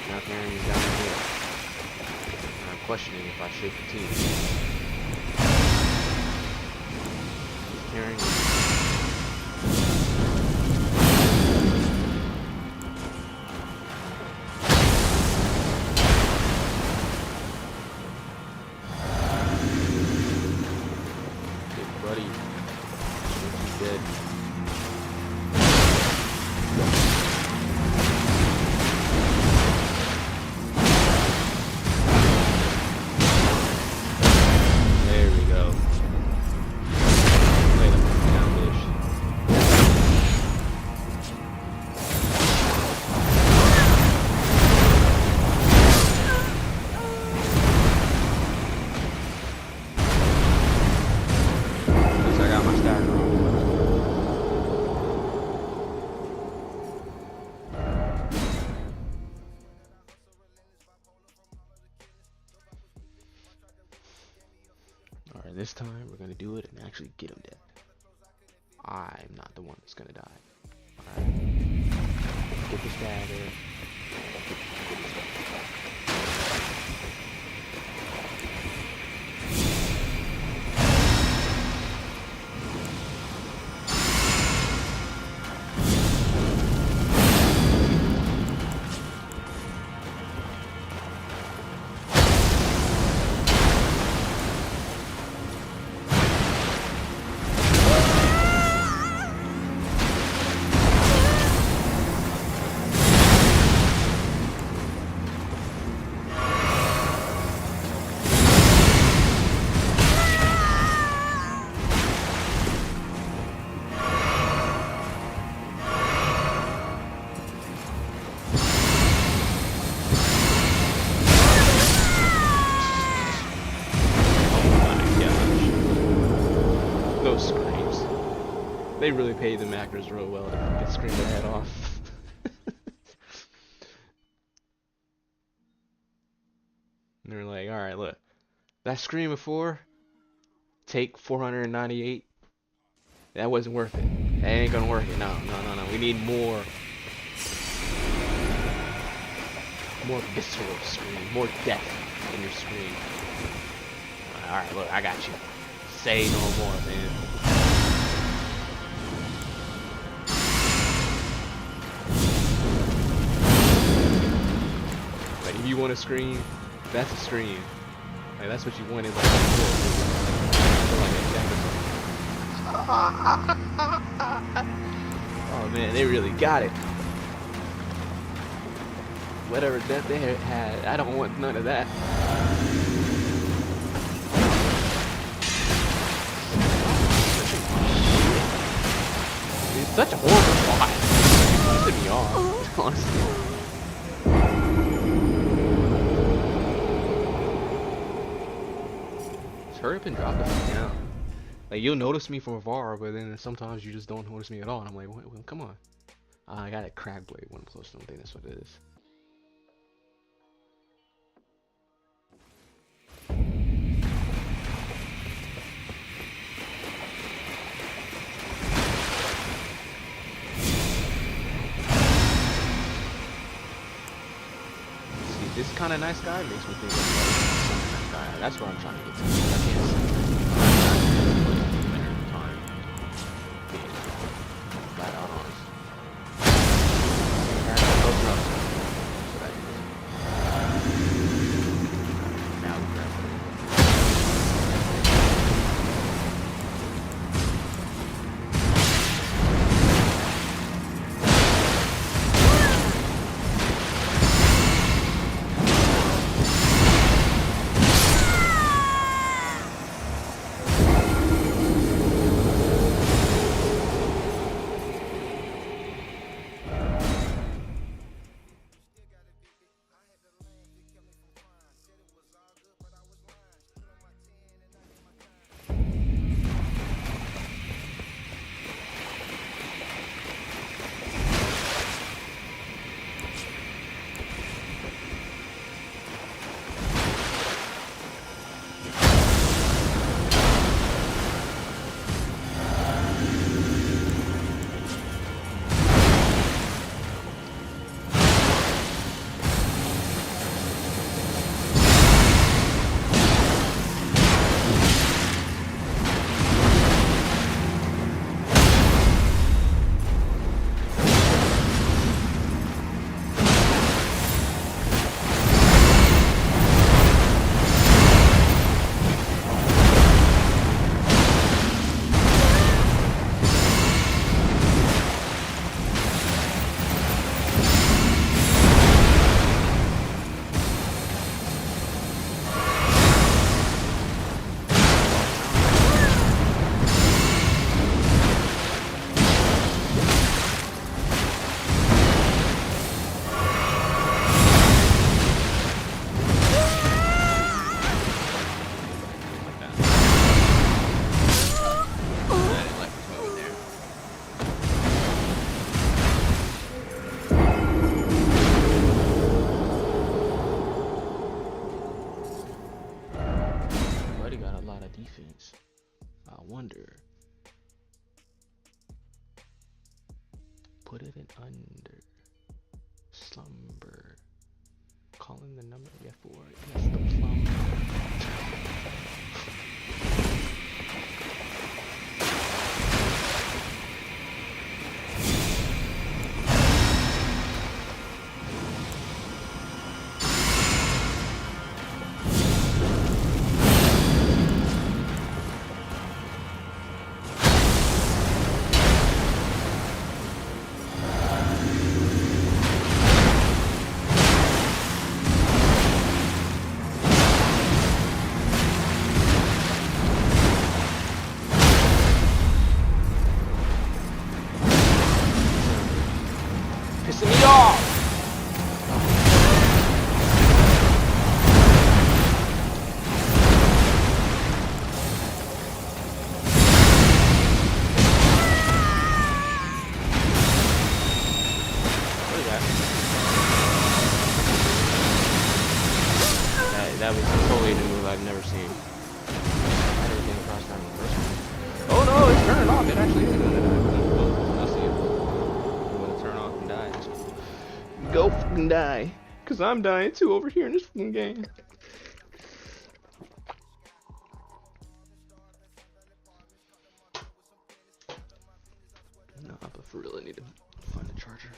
Now carrying is down here. I'm questioning if I should continue. He's carrying me. Buddy, he's dead. There we go. Wait a minute, now fish. Alright, this time we're gonna do it and actually get him dead. I'm not the one that's gonna die. Alright. Get this dagger. Those screams. They really paid the actors real well to get scream their head off. And they're like, alright, look. That scream before, take 498. That wasn't worth it. That ain't gonna work it. No. We need more visceral scream, more death in your scream. Alright, look, I got you. Say no more, man. If you want a screen, that's a screen. Like that's what you wanted. Like, oh man, they really got it. Whatever death they had, I don't want none of that. It's such a horrible plot. It pissed me off, honestly. Just hurry up and drop the fuck down. Like, you'll notice me from afar, but then sometimes you just don't notice me at all. And I'm like, well, come on. I got a crack blade when I'm close to them. I think that's what it is. See, this kind of nice guy makes me think of nice guy. That's what I'm trying to get to. I can't see. Time. Flat out honest. Defense. I wonder. Put it in under. Slumber. Calling the number. Yeah, for it. That's the plum. Pissing me off! What is that? That was totally a new move I've never seen. I never came across that in the first one. Oh no, it's turning off. It actually is gonna die. I'll see it. I'm gonna turn off and die. Go fucking die. Cause I'm dying too over here in this fucking game. No, but for real I need to find a charger.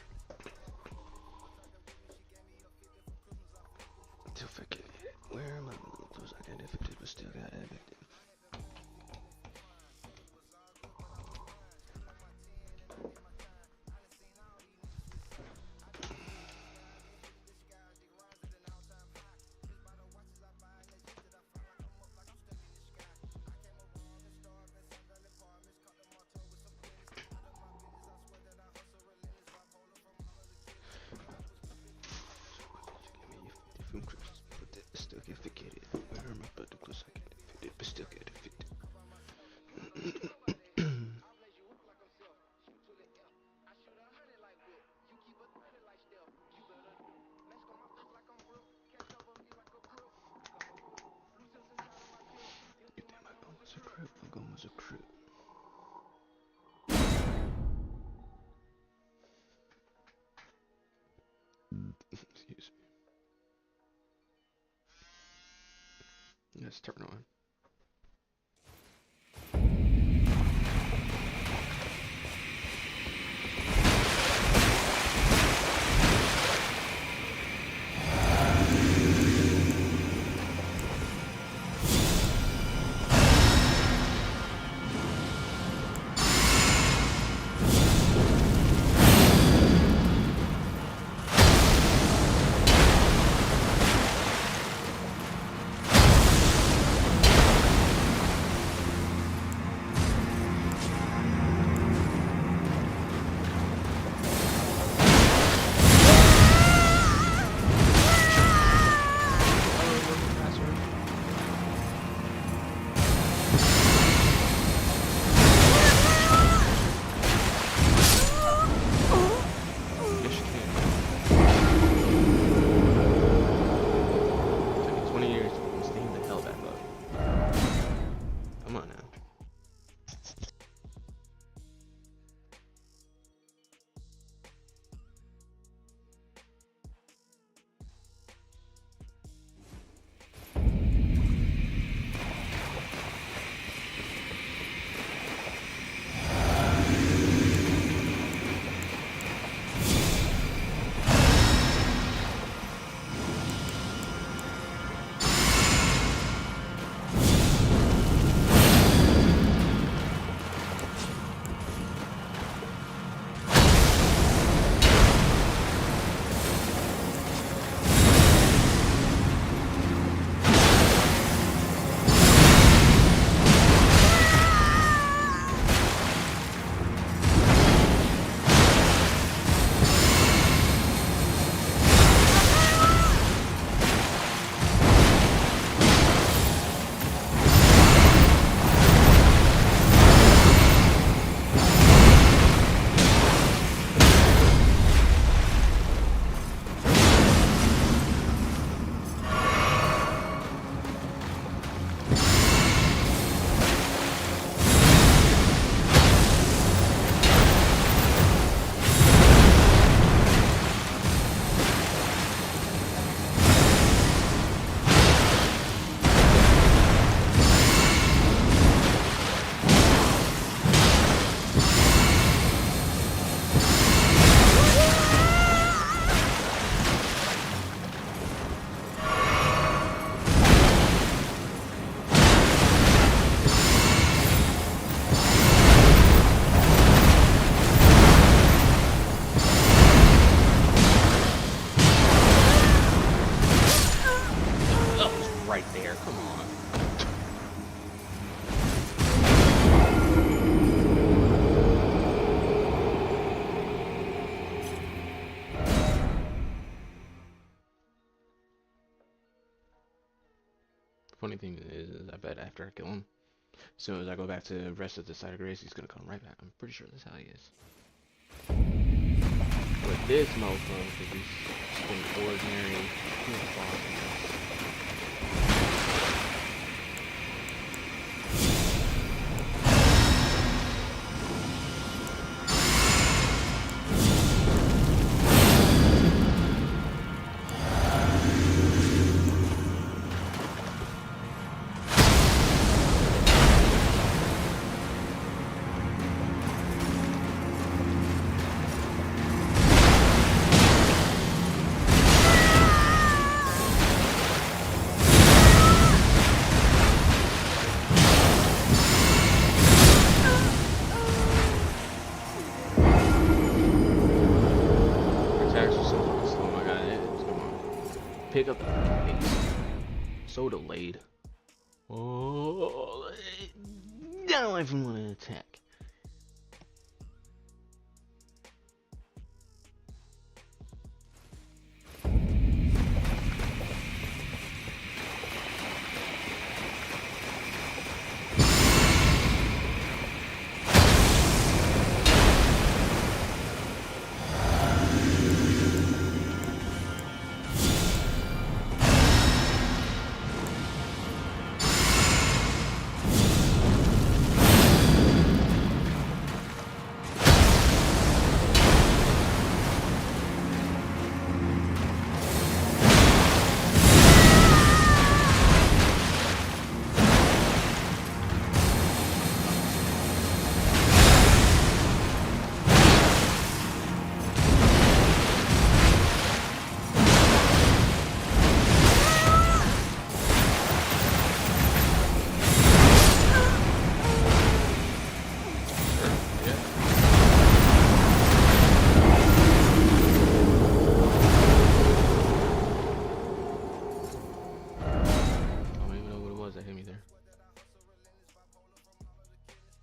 Let's turn on. Funny thing is, I bet after I kill him, as soon as I go back to the rest of the side of grace, he's gonna come right back. I'm pretty sure that's how he is. But this motherfucker is just an ordinary boss. Pick up the pace. So delayed. Oh, now everyone want to attack.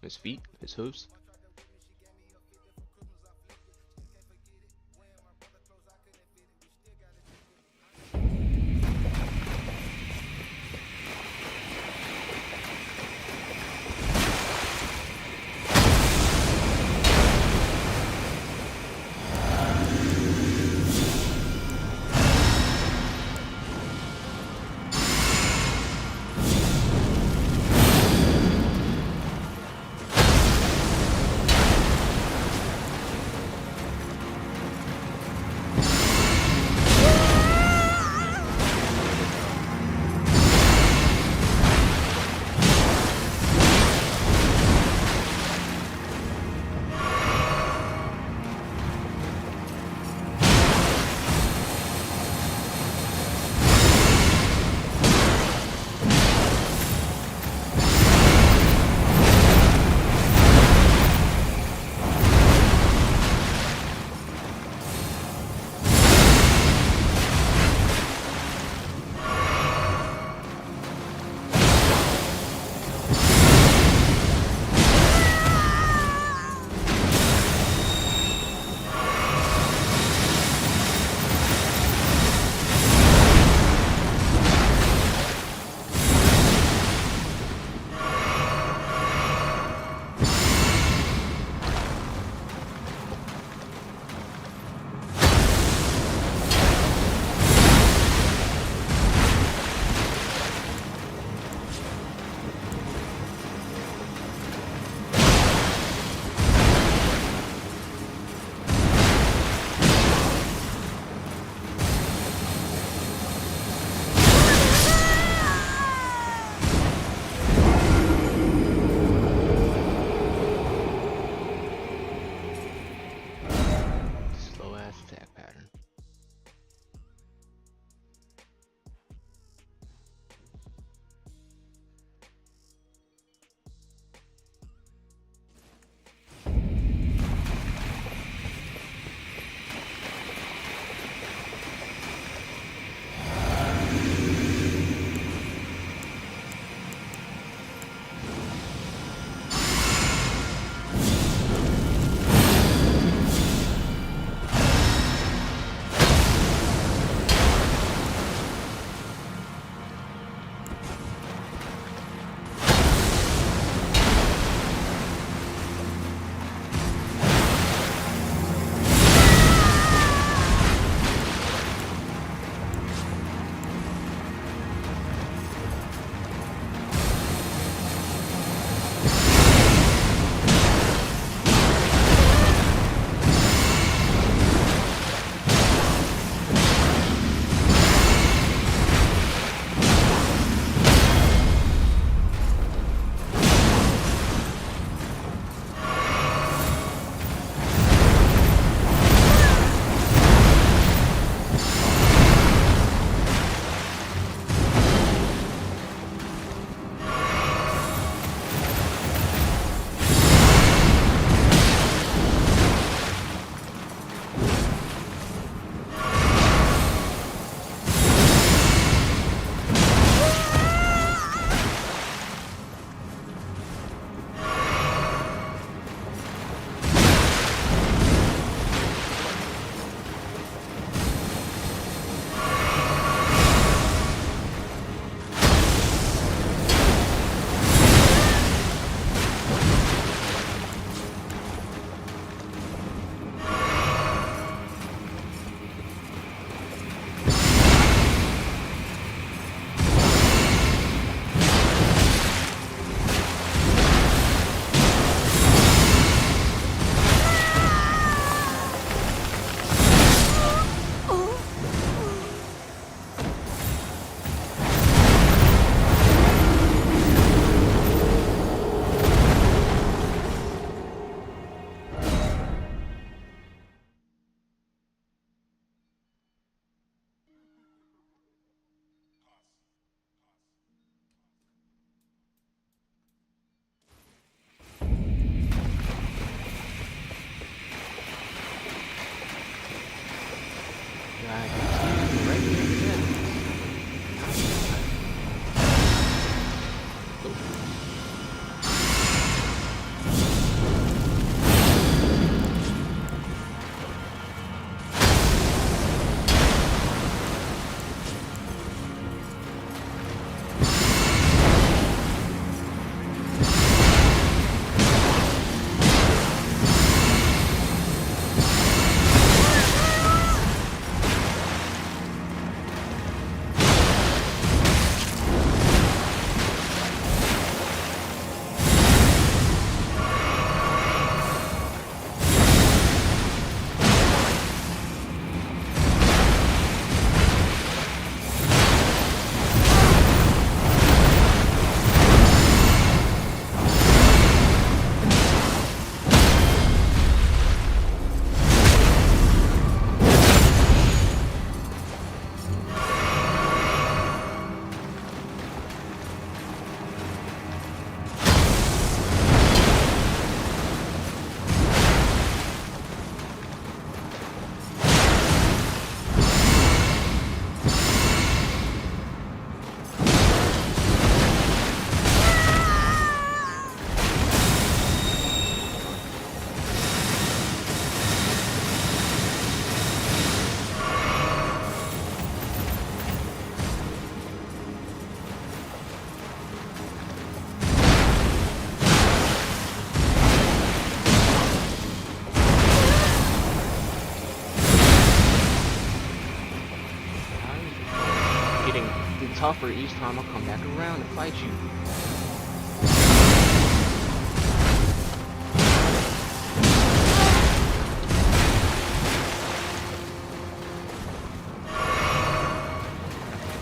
His feet, his hooves. tougher each time I come back around to fight you.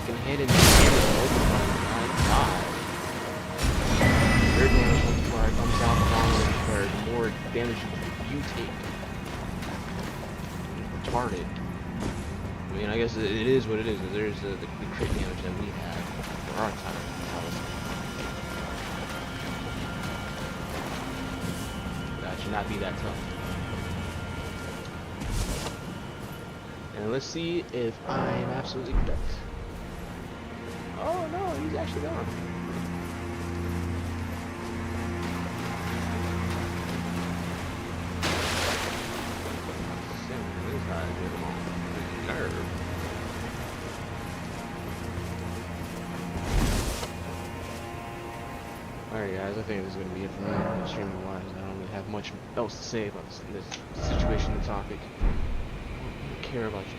Go ahead and damage it. My god. Third damage multiplier comes out longer the more damage you take. Retarded. I mean, I guess it is what it is. There's the crit damage that we have for our time. That should not be that tough. And let's see if I am absolutely correct. Oh no, he's actually gone. This guy is getting on my nerve. Alright guys, I think this is going to be it for me. Extremely wise. I don't really have much else to say about this situation and topic. I don't care about you.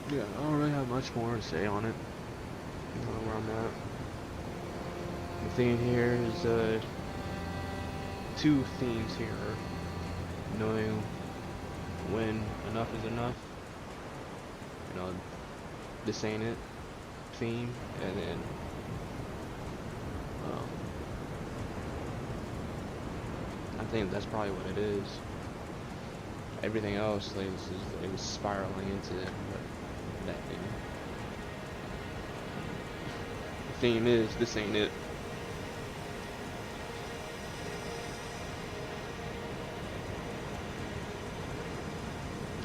Yeah, I don't really have much more to say on it. I don't know where I'm at. The thing here is two themes here. Knowing when enough is enough. You know, this ain't it theme, and then I think that's probably what it is. Everything else, like, it was spiraling into that thing. The theme is this ain't it.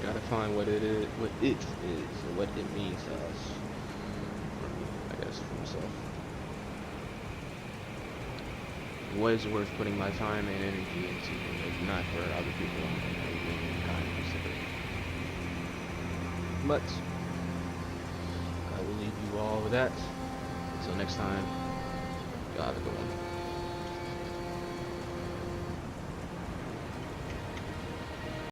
Gotta find what it is, and what it means to us. I guess for myself. What is worth putting my time and energy into, if not for other people and everything in kind of specific. But I will leave you all with that. Until next time, y'all have a good one.